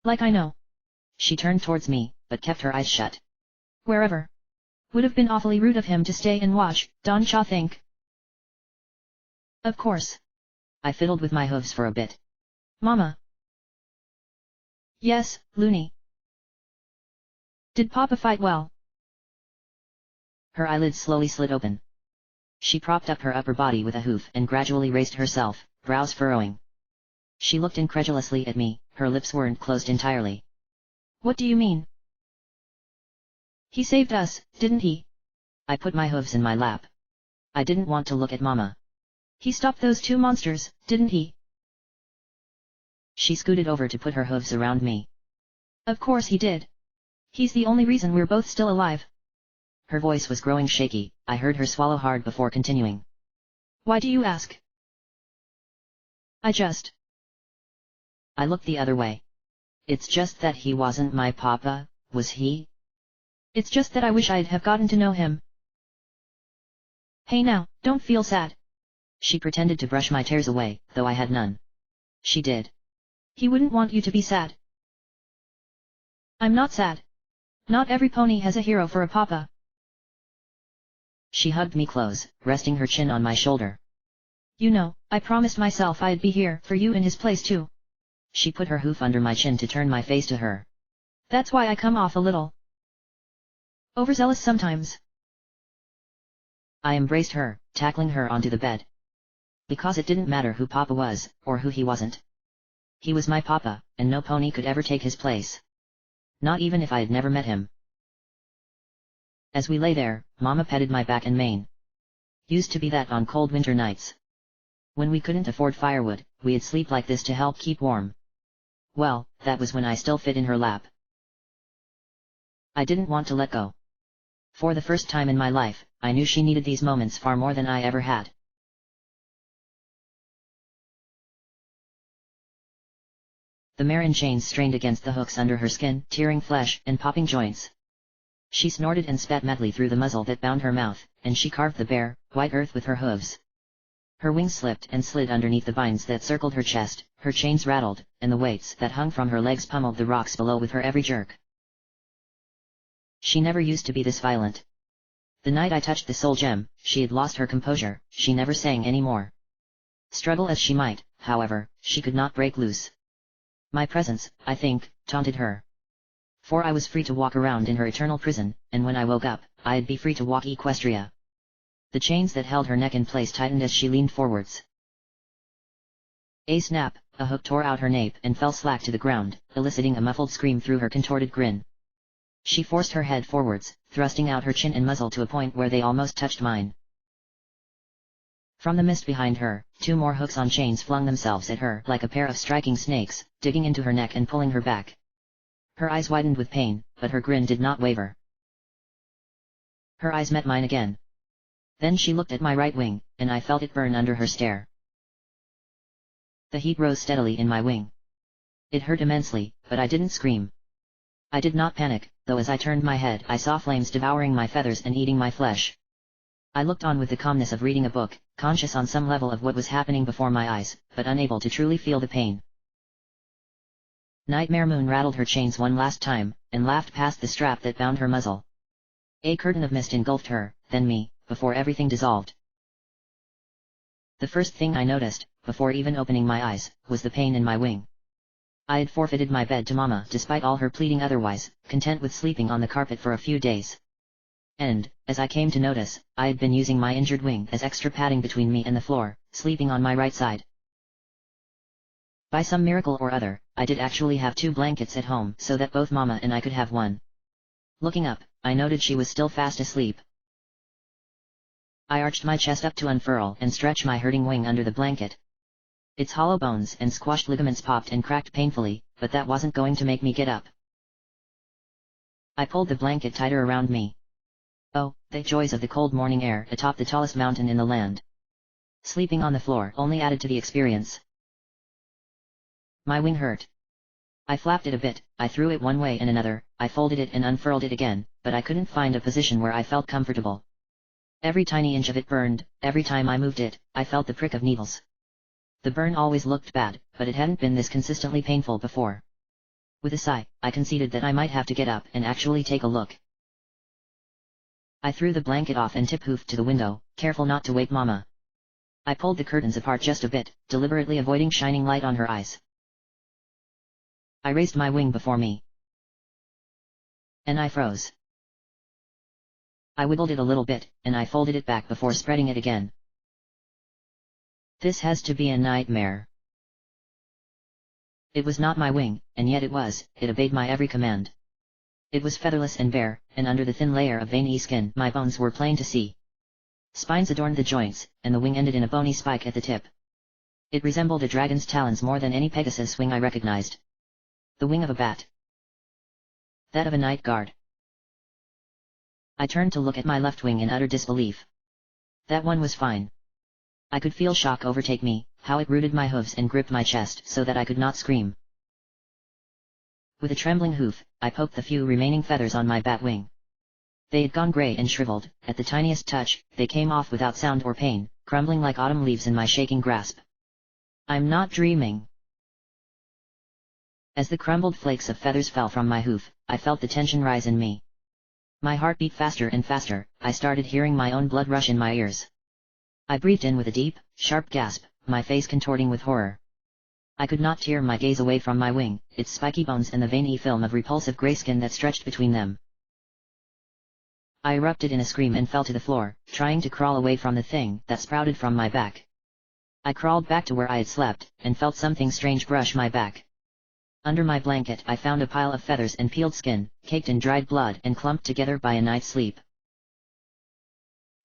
Like I know. She turned towards me, but kept her eyes shut. Wherever. Would have been awfully rude of him to stay and watch, Don Cha think. Of course. I fiddled with my hooves for a bit. Mama. Yes, Looney. Did Papa fight well? Her eyelids slowly slid open. She propped up her upper body with a hoof and gradually raised herself, brows furrowing. She looked incredulously at me, her lips weren't closed entirely. What do you mean? He saved us, didn't he? I put my hooves in my lap. I didn't want to look at Mama. He stopped those two monsters, didn't he? She scooted over to put her hooves around me. Of course he did. He's the only reason we're both still alive. Her voice was growing shaky, I heard her swallow hard before continuing. Why do you ask? I looked the other way. It's just that he wasn't my papa, was he? It's just that I wish I'd have gotten to know him. Hey now, don't feel sad. She pretended to brush my tears away, though I had none. She did. He wouldn't want you to be sad. I'm not sad. Not every pony has a hero for a papa. She hugged me close, resting her chin on my shoulder. You know, I promised myself I'd be here for you in his place too. She put her hoof under my chin to turn my face to her. That's why I come off a little overzealous sometimes. I embraced her, tackling her onto the bed. Because it didn't matter who Papa was, or who he wasn't. He was my Papa, and no pony could ever take his place. Not even if I had never met him. As we lay there, Mama petted my back and mane. Used to be that on cold winter nights. When we couldn't afford firewood, we'd sleep like this to help keep warm. Well, that was when I still fit in her lap. I didn't want to let go. For the first time in my life, I knew she needed these moments far more than I ever had. The Marin chains strained against the hooks under her skin, tearing flesh and popping joints. She snorted and spat madly through the muzzle that bound her mouth, and she carved the bare, white earth with her hooves. Her wings slipped and slid underneath the vines that circled her chest, her chains rattled, and the weights that hung from her legs pummeled the rocks below with her every jerk. She never used to be this violent. The night I touched the soul gem, she had lost her composure, she never sang any more. Struggle as she might, however, she could not break loose. My presence, I think, taunted her. For I was free to walk around in her eternal prison, and when I woke up, I'd be free to walk Equestria. The chains that held her neck in place tightened as she leaned forwards. A snap, a hook tore out her nape and fell slack to the ground, eliciting a muffled scream through her contorted grin. She forced her head forwards, thrusting out her chin and muzzle to a point where they almost touched mine. From the mist behind her, 2 more hooks on chains flung themselves at her like a pair of striking snakes, digging into her neck and pulling her back. Her eyes widened with pain, but her grin did not waver. Her eyes met mine again. Then she looked at my right wing, and I felt it burn under her stare. The heat rose steadily in my wing. It hurt immensely, but I didn't scream. I did not panic, though as I turned my head I saw flames devouring my feathers and eating my flesh. I looked on with the calmness of reading a book, conscious on some level of what was happening before my eyes, but unable to truly feel the pain. Nightmare Moon rattled her chains one last time, and laughed past the strap that bound her muzzle. A curtain of mist engulfed her, then me, before everything dissolved. The first thing I noticed, before even opening my eyes, was the pain in my wing. I had forfeited my bed to Mama despite all her pleading otherwise, content with sleeping on the carpet for a few days. And, as I came to notice, I had been using my injured wing as extra padding between me and the floor, sleeping on my right side. By some miracle or other, I did actually have 2 blankets at home so that both Mama and I could have one. Looking up, I noted she was still fast asleep. I arched my chest up to unfurl and stretch my hurting wing under the blanket. Its hollow bones and squashed ligaments popped and cracked painfully, but that wasn't going to make me get up. I pulled the blanket tighter around me. Oh, the joys of the cold morning air atop the tallest mountain in the land. Sleeping on the floor only added to the experience. My wing hurt. I flapped it a bit, I threw it one way and another, I folded it and unfurled it again, but I couldn't find a position where I felt comfortable. Every tiny inch of it burned, every time I moved it, I felt the prick of needles. The burn always looked bad, but it hadn't been this consistently painful before. With a sigh, I conceded that I might have to get up and actually take a look. I threw the blanket off and tip-hoofed to the window, careful not to wake Mama. I pulled the curtains apart just a bit, deliberately avoiding shining light on her eyes. I raised my wing before me. And I froze. I wiggled it a little bit, and I folded it back before spreading it again. This has to be a nightmare. It was not my wing, and yet it obeyed my every command. It was featherless and bare, and under the thin layer of veiny skin my bones were plain to see. Spines adorned the joints, and the wing ended in a bony spike at the tip. It resembled a dragon's talons more than any Pegasus wing I recognized. The wing of a bat. That of a night guard. I turned to look at my left wing in utter disbelief. That one was fine. I could feel shock overtake me, how it rooted my hooves and gripped my chest so that I could not scream. With a trembling hoof, I poked the few remaining feathers on my bat wing. They had gone gray and shriveled, at the tiniest touch, they came off without sound or pain, crumbling like autumn leaves in my shaking grasp. I'm not dreaming. As the crumbled flakes of feathers fell from my hoof, I felt the tension rise in me. My heart beat faster and faster, I started hearing my own blood rush in my ears. I breathed in with a deep, sharp gasp, my face contorting with horror. I could not tear my gaze away from my wing, its spiky bones and the veiny film of repulsive grey skin that stretched between them. I erupted in a scream and fell to the floor, trying to crawl away from the thing that sprouted from my back. I crawled back to where I had slept, and felt something strange brush my back. Under my blanket I found a pile of feathers and peeled skin, caked in dried blood and clumped together by a night's sleep.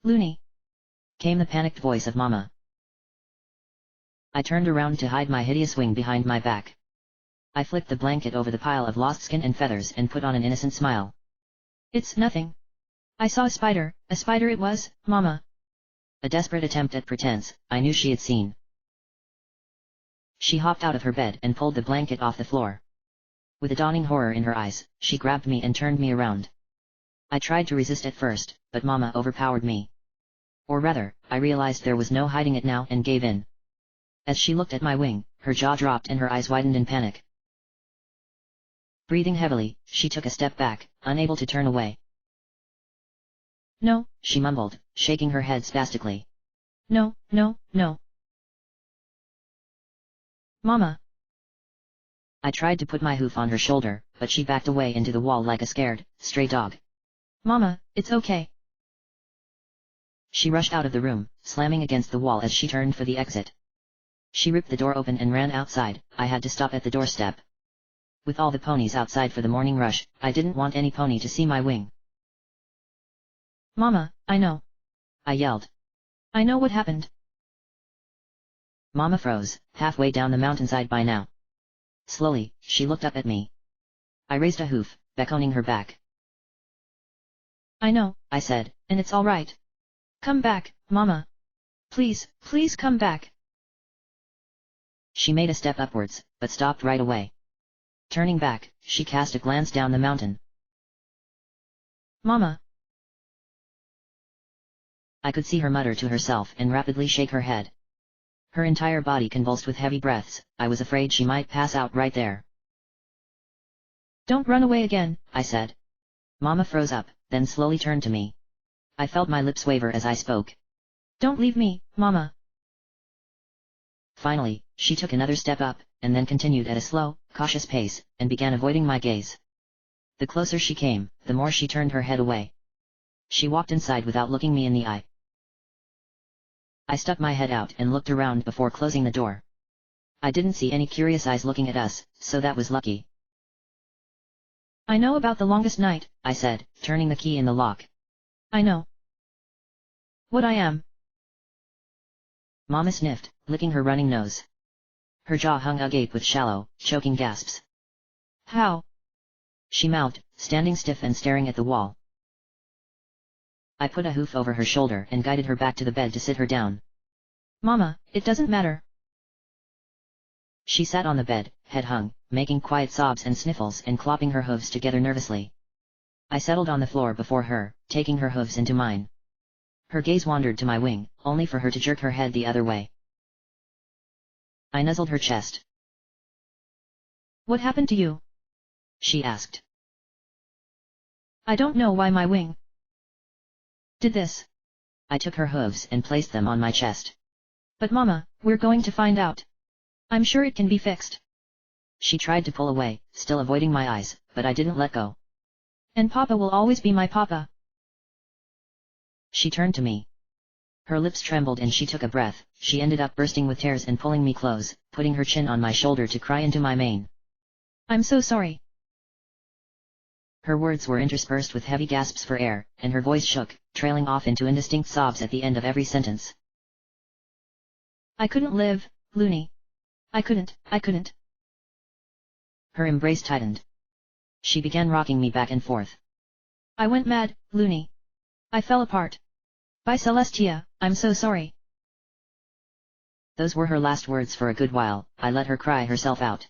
"Loony!" came the panicked voice of Mama. I turned around to hide my hideous wing behind my back. I flicked the blanket over the pile of lost skin and feathers and put on an innocent smile. "It's nothing. I saw a spider it was, Mama." A desperate attempt at pretense, I knew she had seen. She hopped out of her bed and pulled the blanket off the floor. With a dawning horror in her eyes, she grabbed me and turned me around. I tried to resist at first, but Mama overpowered me. Or rather, I realized there was no hiding it now and gave in. As she looked at my wing, her jaw dropped and her eyes widened in panic. Breathing heavily, she took a step back, unable to turn away. No, she mumbled, shaking her head spastically. No, no, no. Mama. I tried to put my hoof on her shoulder, but she backed away into the wall like a scared, stray dog. Mama, it's okay. She rushed out of the room, slamming against the wall as she turned for the exit. She ripped the door open and ran outside. I had to stop at the doorstep. With all the ponies outside for the morning rush, I didn't want any pony to see my wing. Mama, I know. I yelled. I know what happened. Mama froze, halfway down the mountainside by now. Slowly, she looked up at me. I raised a hoof, beckoning her back. I know, I said, and it's all right. Come back, Mama. Please, please come back. She made a step upwards, but stopped right away. Turning back, she cast a glance down the mountain. Mama. I could see her mutter to herself and rapidly shake her head. Her entire body convulsed with heavy breaths. I was afraid she might pass out right there. Don't run away again, I said. Mama froze up, then slowly turned to me. I felt my lips waver as I spoke. Don't leave me, Mama. Finally, she took another step up, and then continued at a slow, cautious pace, and began avoiding my gaze. The closer she came, the more she turned her head away. She walked inside without looking me in the eye. I stuck my head out and looked around before closing the door. I didn't see any curious eyes looking at us, so that was lucky. I know about the longest night, I said, turning the key in the lock. I know. What I am. Mama sniffed, licking her running nose. Her jaw hung agape with shallow, choking gasps. How? She mouthed, standing stiff and staring at the wall. I put a hoof over her shoulder and guided her back to the bed to sit her down. Mama, it doesn't matter. She sat on the bed, head hung, making quiet sobs and sniffles and clopping her hooves together nervously. I settled on the floor before her, taking her hooves into mine. Her gaze wandered to my wing, only for her to jerk her head the other way. I nuzzled her chest. What happened to you? She asked. I don't know why my wing did this. I took her hooves and placed them on my chest. But Mama, we're going to find out. I'm sure it can be fixed. She tried to pull away, still avoiding my eyes, but I didn't let go. And Papa will always be my Papa. She turned to me. Her lips trembled and she took a breath. She ended up bursting with tears and pulling me close, putting her chin on my shoulder to cry into my mane. I'm so sorry. Her words were interspersed with heavy gasps for air, and her voice shook, trailing off into indistinct sobs at the end of every sentence. I couldn't live, Looney. I couldn't. Her embrace tightened. She began rocking me back and forth. I went mad, Looney. I fell apart. Bye Celestia, I'm so sorry. Those were her last words for a good while. I let her cry herself out.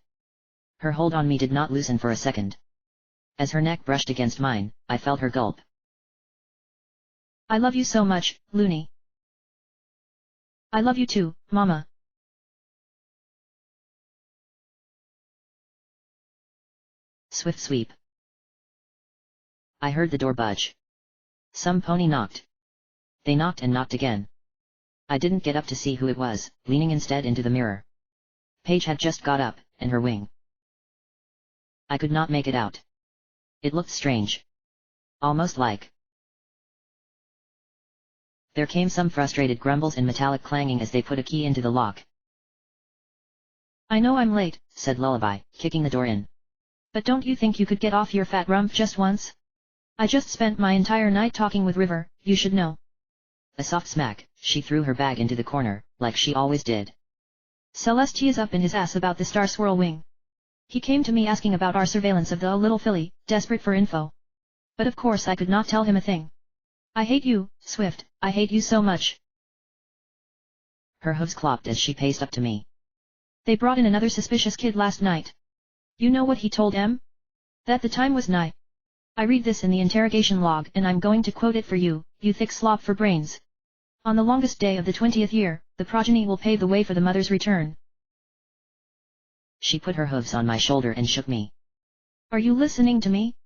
Her hold on me did not loosen for a second. As her neck brushed against mine, I felt her gulp. I love you so much, Looney. I love you too, Mama. Swift sweep. I heard the door budge. Some pony knocked. They knocked and knocked again. I didn't get up to see who it was, leaning instead into the mirror. Paige had just got up, and her wing. I could not make it out. It looked strange. Almost like. There came some frustrated grumbles and metallic clanging as they put a key into the lock. I know I'm late, said Lullaby, kicking the door in. But don't you think you could get off your fat rump just once? I just spent my entire night talking with River, you should know. A soft smack, she threw her bag into the corner, like she always did. Celestia's up in his ass about the Star Swirl wing. He came to me asking about our surveillance of the little filly, desperate for info. But of course I could not tell him a thing. I hate you, Swift, I hate you so much. Her hooves clopped as she paced up to me. They brought in another suspicious kid last night. You know what he told em? That the time was nigh. I read this in the interrogation log and I'm going to quote it for you, you thick slop for brains. On the longest day of the 20th year, the progeny will pave the way for the mother's return. She put her hooves on my shoulder and shook me. Are you listening to me?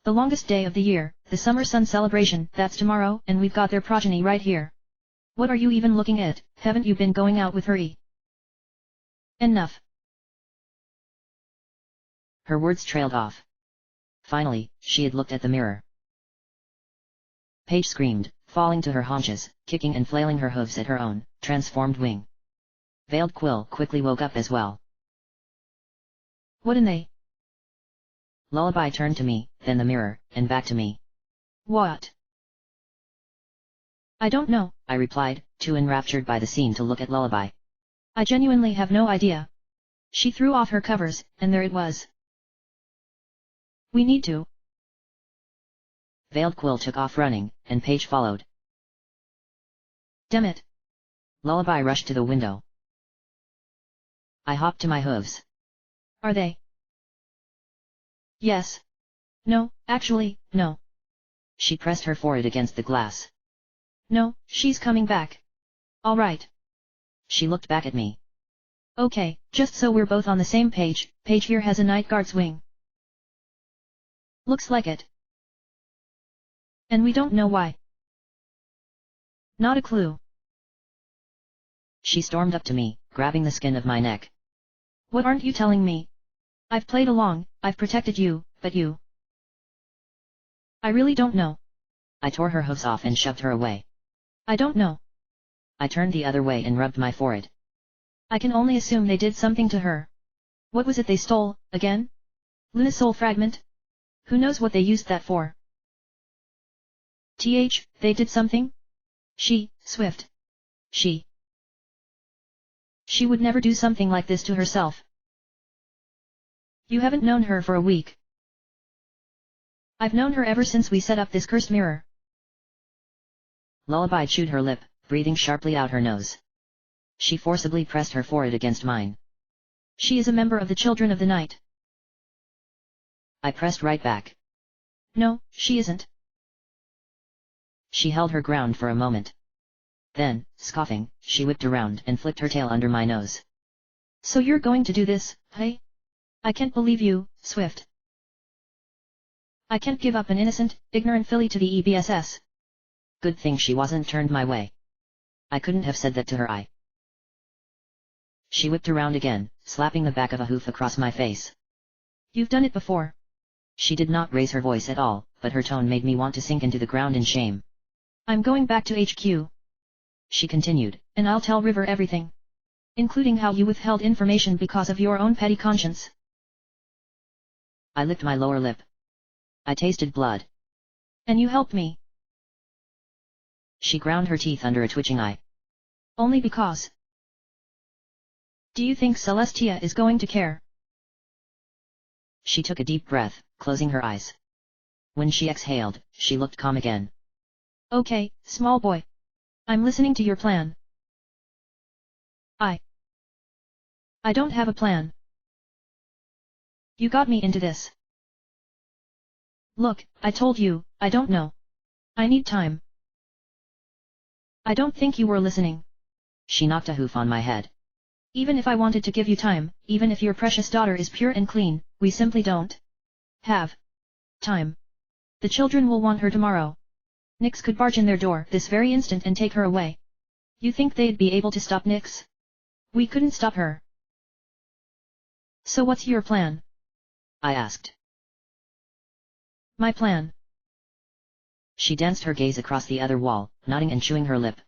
The longest day of the year, the summer sun celebration, that's tomorrow, and we've got their progeny right here. What are you even looking at? Haven't you been going out with her? Enough. Her words trailed off. Finally, she had looked at the mirror. Paige screamed, falling to her haunches, kicking and flailing her hooves at her own transformed wing. Veiled Quill quickly woke up as well. What in they? Lullaby turned to me, then the mirror, and back to me. What? I don't know, I replied, too enraptured by the scene to look at Lullaby. I genuinely have no idea. She threw off her covers, and there it was. We need to. Veiled Quill took off running, and Paige followed. Damn it. Lullaby rushed to the window. I hopped to my hooves. Are they? Yes. No, actually, no. She pressed her forehead against the glass. No, she's coming back. All right. She looked back at me. Okay, just so we're both on the same page, Paige here has a night guard's wing. Looks like it. And we don't know why. Not a clue. She stormed up to me, grabbing the skin of my neck. What aren't you telling me? I've played along, I've protected you, but you... I really don't know. I tore her hooves off and shoved her away. I don't know. I turned the other way and rubbed my forehead. I can only assume they did something to her. What was it they stole, again? Luna's soul fragment? Who knows what they used that for? They did something? Swift. She would never do something like this to herself. You haven't known her for a week. I've known her ever since we set up this cursed mirror. Lullaby chewed her lip, breathing sharply out her nose. She forcibly pressed her forehead against mine. She is a member of the Children of the Night. I pressed right back. No, she isn't. She held her ground for a moment. Then, scoffing, she whipped around and flicked her tail under my nose. So you're going to do this, hey? I can't believe you, Swift. I can't give up an innocent, ignorant filly to the EBSS. Good thing she wasn't turned my way. I couldn't have said that to her. She whipped around again, slapping the back of a hoof across my face. You've done it before. She did not raise her voice at all, but her tone made me want to sink into the ground in shame. I'm going back to HQ. She continued, and I'll tell River everything. Including how you withheld information because of your own petty conscience. I licked my lower lip. I tasted blood. And you helped me. She ground her teeth under a twitching eye. Only because. Do you think Celestia is going to care? She took a deep breath, closing her eyes. When she exhaled, she looked calm again. Okay, small boy. I'm listening to your plan. I don't have a plan. You got me into this. Look, I told you, I don't know. I need time. I don't think you were listening. She knocked a hoof on my head. Even if I wanted to give you time, even if your precious daughter is pure and clean, we simply don't have time. The children will want her tomorrow. Nyx could barge in their door this very instant and take her away. You think they'd be able to stop Nyx? We couldn't stop her. So what's your plan? I asked. My plan. She danced her gaze across the other wall, nodding and chewing her lip.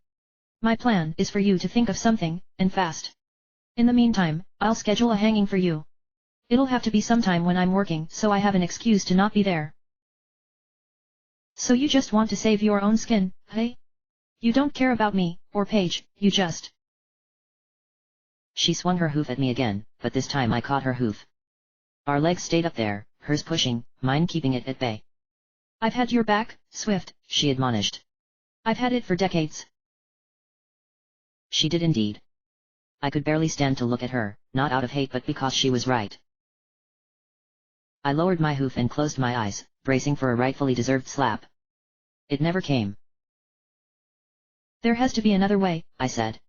My plan is for you to think of something, and fast. In the meantime, I'll schedule a hanging for you. It'll have to be sometime when I'm working so I have an excuse to not be there. So you just want to save your own skin, hey? You don't care about me, or Paige, you just... She swung her hoof at me again, but this time I caught her hoof. Our legs stayed up there, hers pushing, mine keeping it at bay. I've had your back, Swift, she admonished. I've had it for decades. She did indeed. I could barely stand to look at her, not out of hate but because she was right. I lowered my hoof and closed my eyes, bracing for a rightfully deserved slap. It never came. There has to be another way, I said.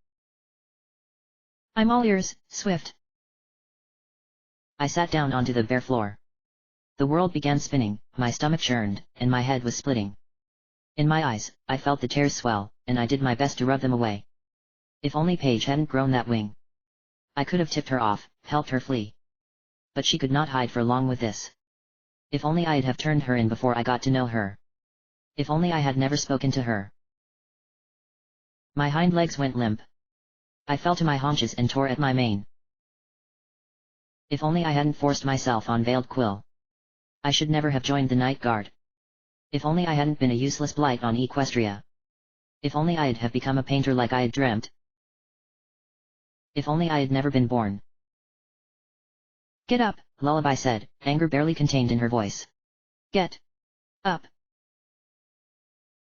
I'm all ears, Swift. I sat down onto the bare floor. The world began spinning, my stomach churned, and my head was splitting. In my eyes, I felt the tears swell, and I did my best to rub them away. If only Paige hadn't grown that wing. I could have tipped her off, helped her flee. But she could not hide for long with this. If only I'd have turned her in before I got to know her. If only I had never spoken to her. My hind legs went limp. I fell to my haunches and tore at my mane. If only I hadn't forced myself on Veiled Quill. I should never have joined the Night Guard. If only I hadn't been a useless blight on Equestria. If only I'd have become a painter like I had dreamt. If only I had never been born. Get up, Lullaby said, anger barely contained in her voice. Get up.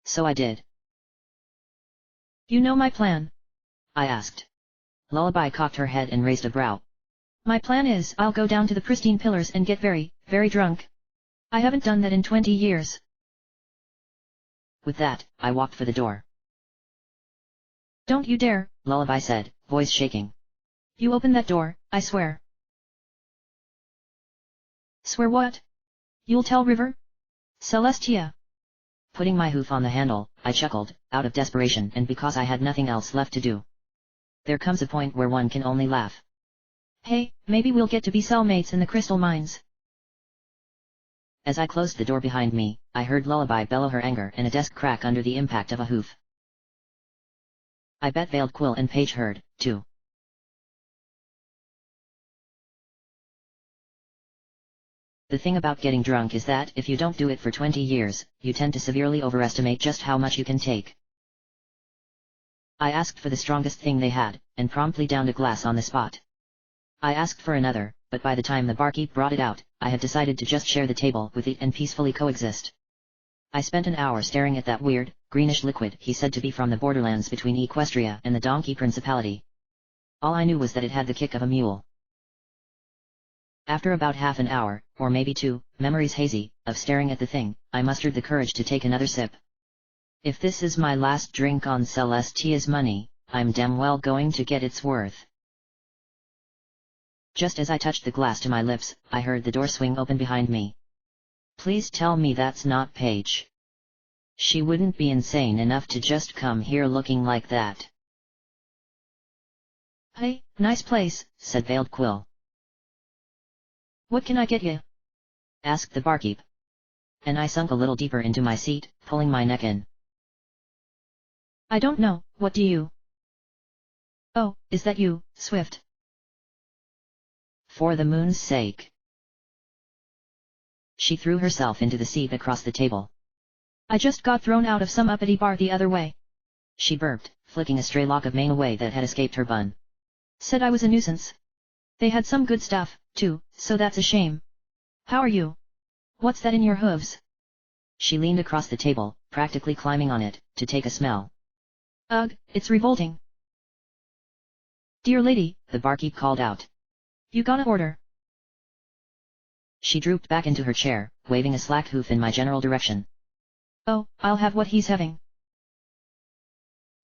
So I did. You know my plan? I asked. Lullaby cocked her head and raised a brow. My plan is I'll go down to the pristine pillars and get very, very drunk. I haven't done that in 20 years. With that, I walked for the door. Don't you dare, Lullaby said, voice shaking. You open that door, I swear. Swear what? You'll tell River? Celestia. Putting my hoof on the handle, I chuckled, out of desperation and because I had nothing else left to do. There comes a point where one can only laugh. Hey, maybe we'll get to be cellmates in the crystal mines. As I closed the door behind me, I heard Lullaby bellow her anger and a desk crack under the impact of a hoof. I bet Veiled Quill and Paige heard, too. The thing about getting drunk is that if you don't do it for 20 years, you tend to severely overestimate just how much you can take. I asked for the strongest thing they had, and promptly downed a glass on the spot. I asked for another, but by the time the barkeep brought it out, I had decided to just share the table with it and peacefully coexist. I spent an hour staring at that weird, greenish liquid he said to be from the borderlands between Equestria and the Donkey Principality. All I knew was that it had the kick of a mule. After about half an hour, or maybe 2, memories hazy, of staring at the thing, I mustered the courage to take another sip. If this is my last drink on Celestia's money, I'm damn well going to get its worth. Just as I touched the glass to my lips, I heard the door swing open behind me. Please tell me that's not Paige. She wouldn't be insane enough to just come here looking like that. Hey, nice place, said Veiled Quill. What can I get you? Asked the barkeep. And I sunk a little deeper into my seat, pulling my neck in. I don't know, what do you? Oh, is that you, Swift? For the moon's sake. She threw herself into the seat across the table. I just got thrown out of some uppity bar the other way. She burped, flicking a stray lock of mane away that had escaped her bun. Said I was a nuisance. They had some good stuff, too, so that's a shame. How are you? What's that in your hooves? She leaned across the table, practically climbing on it, to take a smell. Ugh, it's revolting. Dear lady, the barkeep called out. You gonna order? She drooped back into her chair, waving a slack hoof in my general direction. Oh, I'll have what he's having.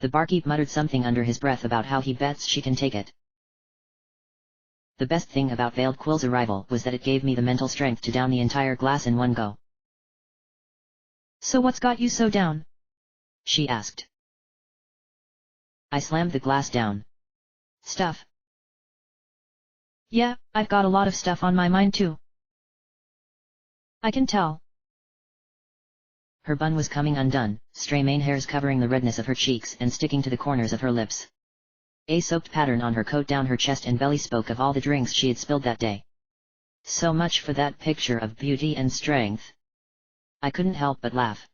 The barkeep muttered something under his breath about how he bets she can take it. The best thing about Veiled Quill's arrival was that it gave me the mental strength to down the entire glass in one go. So what's got you so down? She asked. I slammed the glass down. Stuff. Yeah, I've got a lot of stuff on my mind too. I can tell. Her bun was coming undone, stray mane hairs covering the redness of her cheeks and sticking to the corners of her lips. A soaked pattern on her coat down her chest and belly spoke of all the drinks she had spilled that day. So much for that picture of beauty and strength. I couldn't help but laugh.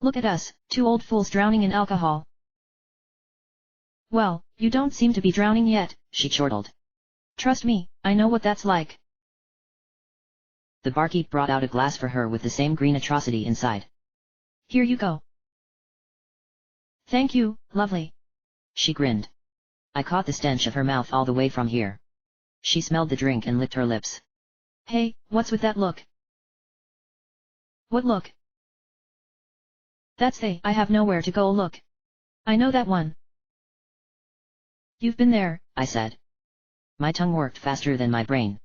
Look at us, 2 old fools drowning in alcohol. Well, you don't seem to be drowning yet, she chortled. Trust me, I know what that's like. The barkeep brought out a glass for her with the same green atrocity inside. Here you go. Thank you, lovely. She grinned. I caught the stench of her mouth all the way from here. She smelled the drink and licked her lips. Hey, what's with that look? What look? That's the I have nowhere to go look. I know that one. You've been there, I said. My tongue worked faster than my brain.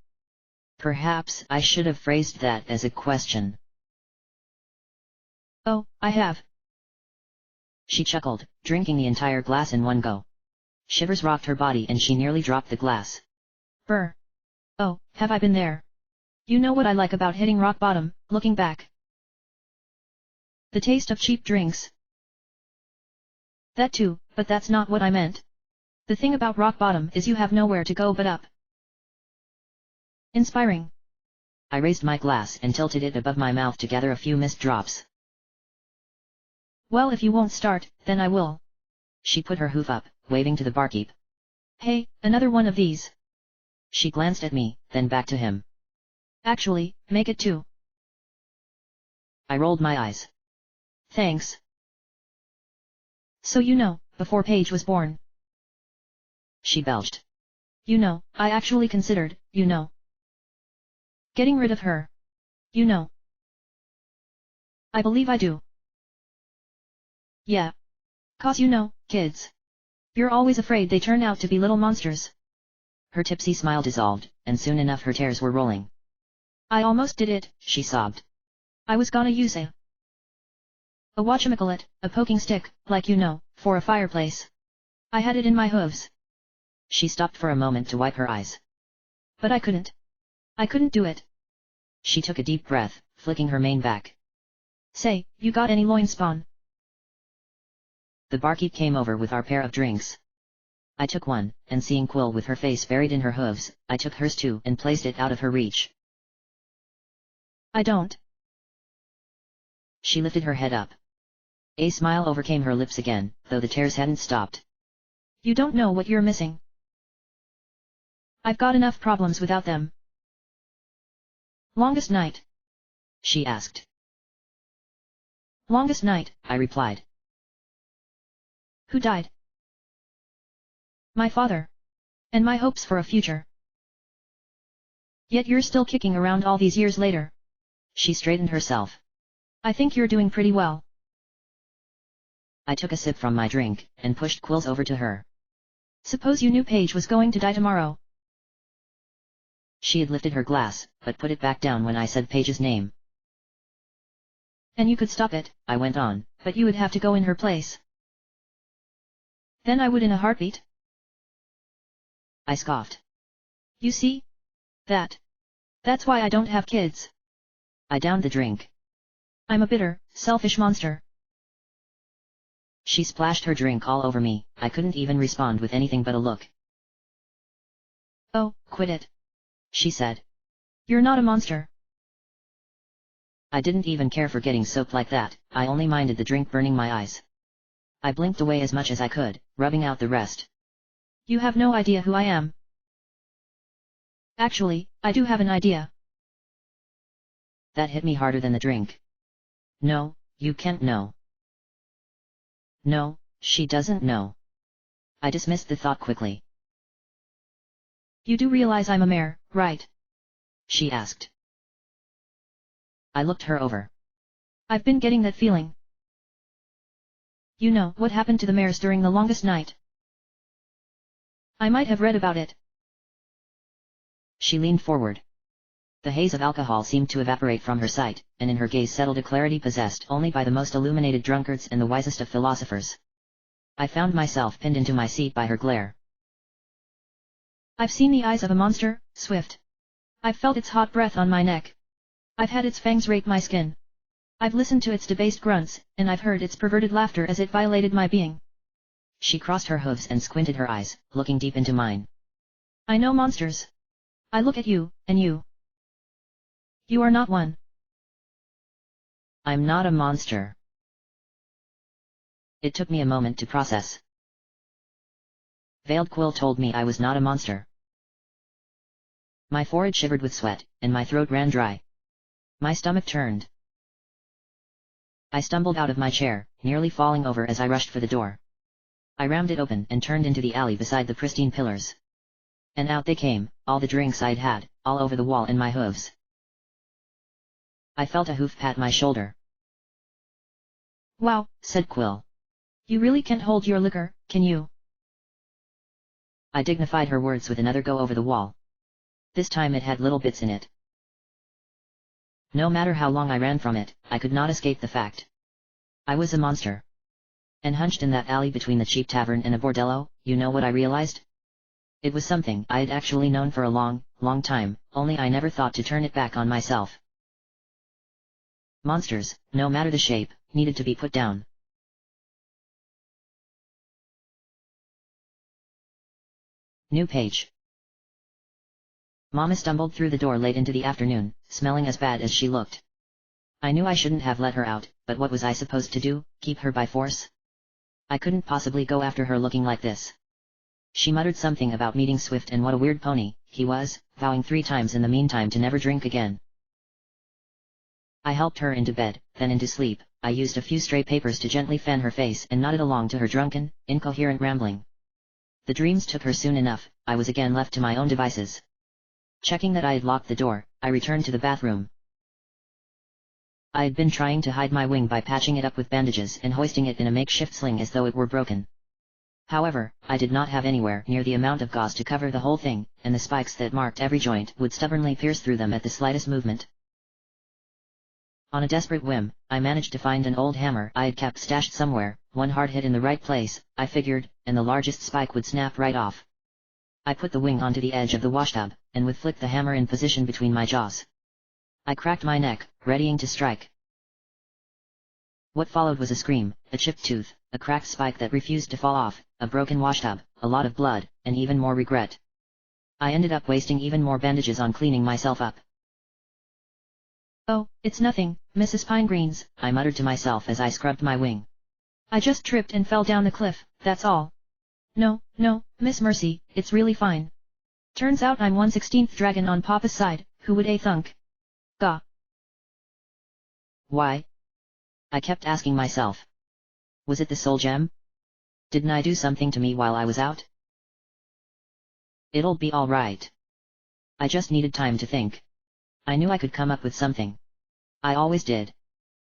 Perhaps I should have phrased that as a question. Oh, I have. She chuckled, drinking the entire glass in one go. Shivers rocked her body and she nearly dropped the glass. Brr. Oh, have I been there? You know what I like about hitting rock bottom, looking back. The taste of cheap drinks. That too, but that's not what I meant. The thing about rock bottom is you have nowhere to go but up. Inspiring. I raised my glass and tilted it above my mouth to gather a few mist drops. Well, if you won't start, then I will. She put her hoof up, waving to the barkeep. Hey, another one of these. She glanced at me, then back to him. Actually, make it two. I rolled my eyes. Thanks. So you know, before Paige was born. She belched. You know, I actually considered, you know. Getting rid of her. You know. I believe I do. Yeah. 'Cause you know, kids. You're always afraid they turn out to be little monsters. Her tipsy smile dissolved, and soon enough her tears were rolling. I almost did it, she sobbed. I was gonna use a whatchamacallit, a poking stick, like you know, for a fireplace. I had it in my hooves. She stopped for a moment to wipe her eyes. But I couldn't. I couldn't do it. She took a deep breath, flicking her mane back. Say, you got any loin spawn? The barkeep came over with our pair of drinks. I took one, and seeing Quill with her face buried in her hooves, I took hers too and placed it out of her reach. I don't. She lifted her head up. A smile overcame her lips again, though the tears hadn't stopped. You don't know what you're missing. I've got enough problems without them. Longest night? She asked. Longest night, I replied. Who died? My father. And my hopes for a future. Yet you're still kicking around all these years later. She straightened herself. I think you're doing pretty well. I took a sip from my drink, and pushed Quills over to her. Suppose you knew Paige was going to die tomorrow. She had lifted her glass, but put it back down when I said Paige's name. And you could stop it, I went on, but you would have to go in her place. Then I would in a heartbeat. I scoffed. You see? That's why I don't have kids. I downed the drink. I'm a bitter, selfish monster. She splashed her drink all over me, I couldn't even respond with anything but a look. Oh, quit it. She said. You're not a monster. I didn't even care for getting soaked like that, I only minded the drink burning my eyes. I blinked away as much as I could, rubbing out the rest. You have no idea who I am. Actually, I do have an idea. That hit me harder than the drink. No, you can't know. No, she doesn't know. I dismissed the thought quickly. You do realize I'm a mare, right? She asked. I looked her over. I've been getting that feeling. You know what happened to the mares during the longest night? I might have read about it. She leaned forward. The haze of alcohol seemed to evaporate from her sight, and in her gaze settled a clarity possessed only by the most illuminated drunkards and the wisest of philosophers. I found myself pinned into my seat by her glare. I've seen the eyes of a monster, Swift. I've felt its hot breath on my neck. I've had its fangs rape my skin. I've listened to its debased grunts, and I've heard its perverted laughter as it violated my being. She crossed her hooves and squinted her eyes, looking deep into mine. I know monsters. I look at you, and you. You are not one. I'm not a monster. It took me a moment to process. Veiled Quill told me I was not a monster. My forehead shivered with sweat, and my throat ran dry. My stomach turned. I stumbled out of my chair, nearly falling over as I rushed for the door. I rammed it open and turned into the alley beside the pristine pillars. And out they came, all the drinks I'd had, all over the wall and my hooves. I felt a hoof pat my shoulder. Wow, said Quill. You really can't hold your liquor, can you? I dignified her words with another go over the wall. This time it had little bits in it. No matter how long I ran from it, I could not escape the fact. I was a monster. And hunched in that alley between the cheap tavern and a bordello, you know what I realized? It was something I had actually known for a long, long time, only I never thought to turn it back on myself. Monsters, no matter the shape, needed to be put down. New page. Mama stumbled through the door late into the afternoon, smelling as bad as she looked. I knew I shouldn't have let her out, but what was I supposed to do, keep her by force? I couldn't possibly go after her looking like this. She muttered something about meeting Swift and what a weird pony he was, vowing 3 times in the meantime to never drink again. I helped her into bed, then into sleep. I used a few stray papers to gently fan her face and nodded along to her drunken, incoherent rambling. The dreams took her soon enough. I was again left to my own devices. Checking that I had locked the door, I returned to the bathroom. I had been trying to hide my wing by patching it up with bandages and hoisting it in a makeshift sling as though it were broken. However, I did not have anywhere near the amount of gauze to cover the whole thing, and the spikes that marked every joint would stubbornly pierce through them at the slightest movement. On a desperate whim, I managed to find an old hammer I had kept stashed somewhere. One hard hit in the right place, I figured, and the largest spike would snap right off. I put the wing onto the edge of the washtub, and would flick the hammer in position between my jaws. I cracked my neck, readying to strike. What followed was a scream, a chipped tooth, a cracked spike that refused to fall off, a broken washtub, a lot of blood, and even more regret. I ended up wasting even more bandages on cleaning myself up. "Oh, it's nothing, Mrs. Pinegreens," I muttered to myself as I scrubbed my wing. "I just tripped and fell down the cliff, that's all. No, Miss Mercy, it's really fine. Turns out I'm 1/16th dragon on Papa's side, who would thunk? Gah." Why? I kept asking myself. Was it the soul gem? Didn't I do something to me while I was out? It'll be all right. I just needed time to think. I knew I could come up with something. I always did.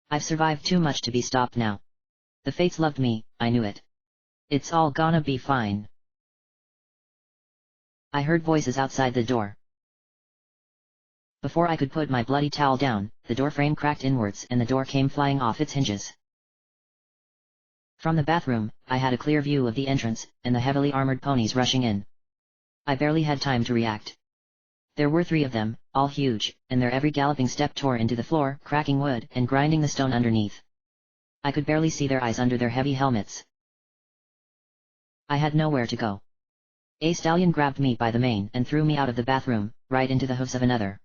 I've survived too much to be stopped now. The fates loved me, I knew it. It's all gonna be fine. I heard voices outside the door. Before I could put my bloody towel down, the door frame cracked inwards and the door came flying off its hinges. From the bathroom, I had a clear view of the entrance, and the heavily armored ponies rushing in. I barely had time to react. There were 3 of them, all huge, and their every galloping step tore into the floor, cracking wood and grinding the stone underneath. I could barely see their eyes under their heavy helmets. I had nowhere to go. A stallion grabbed me by the mane and threw me out of the bathroom, right into the hooves of another.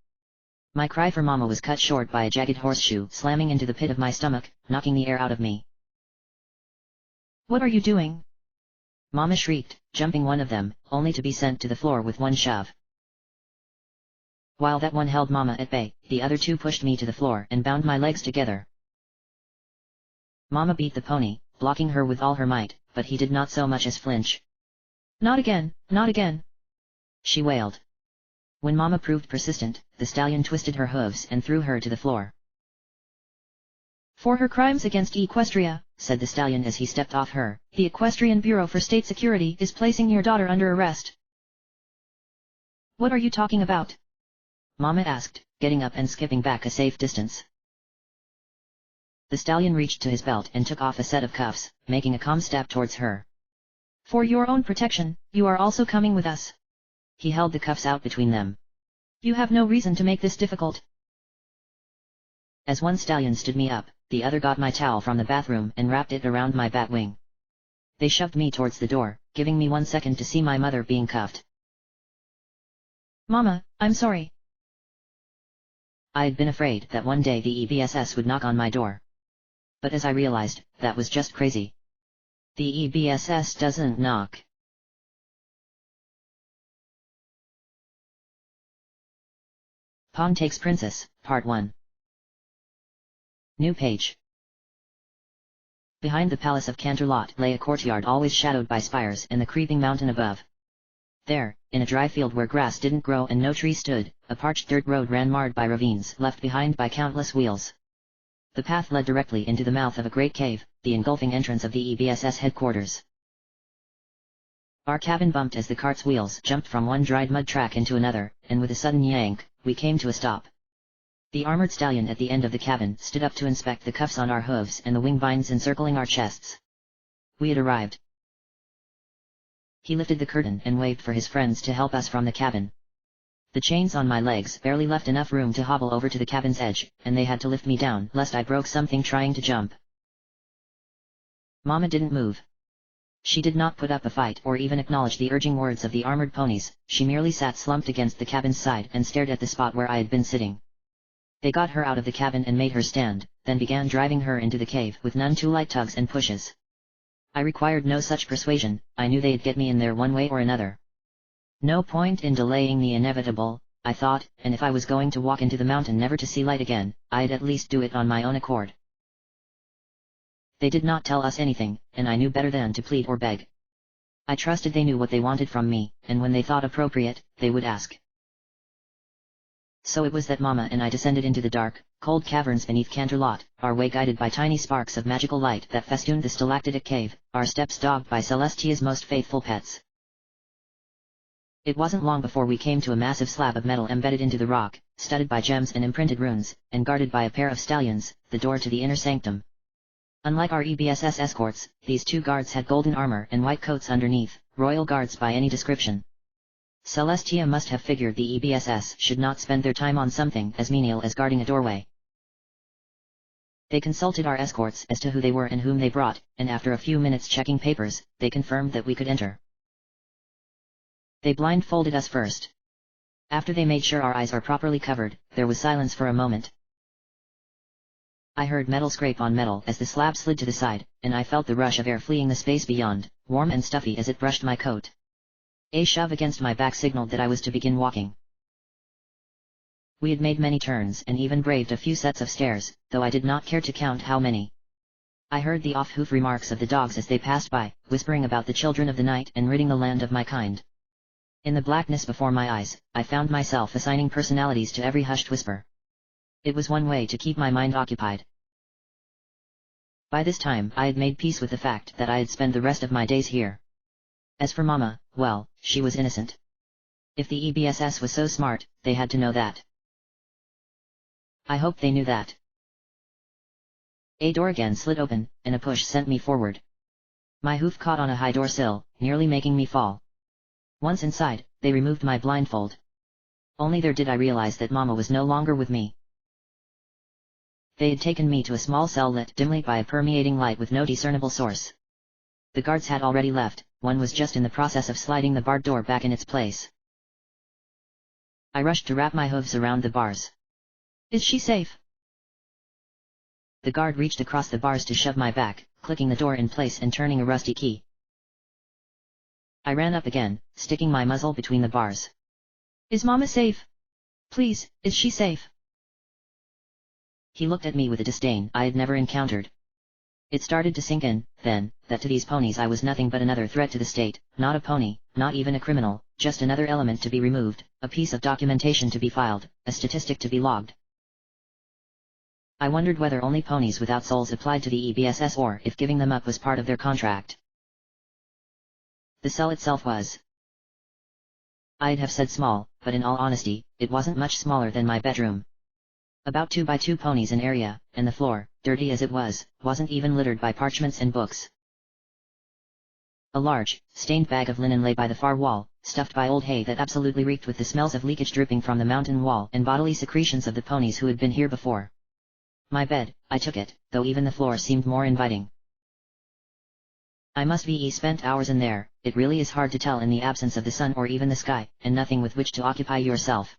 My cry for mama was cut short by a jagged horseshoe slamming into the pit of my stomach, knocking the air out of me. "What are you doing?" Mama shrieked, jumping one of them, only to be sent to the floor with one shove. While that one held Mama at bay, the other 2 pushed me to the floor and bound my legs together. Mama beat the pony, blocking her with all her might, but he did not so much as flinch. Not again, not again," she wailed. When Mama proved persistent, the stallion twisted her hooves and threw her to the floor. "For her crimes against Equestria," said the stallion as he stepped off her, "the Equestrian Bureau for State Security is placing your daughter under arrest." "What are you talking about?" Mama asked, getting up and skipping back a safe distance. The stallion reached to his belt and took off a set of cuffs, making a calm step towards her. "For your own protection, you are also coming with us." He held the cuffs out between them. "You have no reason to make this difficult." As one stallion stood me up, the other got my towel from the bathroom and wrapped it around my bat wing. They shoved me towards the door, giving me 1 second to see my mother being cuffed. "Mama, I'm sorry." I had been afraid that one day the EBSS would knock on my door. But as I realized, that was just crazy. The EBSS doesn't knock. Pawn Takes Princess, Part 1. New page. Behind the palace of Canterlot lay a courtyard always shadowed by spires and the creeping mountain above. There, in a dry field where grass didn't grow and no tree stood, a parched dirt road ran marred by ravines left behind by countless wheels. The path led directly into the mouth of a great cave, the engulfing entrance of the EBSS headquarters. Our cabin bumped as the cart's wheels jumped from one dried mud track into another, and with a sudden yank, we came to a stop. The armored stallion at the end of the cabin stood up to inspect the cuffs on our hooves and the wing binds encircling our chests. We had arrived. He lifted the curtain and waved for his friends to help us from the cabin. The chains on my legs barely left enough room to hobble over to the cabin's edge, and they had to lift me down lest I broke something trying to jump. Mama didn't move. She did not put up a fight or even acknowledge the urging words of the armored ponies, she merely sat slumped against the cabin's side and stared at the spot where I had been sitting. They got her out of the cabin and made her stand, then began driving her into the cave with none too light tugs and pushes. I required no such persuasion, I knew they'd get me in there one way or another. No point in delaying the inevitable, I thought, and if I was going to walk into the mountain never to see light again, I'd at least do it on my own accord. They did not tell us anything, and I knew better than to plead or beg. I trusted they knew what they wanted from me, and when they thought appropriate, they would ask. So it was that Mama and I descended into the dark, cold caverns beneath Canterlot, our way guided by tiny sparks of magical light that festooned the stalactitic cave, our steps dogged by Celestia's most faithful pets. It wasn't long before we came to a massive slab of metal embedded into the rock, studded by gems and imprinted runes, and guarded by a pair of stallions, the door to the inner sanctum. Unlike our EBSS escorts, these two guards had golden armor and white coats underneath, royal guards by any description. Celestia must have figured the EBSS should not spend their time on something as menial as guarding a doorway. They consulted our escorts as to who they were and whom they brought, and after a few minutes checking papers, they confirmed that we could enter. They blindfolded us first. After they made sure our eyes are properly covered, there was silence for a moment. I heard metal scrape on metal as the slab slid to the side, and I felt the rush of air fleeing the space beyond, warm and stuffy as it brushed my coat. A shove against my back signaled that I was to begin walking. We had made many turns and even braved a few sets of stairs, though I did not care to count how many. I heard the off-hoof remarks of the dogs as they passed by, whispering about the children of the night and ridding the land of my kind. In the blackness before my eyes, I found myself assigning personalities to every hushed whisper. It was one way to keep my mind occupied. By this time I had made peace with the fact that I had spent the rest of my days here. As for Mama, well, she was innocent. If the EBSS was so smart, they had to know that. I hoped they knew that. A door again slid open, and a push sent me forward. My hoof caught on a high door sill, nearly making me fall. Once inside, they removed my blindfold. Only there did I realize that Mama was no longer with me. They had taken me to a small cell lit dimly by a permeating light with no discernible source. The guards had already left, one was just in the process of sliding the barred door back in its place. I rushed to wrap my hooves around the bars. Is she safe? The guard reached across the bars to shove my back, clicking the door in place and turning a rusty key. I ran up again, sticking my muzzle between the bars. Is Mama safe? Please, is she safe? He looked at me with a disdain I had never encountered. It started to sink in, then, that to these ponies I was nothing but another threat to the state, not a pony, not even a criminal, just another element to be removed, a piece of documentation to be filed, a statistic to be logged. I wondered whether only ponies without souls applied to the EBSS or if giving them up was part of their contract. The cell itself was, I'd have said small, but in all honesty, it wasn't much smaller than my bedroom. About 2 by 2 ponies in area, and the floor, dirty as it was, wasn't even littered by parchments and books. A large, stained bag of linen lay by the far wall, stuffed by old hay that absolutely reeked with the smells of leakage dripping from the mountain wall and bodily secretions of the ponies who had been here before. My bed, I took it, though even the floor seemed more inviting. I must be spent hours in there, it really is hard to tell in the absence of the sun or even the sky, and nothing with which to occupy yourself.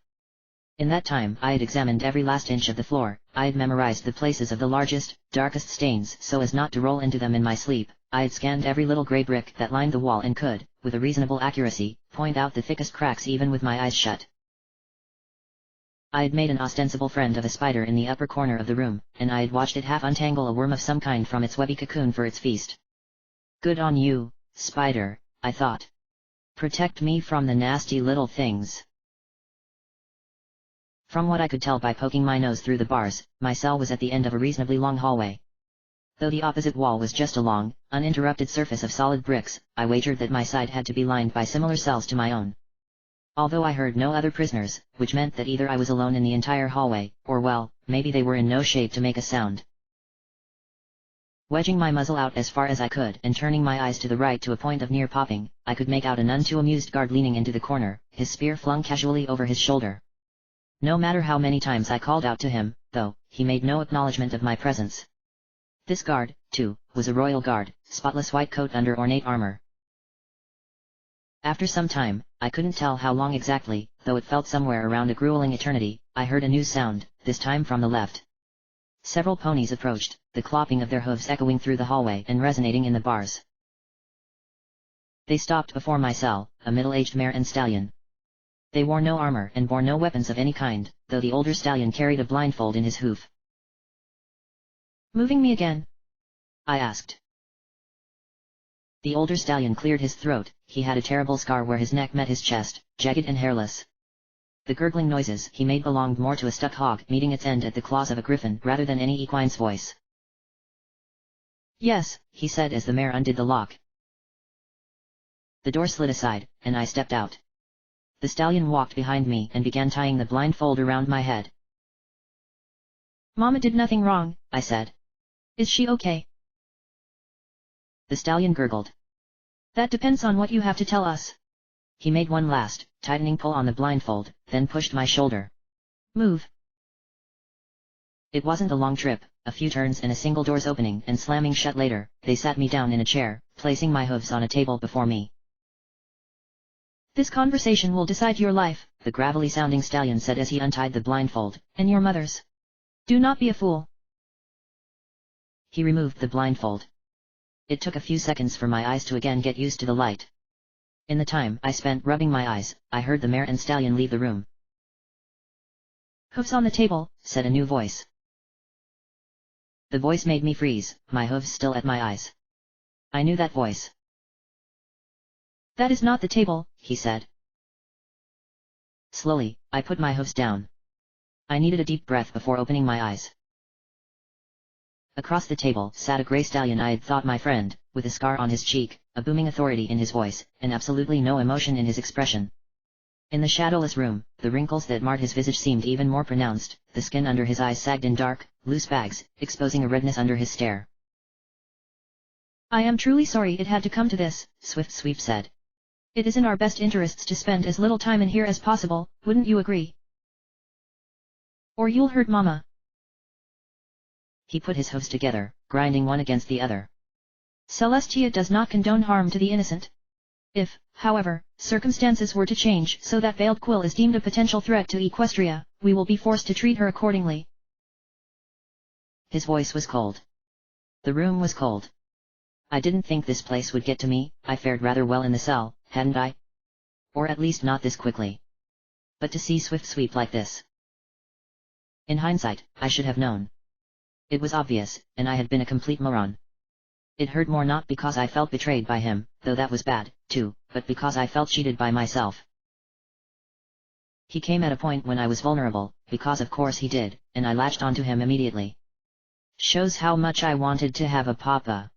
In that time I had examined every last inch of the floor, I had memorized the places of the largest, darkest stains so as not to roll into them in my sleep, I had scanned every little grey brick that lined the wall and could, with a reasonable accuracy, point out the thickest cracks even with my eyes shut. I had made an ostensible friend of a spider in the upper corner of the room, and I had watched it half untangle a worm of some kind from its webby cocoon for its feast. Good on you, spider, I thought. Protect me from the nasty little things. From what I could tell by poking my nose through the bars, my cell was at the end of a reasonably long hallway. Though the opposite wall was just a long, uninterrupted surface of solid bricks, I wagered that my side had to be lined by similar cells to my own. Although I heard no other prisoners, which meant that either I was alone in the entire hallway, or well, maybe they were in no shape to make a sound. Wedging my muzzle out as far as I could and turning my eyes to the right to a point of near popping, I could make out a none too amused guard leaning into the corner, his spear flung casually over his shoulder. No matter how many times I called out to him, though, he made no acknowledgement of my presence. This guard, too, was a royal guard, spotless white coat under ornate armor. After some time, I couldn't tell how long exactly, though it felt somewhere around a grueling eternity, I heard a new sound, this time from the left. Several ponies approached, the clopping of their hooves echoing through the hallway and resonating in the bars. They stopped before my cell, a middle-aged mare and stallion. They wore no armor and bore no weapons of any kind, though the older stallion carried a blindfold in his hoof. "Moving me again?" I asked. The older stallion cleared his throat. He had a terrible scar where his neck met his chest, jagged and hairless. The gurgling noises he made belonged more to a stuck hog meeting its end at the claws of a griffin rather than any equine's voice. "Yes," he said as the mare undid the lock. The door slid aside, and I stepped out. The stallion walked behind me and began tying the blindfold around my head. "Mama did nothing wrong," I said. "Is she okay?" The stallion gurgled. "That depends on what you have to tell us." He made one last, tightening pull on the blindfold, then pushed my shoulder. "Move." It wasn't a long trip, a few turns and a single door's opening and slamming shut later. They sat me down in a chair, placing my hooves on a table before me. "This conversation will decide your life," the gravelly-sounding stallion said as he untied the blindfold. "And your mother's. Do not be a fool." He removed the blindfold. It took a few seconds for my eyes to again get used to the light. In the time I spent rubbing my eyes, I heard the mare and stallion leave the room. "Hooves on the table," said a new voice. The voice made me freeze, my hooves still at my eyes. I knew that voice. "That is not the table," he said. Slowly, I put my hooves down. I needed a deep breath before opening my eyes. Across the table sat a grey stallion I had thought my friend, with a scar on his cheek, a booming authority in his voice, and absolutely no emotion in his expression. In the shadowless room, the wrinkles that marred his visage seemed even more pronounced, the skin under his eyes sagged in dark, loose bags, exposing a redness under his stare. "I am truly sorry it had to come to this," Swift Sweep said. "It is in our best interests to spend as little time in here as possible, wouldn't you agree? Or you'll hurt Mama." He put his hooves together, grinding one against the other. "Celestia does not condone harm to the innocent. If, however, circumstances were to change so that Veiled Quill is deemed a potential threat to Equestria, we will be forced to treat her accordingly." His voice was cold. The room was cold. I didn't think this place would get to me. I fared rather well in the cell, hadn't I? Or at least not this quickly. But to see Swift Sweep like this. In hindsight, I should have known. It was obvious, and I had been a complete moron. It hurt more not because I felt betrayed by him, though that was bad, too, but because I felt cheated by myself. He came at a point when I was vulnerable, because of course he did, and I latched onto him immediately. Shows how much I wanted to have a papa.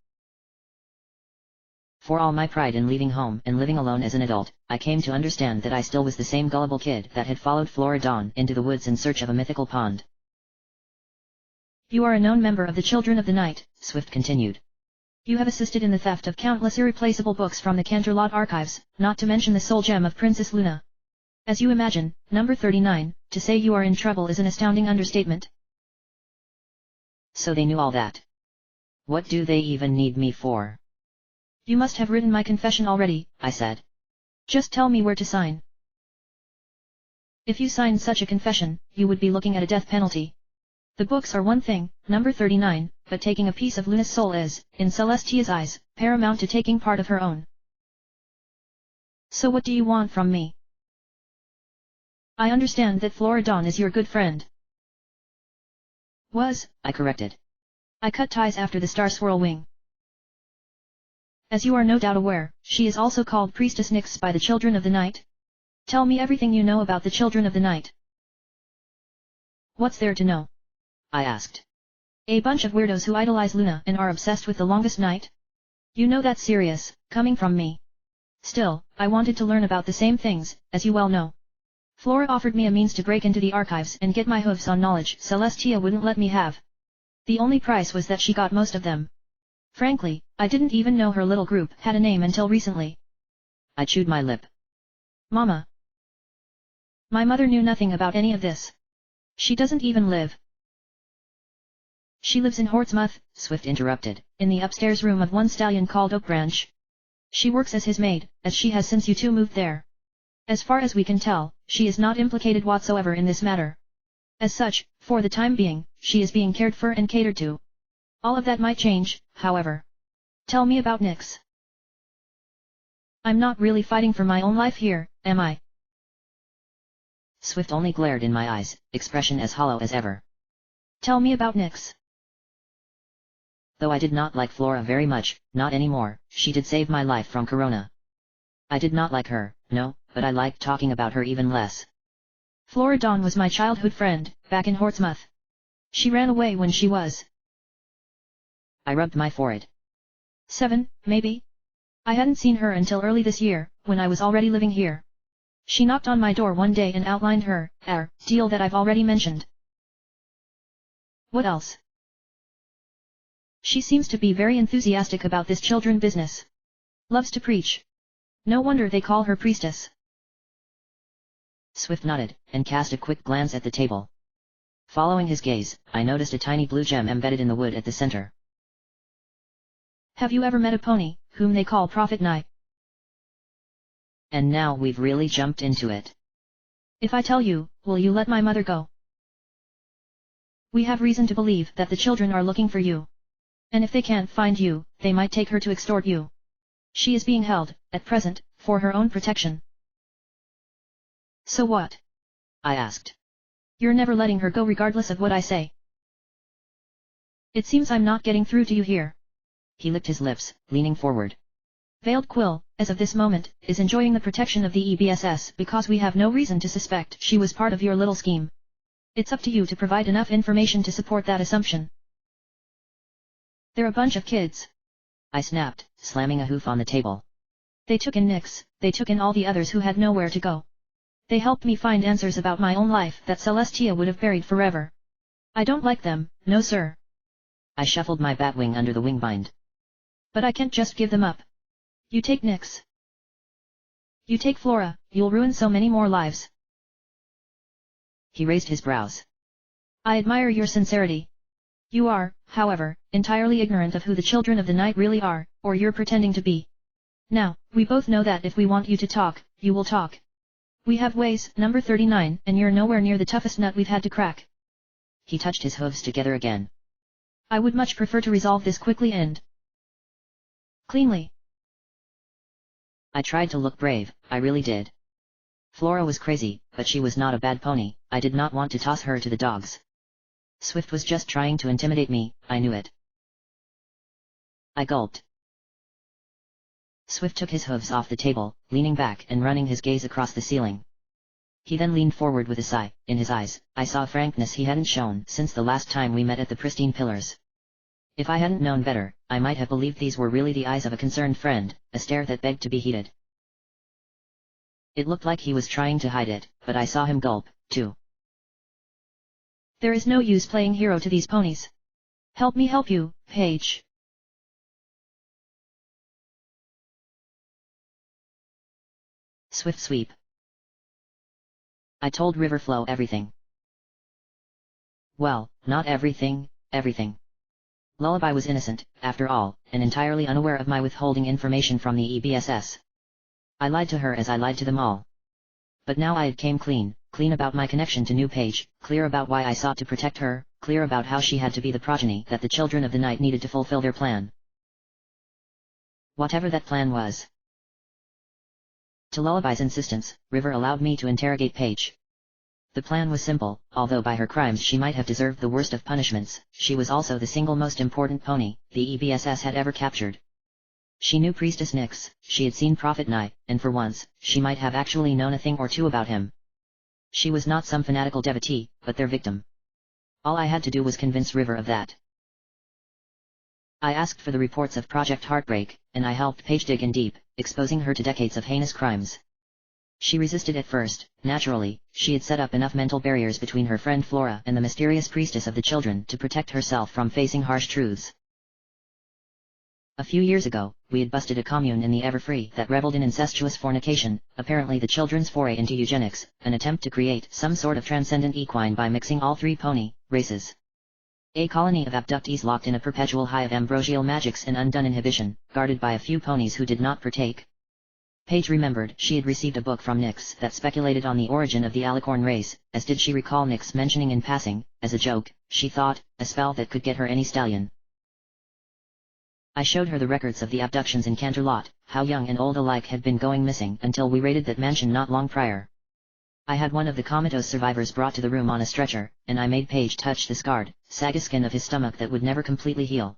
For all my pride in leaving home and living alone as an adult, I came to understand that I still was the same gullible kid that had followed Flora Dawn into the woods in search of a mythical pond. "You are a known member of the Children of the Night," Swift continued. "You have assisted in the theft of countless irreplaceable books from the Canterlot archives, not to mention the soul gem of Princess Luna. As you imagine, number 39, to say you are in trouble is an astounding understatement." So they knew all that. What do they even need me for? "You must have written my confession already," I said. "Just tell me where to sign." "If you signed such a confession, you would be looking at a death penalty. The books are one thing, number 39, but taking a piece of Luna's soul is, in Celestia's eyes, paramount to taking part of her own. So what do you want from me?" "I understand that Flora Dawn is your good friend." "Was," I corrected. "I cut ties after the Star Swirl Wing. As you are no doubt aware, she is also called Priestess Nyx by the Children of the Night. Tell me everything you know about the Children of the Night." "What's there to know?" I asked. A bunch of weirdos who idolize Luna and are obsessed with the longest night? You know that's serious, coming from me. Still, I wanted to learn about the same things, as you well know. Flora offered me a means to break into the archives and get my hooves on knowledge Celestia wouldn't let me have. The only price was that she got most of them. Frankly, I didn't even know her little group had a name until recently. I chewed my lip. Mama. My mother knew nothing about any of this. She doesn't even live. She lives in Hortsmouth, Swift interrupted. in the upstairs room of one stallion called Oak Branch. She works as his maid, as she has since you two moved there. As far as we can tell, she is not implicated whatsoever in this matter. As such, for the time being, she is being cared for and catered to. All of that might change, however. Tell me about Nyx. I'm not really fighting for my own life here, am I? Swift only glared in my eyes, expression as hollow as ever. Tell me about Nyx. Though I did not like Flora very much, not anymore, she did save my life from Corona. I did not like her, no, but I liked talking about her even less. Flora Dawn was my childhood friend, back in Hortsmouth. She ran away when she was... I rubbed my forehead. 7, maybe? I hadn't seen her until early this year, when I was already living here. She knocked on my door one day and outlined her, deal that I've already mentioned. What else? She seems to be very enthusiastic about this children business. Loves to preach. No wonder they call her priestess. Swift nodded, and cast a quick glance at the table. Following his gaze, I noticed a tiny blue gem embedded in the wood at the center. Have you ever met a pony, whom they call Prophet Knight? And now we've really jumped into it. If I tell you, will you let my mother go? We have reason to believe that the children are looking for you. And if they can't find you, they might take her to extort you. She is being held, at present, for her own protection. So what? I asked. You're never letting her go regardless of what I say. It seems I'm not getting through to you here. He licked his lips, leaning forward. Veiled Quill, as of this moment, is enjoying the protection of the EBSS because we have no reason to suspect she was part of your little scheme. It's up to you to provide enough information to support that assumption. They're a bunch of kids. I snapped, slamming a hoof on the table. They took in Nyx, they took in all the others who had nowhere to go. They helped me find answers about my own life that Celestia would have buried forever. I don't like them, no sir. I shuffled my batwing under the wingbind. But I can't just give them up. You take Nyx. You take Flora, you'll ruin so many more lives. He raised his brows. I admire your sincerity. You are, however, entirely ignorant of who the children of the night really are, or you're pretending to be. Now, we both know that if we want you to talk, you will talk. We have ways, number 39, and you're nowhere near the toughest nut we've had to crack. He touched his hooves together again. I would much prefer to resolve this quickly and cleanly. I tried to look brave, I really did. Flora was crazy, but she was not a bad pony, I did not want to toss her to the dogs. Swift was just trying to intimidate me, I knew it. I gulped. Swift took his hooves off the table, leaning back and running his gaze across the ceiling. He then leaned forward with a sigh. In his eyes, I saw frankness he hadn't shown since the last time we met at the Pristine Pillars. If I hadn't known better, I might have believed these were really the eyes of a concerned friend, a stare that begged to be heeded. It looked like he was trying to hide it, but I saw him gulp, too. There is no use playing hero to these ponies. Help me help you, Paige. Swift sweep. I told Riverflow everything. Well, not everything, everything. Lullaby was innocent, after all, and entirely unaware of my withholding information from the EBSS. I lied to her as I lied to them all. But now I came clean about my connection to New Page, clear about why I sought to protect her, clear about how she had to be the progeny that the children of the night needed to fulfill their plan. Whatever that plan was. To Lullaby's insistence, River allowed me to interrogate Paige. The plan was simple, although by her crimes she might have deserved the worst of punishments, she was also the single most important pony the EBSS had ever captured. She knew Priestess Nyx, she had seen Prophet Knight, and for once, she might have actually known a thing or two about him. She was not some fanatical devotee, but their victim. All I had to do was convince River of that. I asked for the reports of Project Heartbreak, and I helped Paige dig in deep, exposing her to decades of heinous crimes. She resisted at first. Naturally, she had set up enough mental barriers between her friend Flora and the mysterious priestess of the children to protect herself from facing harsh truths. A few years ago, we had busted a commune in the Everfree that reveled in incestuous fornication, apparently the children's foray into eugenics, an attempt to create some sort of transcendent equine by mixing all three pony races. A colony of abductees locked in a perpetual high of ambrosial magics and undone inhibition, guarded by a few ponies who did not partake. Paige remembered she had received a book from Nyx that speculated on the origin of the alicorn race, as did she recall Nyx mentioning in passing, as a joke, she thought, a spell that could get her any stallion. I showed her the records of the abductions in Canterlot, how young and old alike had been going missing until we raided that mansion not long prior. I had one of the comatose survivors brought to the room on a stretcher, and I made Paige touch the scarred, saggy skin of his stomach that would never completely heal.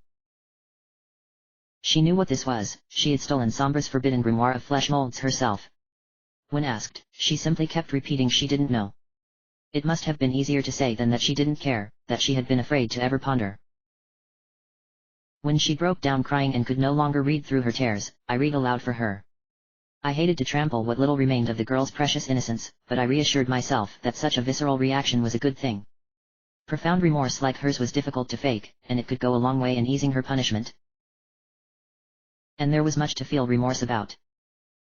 She knew what this was. She had stolen Sombra's forbidden grimoire of flesh molds herself. When asked, she simply kept repeating she didn't know. It must have been easier to say than that she didn't care, that she had been afraid to ever ponder. When she broke down crying and could no longer read through her tears, I read aloud for her. I hated to trample what little remained of the girl's precious innocence, but I reassured myself that such a visceral reaction was a good thing. Profound remorse like hers was difficult to fake, and it could go a long way in easing her punishment. And there was much to feel remorse about.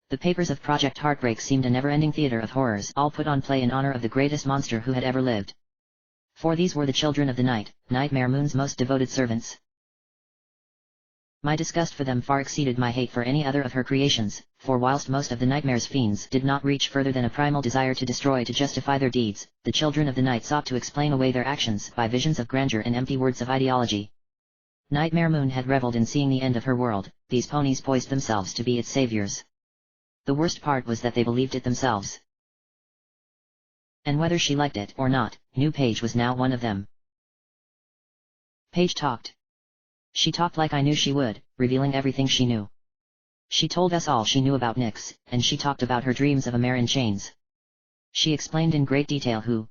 The papers of Project Heartbreak seemed a never-ending theater of horrors, all put on play in honor of the greatest monster who had ever lived. For these were the children of the night, Nightmare Moon's most devoted servants. My disgust for them far exceeded my hate for any other of her creations, for whilst most of the Nightmare's fiends did not reach further than a primal desire to destroy to justify their deeds, the children of the night sought to explain away their actions by visions of grandeur and empty words of ideology. Nightmare Moon had reveled in seeing the end of her world. These ponies poised themselves to be its saviors. The worst part was that they believed it themselves. And whether she liked it or not, knew Paige was now one of them. Paige talked. She talked like I knew she would, revealing everything she knew. She told us all she knew about Nyx, and she talked about her dreams of a mare in chains. She explained in great detail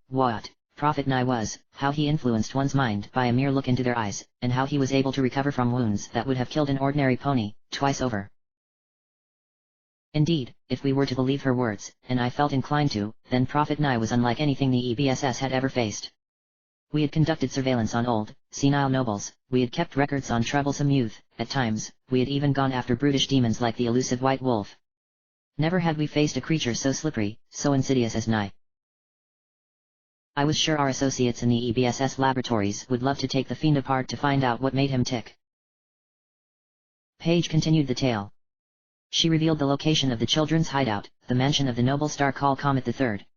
what Prophet Nye was, how he influenced one's mind by a mere look into their eyes, and how he was able to recover from wounds that would have killed an ordinary pony, twice over. Indeed, if we were to believe her words, and I felt inclined to, then Prophet Nye was unlike anything the EBSS had ever faced. We had conducted surveillance on old, senile nobles, we had kept records on troublesome youth, at times, we had even gone after brutish demons like the elusive White Wolf. Never had we faced a creature so slippery, so insidious as Nye. I was sure our associates in the EBSS laboratories would love to take the fiend apart to find out what made him tick. Paige continued the tale. She revealed the location of the children's hideout, the mansion of the noble star called Comet III.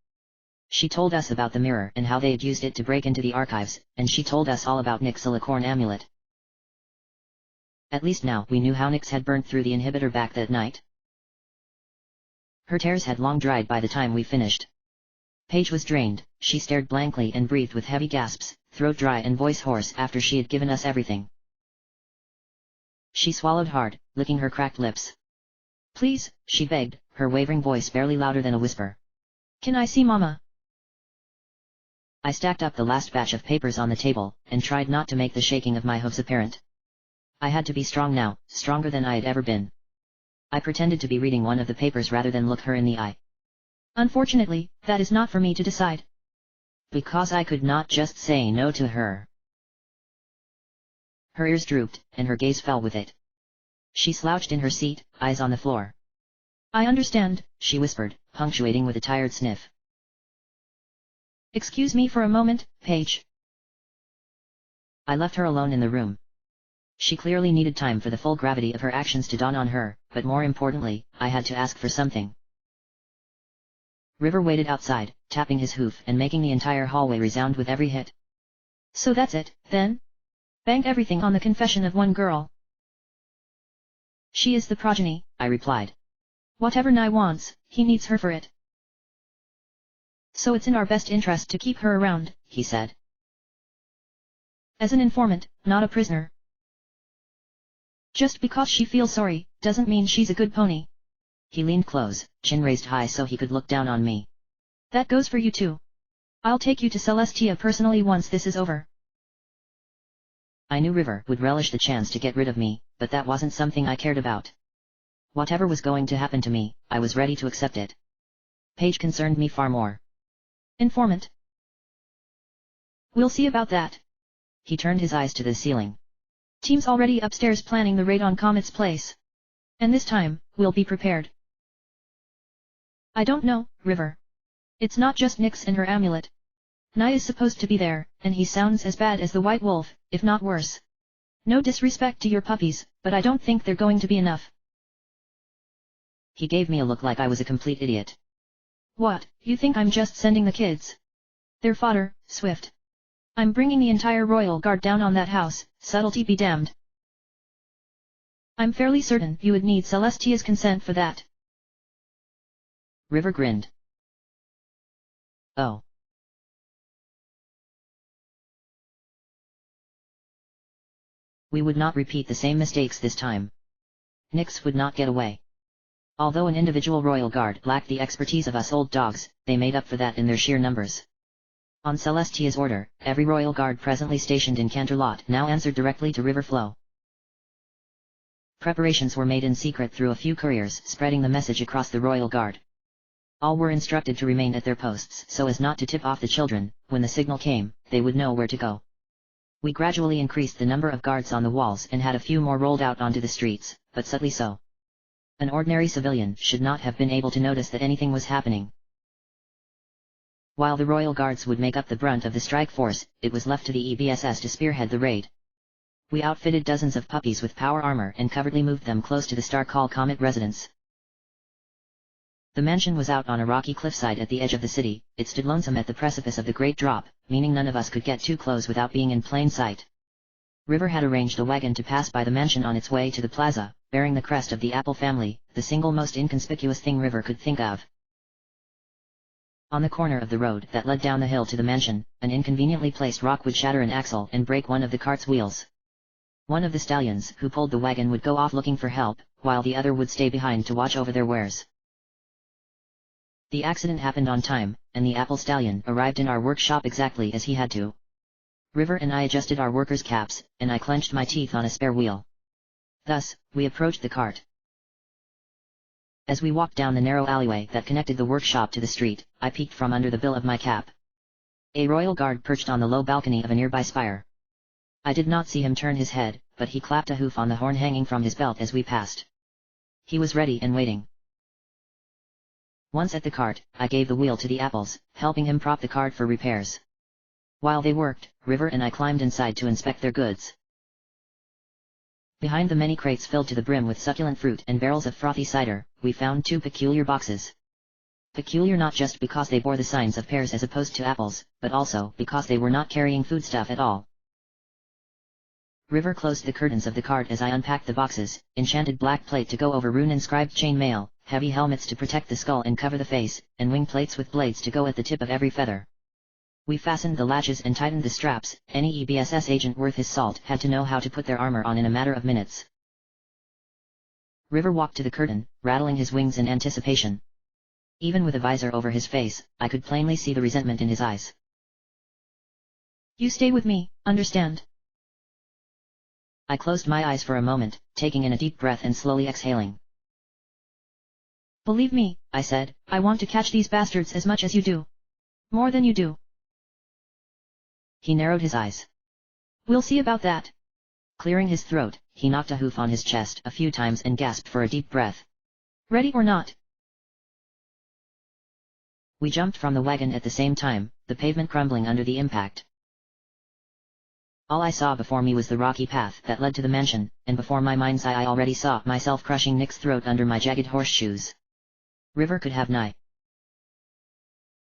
She told us about the mirror and how they had used it to break into the archives, and she told us all about Nyx's alicorn amulet. At least now we knew how Nyx had burnt through the inhibitor back that night. Her tears had long dried by the time we finished. Paige was drained, she stared blankly and breathed with heavy gasps, throat dry and voice hoarse after she had given us everything. She swallowed hard, licking her cracked lips. "Please," she begged, her wavering voice barely louder than a whisper. "Can I see Mama?" I stacked up the last batch of papers on the table, and tried not to make the shaking of my hooves apparent. I had to be strong now, stronger than I had ever been. I pretended to be reading one of the papers rather than look her in the eye. "Unfortunately, that is not for me to decide." Because I could not just say no to her. Her ears drooped, and her gaze fell with it. She slouched in her seat, eyes on the floor. "I understand," she whispered, punctuating with a tired sniff. "Excuse me for a moment, Paige." I left her alone in the room. She clearly needed time for the full gravity of her actions to dawn on her, but more importantly, I had to ask for something. River waited outside, tapping his hoof and making the entire hallway resound with every hit. "So that's it, then? Banked everything on the confession of one girl." "She is the progeny," I replied. "Whatever Nye wants, he needs her for it. So it's in our best interest to keep her around," he said. "As an informant, not a prisoner. Just because she feels sorry, doesn't mean she's a good pony." He leaned close, chin raised high so he could look down on me. "That goes for you too. I'll take you to Celestia personally once this is over." I knew River would relish the chance to get rid of me, but that wasn't something I cared about. Whatever was going to happen to me, I was ready to accept it. Paige concerned me far more. Informant. We'll see about that. He turned his eyes to the ceiling. Team's already upstairs planning the raid on Comet's place. And this time, we'll be prepared. I don't know, River. It's not just Nyx and her amulet. Nye is supposed to be there, and he sounds as bad as the White Wolf, if not worse. No disrespect to your puppies, but I don't think they're going to be enough. He gave me a look like I was a complete idiot. What, you think I'm just sending the kids? They're fodder, Swift. I'm bringing the entire royal guard down on that house, subtlety be damned. I'm fairly certain you would need Celestia's consent for that. River grinned. Oh. We would not repeat the same mistakes this time. Nyx would not get away. Although an individual royal guard lacked the expertise of us old dogs, they made up for that in their sheer numbers. On Celestia's order, every royal guard presently stationed in Canterlot now answered directly to River Flow. Preparations were made in secret through a few couriers spreading the message across the royal guard. All were instructed to remain at their posts so as not to tip off the children. When the signal came, they would know where to go. We gradually increased the number of guards on the walls and had a few more rolled out onto the streets, but subtly so. An ordinary civilian should not have been able to notice that anything was happening. While the royal guards would make up the brunt of the strike force, it was left to the EBSS to spearhead the raid. We outfitted dozens of puppies with power armor and covertly moved them close to the Star Call Comet residence. The mansion was out on a rocky cliffside at the edge of the city. It stood lonesome at the precipice of the Great Drop, meaning none of us could get too close without being in plain sight. River had arranged a wagon to pass by the mansion on its way to the plaza, bearing the crest of the Apple family, the single most inconspicuous thing River could think of. On the corner of the road that led down the hill to the mansion, an inconveniently placed rock would shatter an axle and break one of the cart's wheels. One of the stallions who pulled the wagon would go off looking for help, while the other would stay behind to watch over their wares. The accident happened on time, and the Apple stallion arrived in our workshop exactly as he had to. River and I adjusted our workers' caps, and I clenched my teeth on a spare wheel. Thus, we approached the cart. As we walked down the narrow alleyway that connected the workshop to the street, I peeked from under the bill of my cap. A royal guard perched on the low balcony of a nearby spire. I did not see him turn his head, but he clapped a hoof on the horn hanging from his belt as we passed. He was ready and waiting. Once at the cart, I gave the wheel to the Apples, helping him prop the cart for repairs. While they worked, River and I climbed inside to inspect their goods. Behind the many crates filled to the brim with succulent fruit and barrels of frothy cider, we found two peculiar boxes. Peculiar not just because they bore the signs of pears as opposed to apples, but also because they were not carrying foodstuff at all. River closed the curtains of the cart as I unpacked the boxes, enchanted black plate to go over rune-inscribed chain mail, heavy helmets to protect the skull and cover the face, and wing plates with blades to go at the tip of every feather. We fastened the latches and tightened the straps. Any EBSS agent worth his salt had to know how to put their armor on in a matter of minutes. River walked to the curtain, rattling his wings in anticipation. Even with a visor over his face, I could plainly see the resentment in his eyes. You stay with me, understand? I closed my eyes for a moment, taking in a deep breath and slowly exhaling. Believe me, I said, I want to catch these bastards as much as you do. More than you do. He narrowed his eyes. We'll see about that. Clearing his throat, he knocked a hoof on his chest a few times and gasped for a deep breath. Ready or not? We jumped from the wagon at the same time, the pavement crumbling under the impact. All I saw before me was the rocky path that led to the mansion, and before my mind's eye I already saw myself crushing Nick's throat under my jagged horseshoes. River could have nigh.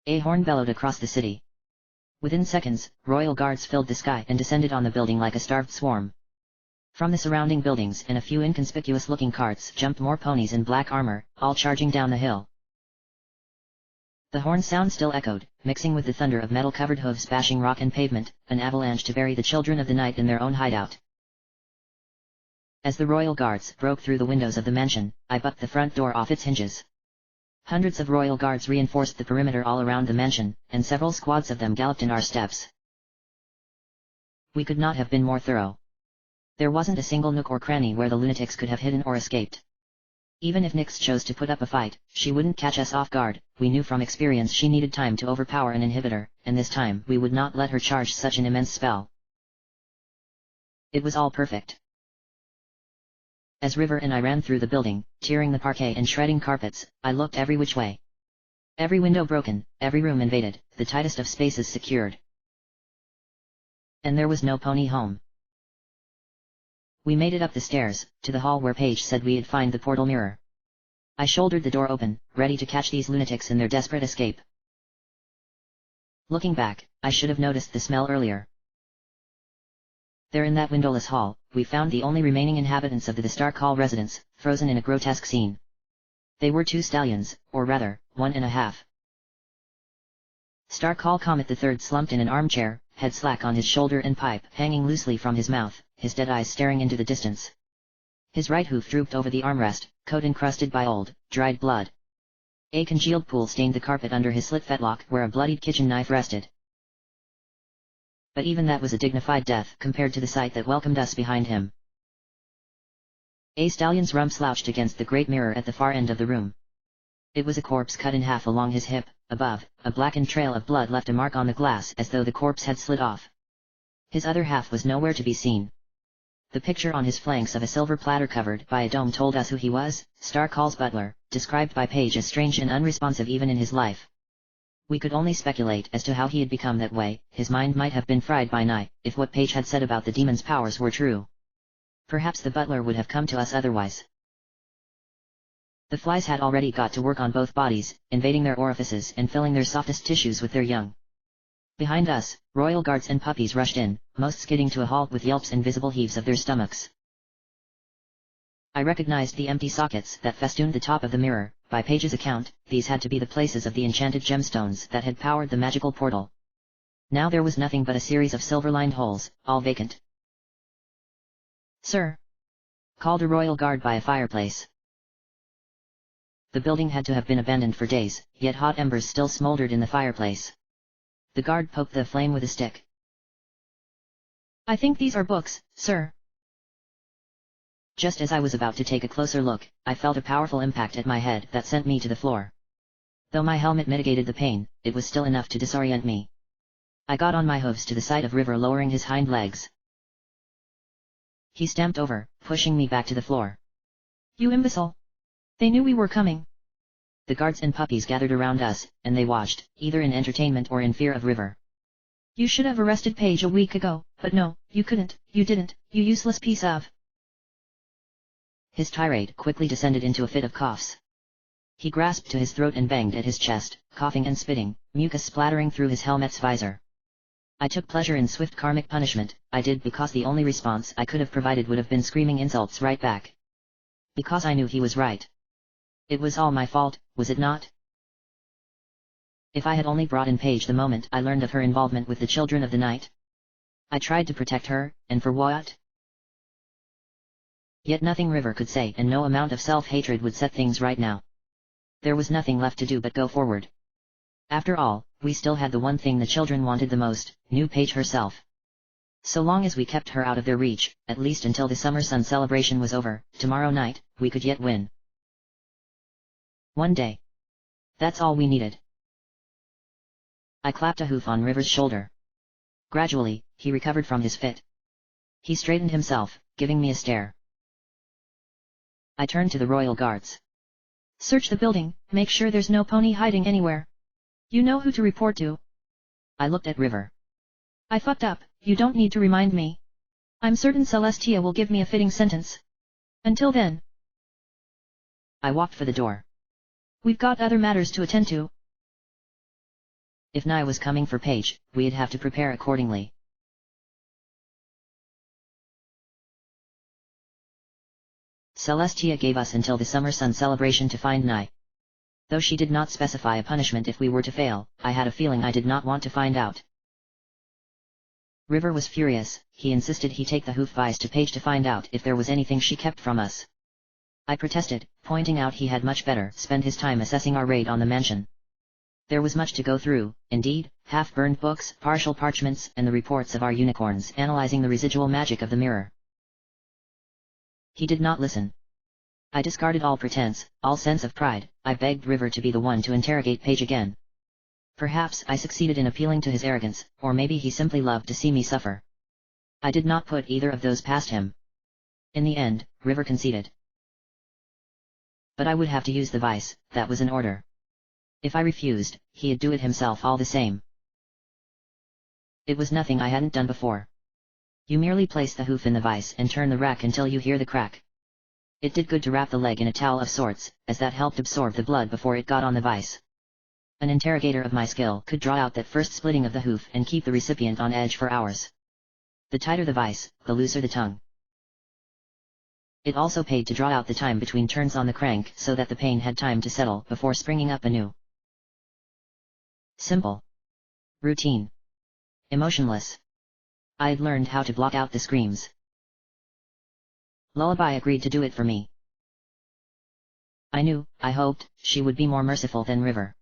A horn bellowed across the city. Within seconds, royal guards filled the sky and descended on the building like a starved swarm. From the surrounding buildings and a few inconspicuous-looking carts jumped more ponies in black armor, all charging down the hill. The horn sound still echoed, mixing with the thunder of metal-covered hooves bashing rock and pavement, an avalanche to bury the children of the night in their own hideout. As the royal guards broke through the windows of the mansion, I bucked the front door off its hinges. Hundreds of royal guards reinforced the perimeter all around the mansion, and several squads of them galloped in our steps. We could not have been more thorough. There wasn't a single nook or cranny where the lunatics could have hidden or escaped. Even if Nyx chose to put up a fight, she wouldn't catch us off guard. We knew from experience she needed time to overpower an inhibitor, and this time we would not let her charge such an immense spell. It was all perfect. As River and I ran through the building, tearing the parquet and shredding carpets, I looked every which way. Every window broken, every room invaded, the tightest of spaces secured. And there was no pony home. We made it up the stairs, to the hall where Paige said we'd find the portal mirror. I shouldered the door open, ready to catch these lunatics in their desperate escape. Looking back, I should have noticed the smell earlier. There in that windowless hall, we found the only remaining inhabitants of the Stark Hall residence, frozen in a grotesque scene. They were 2 stallions, or rather, 1.5. Stark Hall Comet III slumped in an armchair, head slack on his shoulder and pipe hanging loosely from his mouth, his dead eyes staring into the distance. His right hoof drooped over the armrest, coat encrusted by old, dried blood. A congealed pool stained the carpet under his slit fetlock where a bloodied kitchen knife rested. But even that was a dignified death compared to the sight that welcomed us behind him. A stallion's rump slouched against the great mirror at the far end of the room. It was a corpse cut in half along his hip. Above, a blackened trail of blood left a mark on the glass as though the corpse had slid off. His other half was nowhere to be seen. The picture on his flanks of a silver platter covered by a dome told us who he was, Stark Hall's butler, described by Paige as strange and unresponsive even in his life. We could only speculate as to how he had become that way. His mind might have been fried by night, if what Paige had said about the demon's powers were true. Perhaps the butler would have come to us otherwise. The flies had already got to work on both bodies, invading their orifices and filling their softest tissues with their young. Behind us, royal guards and puppies rushed in, most skidding to a halt with yelps and visible heaves of their stomachs. I recognized the empty sockets that festooned the top of the mirror. By Paige's account, these had to be the places of the enchanted gemstones that had powered the magical portal. Now there was nothing but a series of silver-lined holes, all vacant. "Sir," called a royal guard by a fireplace. The building had to have been abandoned for days, yet hot embers still smoldered in the fireplace. The guard poked the flame with a stick. "I think these are books, sir." Just as I was about to take a closer look, I felt a powerful impact at my head that sent me to the floor. Though my helmet mitigated the pain, it was still enough to disorient me. I got on my hooves to the sight of River lowering his hind legs. He stamped over, pushing me back to the floor. "You imbecile! They knew we were coming." The guards and puppies gathered around us, and they watched, either in entertainment or in fear of River. "You should have arrested Paige a week ago, but no, you couldn't, you didn't, you useless piece of—" His tirade quickly descended into a fit of coughs. He grasped to his throat and banged at his chest, coughing and spitting, mucus splattering through his helmet's visor. I took pleasure in swift karmic punishment. I did because the only response I could have provided would have been screaming insults right back. Because I knew he was right. It was all my fault, was it not? If I had only brought in Paige the moment I learned of her involvement with the Children of the Night. I tried to protect her, and for what? Yet nothing River could say and no amount of self-hatred would set things right now. There was nothing left to do but go forward. After all, we still had the one thing the children wanted the most, knew Paige herself. So long as we kept her out of their reach, at least until the summer sun celebration was over, tomorrow night, we could yet win. One day. That's all we needed. I clapped a hoof on River's shoulder. Gradually, he recovered from his fit. He straightened himself, giving me a stare. I turned to the royal guards. "Search the building, make sure there's no pony hiding anywhere. You know who to report to." I looked at River. "I fucked up, you don't need to remind me. I'm certain Celestia will give me a fitting sentence. Until then." I walked for the door. "We've got other matters to attend to." If Nye was coming for Paige, we'd have to prepare accordingly. Celestia gave us until the summer sun celebration to find Nye. Though she did not specify a punishment if we were to fail, I had a feeling I did not want to find out. River was furious. He insisted he take the hoof vice to Paige to find out if there was anything she kept from us. I protested, pointing out he had much better spend his time assessing our raid on the mansion. There was much to go through, indeed, half-burned books, partial parchments, and the reports of our unicorns analyzing the residual magic of the mirror. He did not listen. I discarded all pretense, all sense of pride. I begged River to be the one to interrogate Paige again. Perhaps I succeeded in appealing to his arrogance, or maybe he simply loved to see me suffer. I did not put either of those past him. In the end, River conceded. But I would have to use the vice, that was an order. If I refused, he'd do it himself all the same. It was nothing I hadn't done before. You merely place the hoof in the vice and turn the rack until you hear the crack. It did good to wrap the leg in a towel of sorts, as that helped absorb the blood before it got on the vice. An interrogator of my skill could draw out that first splitting of the hoof and keep the recipient on edge for hours. The tighter the vice, the looser the tongue. It also paid to draw out the time between turns on the crank so that the pain had time to settle before springing up anew. Simple. Routine. Emotionless. I'd learned how to block out the screams. Lullaby agreed to do it for me. I hoped, she would be more merciful than River.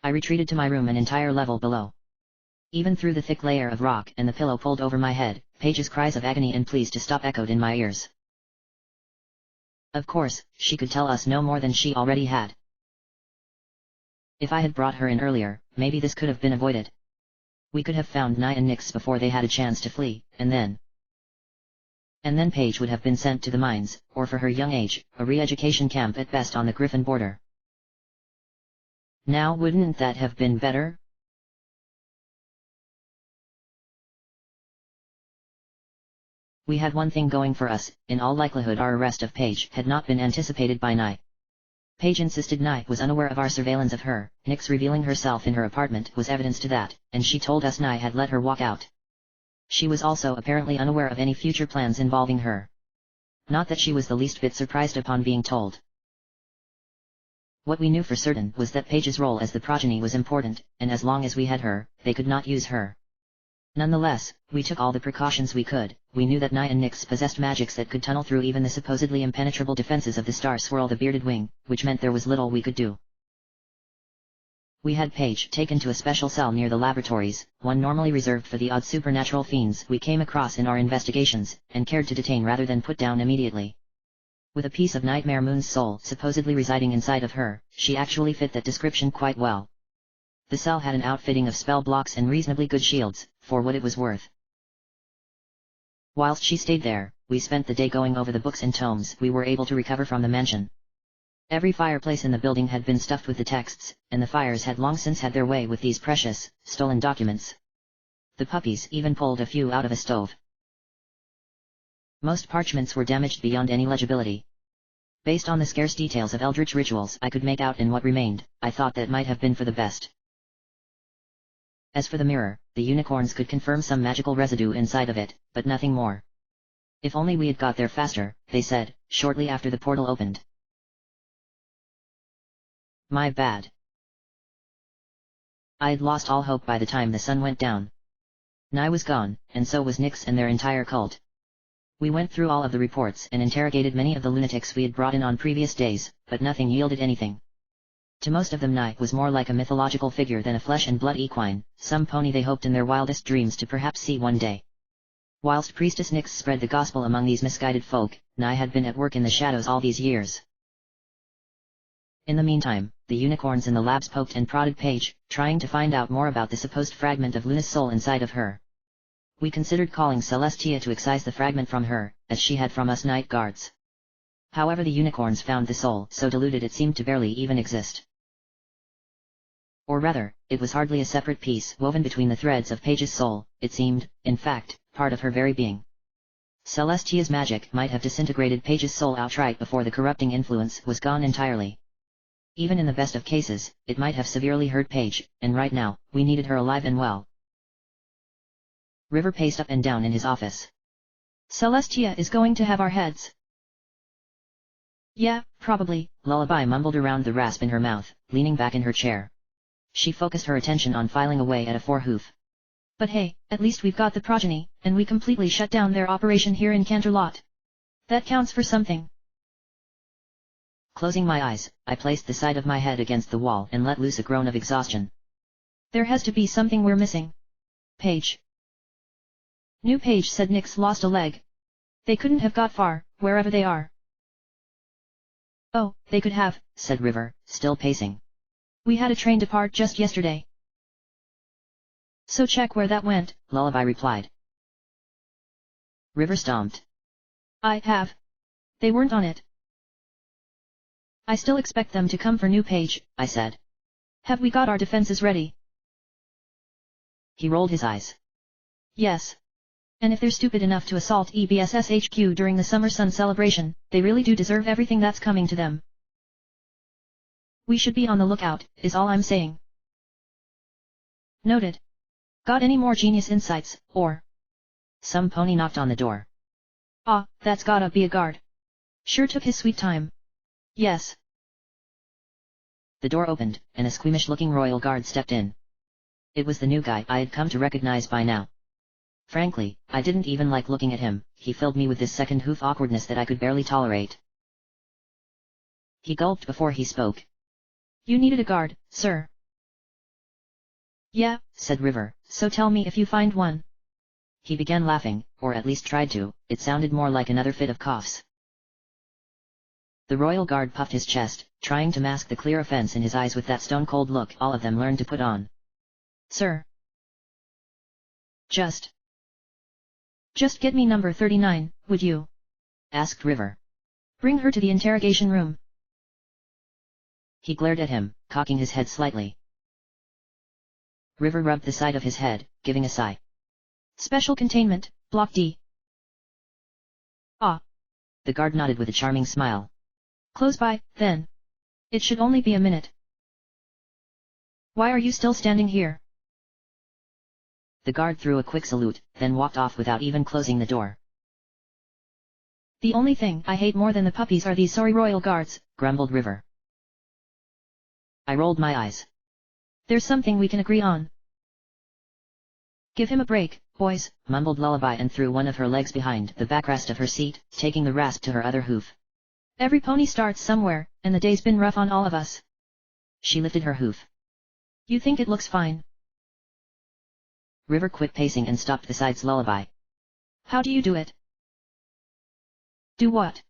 I retreated to my room an entire level below. Even through the thick layer of rock and the pillow pulled over my head, Paige's cries of agony and pleas to stop echoed in my ears. Of course, she could tell us no more than she already had. If I had brought her in earlier, maybe this could have been avoided. We could have found Nye and Nix before they had a chance to flee, and then Paige would have been sent to the mines, or for her young age, a re-education camp at best on the Griffin border. Now wouldn't that have been better? We had one thing going for us, in all likelihood our arrest of Paige had not been anticipated by Nye. Paige insisted Nye was unaware of our surveillance of her. Nix revealing herself in her apartment was evidence to that, and she told us Nye had let her walk out. She was also apparently unaware of any future plans involving her. Not that she was the least bit surprised upon being told. What we knew for certain was that Paige's role as the progeny was important, and as long as we had her, they could not use her. Nonetheless, we took all the precautions we could. We knew that Nye and Nix possessed magics that could tunnel through even the supposedly impenetrable defenses of the Star Swirl the Bearded Wing, which meant there was little we could do. We had Paige taken to a special cell near the laboratories, one normally reserved for the odd supernatural fiends we came across in our investigations, and cared to detain rather than put down immediately. With a piece of Nightmare Moon's soul supposedly residing inside of her, she actually fit that description quite well. The cell had an outfitting of spell blocks and reasonably good shields, for what it was worth. Whilst she stayed there, we spent the day going over the books and tomes we were able to recover from the mansion. Every fireplace in the building had been stuffed with the texts, and the fires had long since had their way with these precious, stolen documents. The puppies even pulled a few out of a stove. Most parchments were damaged beyond any legibility. Based on the scarce details of eldritch rituals I could make out in what remained, I thought that might have been for the best. As for the mirror, the unicorns could confirm some magical residue inside of it, but nothing more. If only we had got there faster, they said, shortly after the portal opened. My bad. I'd lost all hope by the time the sun went down. Nye was gone, and so was Nix and their entire cult. We went through all of the reports and interrogated many of the lunatics we had brought in on previous days, but nothing yielded anything. To most of them Nye was more like a mythological figure than a flesh and blood equine, some pony they hoped in their wildest dreams to perhaps see one day. Whilst Priestess Nix spread the gospel among these misguided folk, Nye had been at work in the shadows all these years. In the meantime, the unicorns in the labs poked and prodded Paige, trying to find out more about the supposed fragment of Luna's soul inside of her. We considered calling Celestia to excise the fragment from her, as she had from us night guards. However, the unicorns found the soul so diluted it seemed to barely even exist. Or rather, it was hardly a separate piece woven between the threads of Paige's soul, it seemed, in fact, part of her very being. Celestia's magic might have disintegrated Paige's soul outright before the corrupting influence was gone entirely. Even in the best of cases, it might have severely hurt Paige, and right now, we needed her alive and well. River paced up and down in his office. Celestia is going to have our heads. Yeah, probably, Lullaby mumbled around the rasp in her mouth, leaning back in her chair. She focused her attention on filing away at a four-hoof. But hey, at least we've got the progeny, and we completely shut down their operation here in Canterlot. That counts for something. Closing my eyes, I placed the side of my head against the wall and let loose a groan of exhaustion. There has to be something we're missing. Paige. New Paige said Nix lost a leg. They couldn't have got far, wherever they are. Oh, they could have, said River, still pacing. We had a train depart just yesterday. So check where that went, Lullaby replied. River stomped. I have. They weren't on it. I still expect them to come for new page, I said. Have we got our defenses ready? He rolled his eyes. Yes. And if they're stupid enough to assault EBSS HQ during the Summer Sun celebration, they really do deserve everything that's coming to them. We should be on the lookout, is all I'm saying. Noted. Got any more genius insights, or? Some pony knocked on the door. Ah, that's gotta be a guard. Sure took his sweet time. Yes. The door opened, and a squeamish-looking royal guard stepped in. It was the new guy I had come to recognize by now. Frankly, I didn't even like looking at him, he filled me with this second hoof awkwardness that I could barely tolerate. He gulped before he spoke. You needed a guard, sir. Yeah, said River, so tell me if you find one. He began laughing, or at least tried to, it sounded more like another fit of coughs. The royal guard puffed his chest, trying to mask the clear offense in his eyes with that stone-cold look all of them learned to put on. Sir. Just get me number 39, would you? Asked River. Bring her to the interrogation room. He glared at him, cocking his head slightly. River rubbed the side of his head, giving a sigh. Special containment, Block D. Ah. The guard nodded with a charming smile. Close by, then. It should only be a minute. Why are you still standing here? The guard threw a quick salute, then walked off without even closing the door. The only thing I hate more than the puppies are these sorry royal guards, grumbled River. I rolled my eyes. There's something we can agree on. Give him a break, boys, mumbled Lullaby and threw one of her legs behind the backrest of her seat, taking the rasp to her other hoof. Every pony starts somewhere, and the day's been rough on all of us. She lifted her hoof. You think it looks fine? River quit pacing and stopped beside Lullaby. How do you do it? Do what?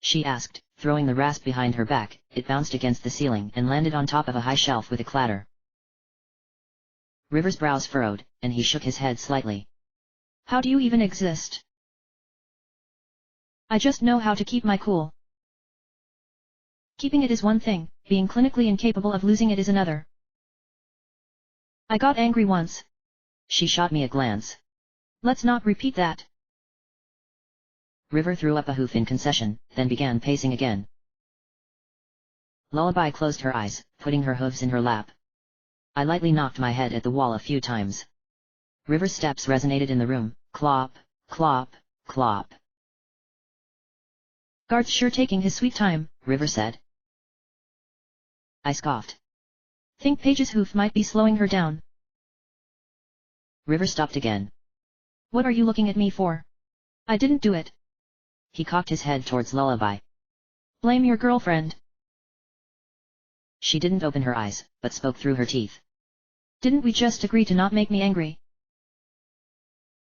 She asked, throwing the rasp behind her back. It bounced against the ceiling and landed on top of a high shelf with a clatter. River's brows furrowed, and he shook his head slightly. How do you even exist? I just know how to keep my cool. Keeping it is one thing, being clinically incapable of losing it is another. I got angry once. She shot me a glance. Let's not repeat that. River threw up a hoof in concession, then began pacing again. Lullaby closed her eyes, putting her hooves in her lap. I lightly knocked my head at the wall a few times. River's steps resonated in the room, clop, clop, clop. Guard's sure taking his sweet time, River said. I scoffed. Think Paige's hoof might be slowing her down. River stopped again. What are you looking at me for? I didn't do it. He cocked his head towards Lullaby. Blame your girlfriend. She didn't open her eyes, but spoke through her teeth. Didn't we just agree to not make me angry?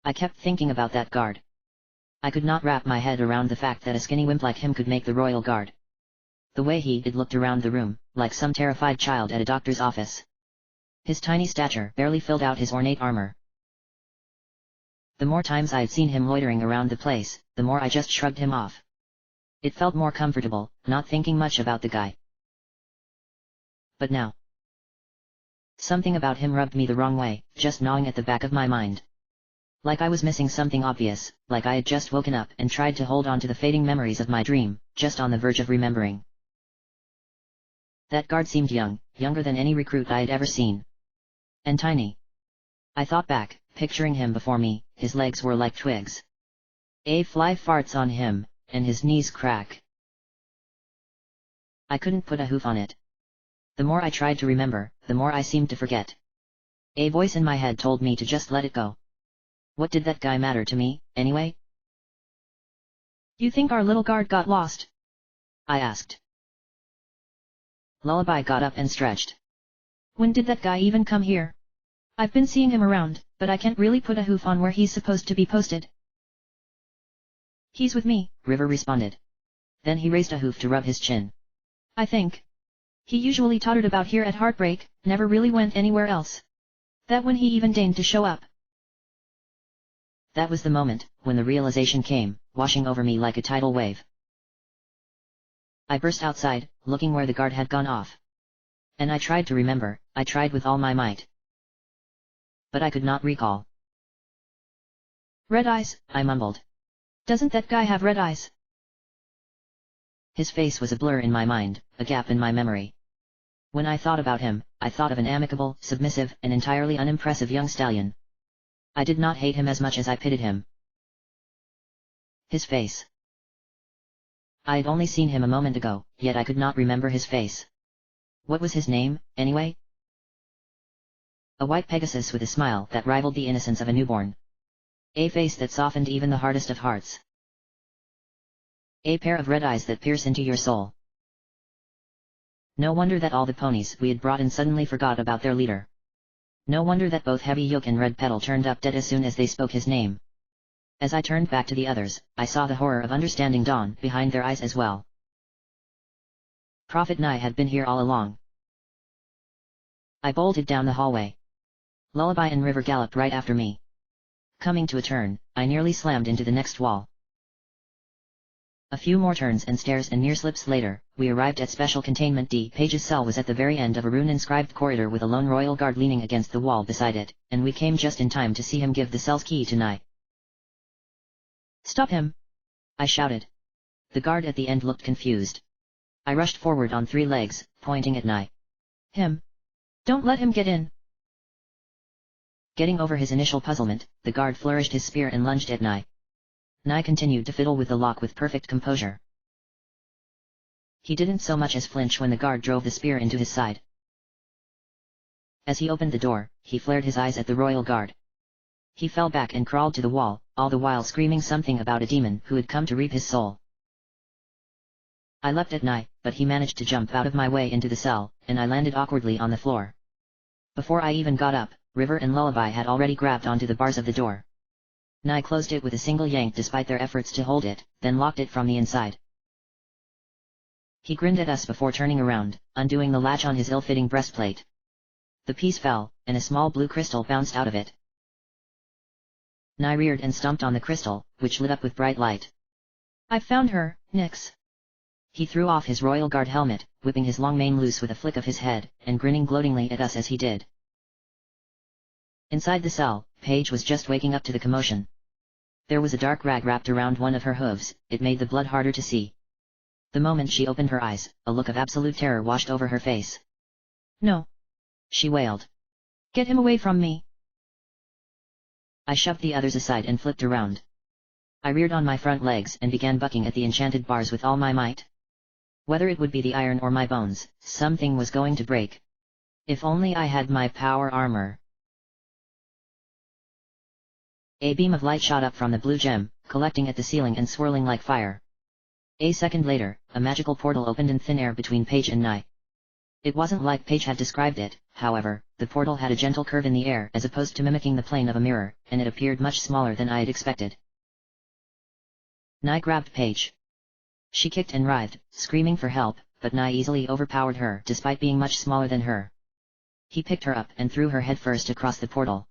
I kept thinking about that guard. I could not wrap my head around the fact that a skinny wimp like him could make the royal guard. The way he looked around the room, like some terrified child at a doctor's office. His tiny stature barely filled out his ornate armor. The more times I'd seen him loitering around the place, the more I just shrugged him off. It felt more comfortable, not thinking much about the guy. But now, something about him rubbed me the wrong way, just gnawing at the back of my mind. Like I was missing something obvious, like I had just woken up and tried to hold on to the fading memories of my dream, just on the verge of remembering. That guard seemed young, younger than any recruit I had ever seen. And tiny. I thought back, picturing him before me, his legs were like twigs. A fly farts on him, and his knees crack. I couldn't put a hoof on it. The more I tried to remember, the more I seemed to forget. A voice in my head told me to just let it go. What did that guy matter to me, anyway? You think our little guard got lost? I asked. Lullaby got up and stretched. When did that guy even come here? I've been seeing him around, but I can't really put a hoof on where he's supposed to be posted. He's with me, River responded. Then he raised a hoof to rub his chin. I think. He usually tottered about here at Heartbreak, never really went anywhere else. That when he even deigned to show up. That was the moment, when the realization came, washing over me like a tidal wave. I burst outside, looking where the guard had gone off. And I tried to remember, I tried with all my might. But I could not recall. Red eyes, I mumbled. Doesn't that guy have red eyes? His face was a blur in my mind, a gap in my memory. When I thought about him, I thought of an amicable, submissive, and entirely unimpressive young stallion. I did not hate him as much as I pitied him. His face. I had only seen him a moment ago, yet I could not remember his face. What was his name, anyway? A white Pegasus with a smile that rivaled the innocence of a newborn. A face that softened even the hardest of hearts. A pair of red eyes that pierce into your soul. No wonder that all the ponies we had brought in suddenly forgot about their leader. No wonder that both Heavy Yoke and Red Petal turned up dead as soon as they spoke his name. As I turned back to the others, I saw the horror of understanding dawn behind their eyes as well. Prophet Nye had been here all along. I bolted down the hallway. Lullaby and River galloped right after me. Coming to a turn, I nearly slammed into the next wall. A few more turns and stairs and near slips later, we arrived at Special Containment D. Page's cell was at the very end of a rune-inscribed corridor with a lone royal guard leaning against the wall beside it, and we came just in time to see him give the cell's key to Nye. Stop him! I shouted. The guard at the end looked confused. I rushed forward on 3 legs, pointing at Nye. Him! Don't let him get in! Getting over his initial puzzlement, the guard flourished his spear and lunged at Nye. Nye continued to fiddle with the lock with perfect composure. He didn't so much as flinch when the guard drove the spear into his side. As he opened the door, he flared his eyes at the royal guard. He fell back and crawled to the wall, all the while screaming something about a demon who had come to reap his soul. I leapt at Nye, but he managed to jump out of my way into the cell, and I landed awkwardly on the floor. Before I even got up, River and Lullaby had already grabbed onto the bars of the door. Nye closed it with a single yank despite their efforts to hold it, then locked it from the inside. He grinned at us before turning around, undoing the latch on his ill-fitting breastplate. The piece fell, and a small blue crystal bounced out of it. Nye reared and stomped on the crystal, which lit up with bright light. I've found her, Nyx. He threw off his royal guard helmet, whipping his long mane loose with a flick of his head, and grinning gloatingly at us as he did. Inside the cell, Paige was just waking up to the commotion. There was a dark rag wrapped around one of her hooves, it made the blood harder to see. The moment she opened her eyes, a look of absolute terror washed over her face. No! She wailed. Get him away from me! I shoved the others aside and flipped around. I reared on my front legs and began bucking at the enchanted bars with all my might. Whether it would be the iron or my bones, something was going to break. If only I had my power armor. A beam of light shot up from the blue gem, collecting at the ceiling and swirling like fire. A second later, a magical portal opened in thin air between Paige and Nye. It wasn't like Paige had described it, however, the portal had a gentle curve in the air as opposed to mimicking the plane of a mirror, and it appeared much smaller than I had expected. Nye grabbed Paige. She kicked and writhed, screaming for help, but Nye easily overpowered her despite being much smaller than her. He picked her up and threw her headfirst across the portal.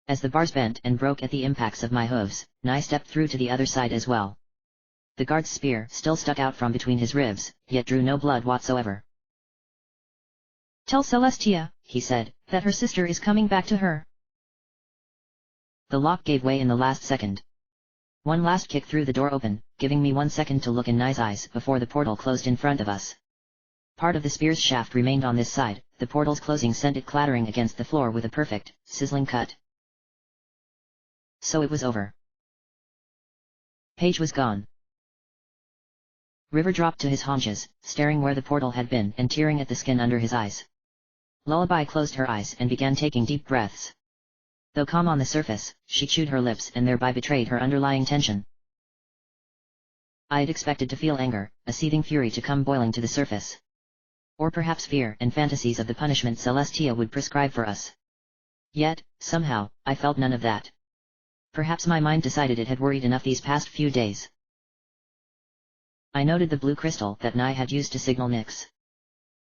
As the bars bent and broke at the impacts of my hooves, Nye stepped through to the other side as well. The guard's spear still stuck out from between his ribs, yet drew no blood whatsoever. Tell Celestia, he said, that her sister is coming back to her. The lock gave way in the last second. One last kick threw the door open, giving me 1 second to look in Nye's eyes before the portal closed in front of us. Part of the spear's shaft remained on this side, the portal's closing sent it clattering against the floor with a perfect, sizzling cut. So it was over. Paige was gone. River dropped to his haunches, staring where the portal had been and tearing at the skin under his eyes. Lullaby closed her eyes and began taking deep breaths. Though calm on the surface, she chewed her lips and thereby betrayed her underlying tension. I had expected to feel anger, a seething fury to come boiling to the surface. Or perhaps fear and fantasies of the punishment Celestia would prescribe for us. Yet, somehow, I felt none of that. Perhaps my mind decided it had worried enough these past few days. I noted the blue crystal that Nai had used to signal Nyx.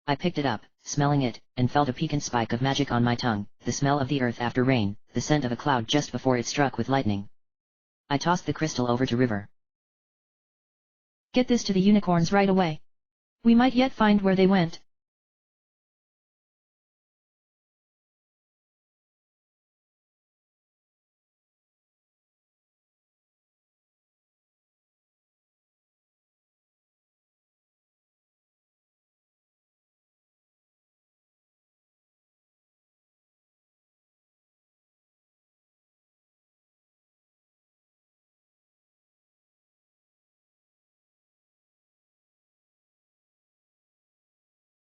I picked it up, smelling it, and felt a piquant spike of magic on my tongue, the smell of the earth after rain, the scent of a cloud just before it struck with lightning. I tossed the crystal over to River. Get this to the unicorns right away. We might yet find where they went.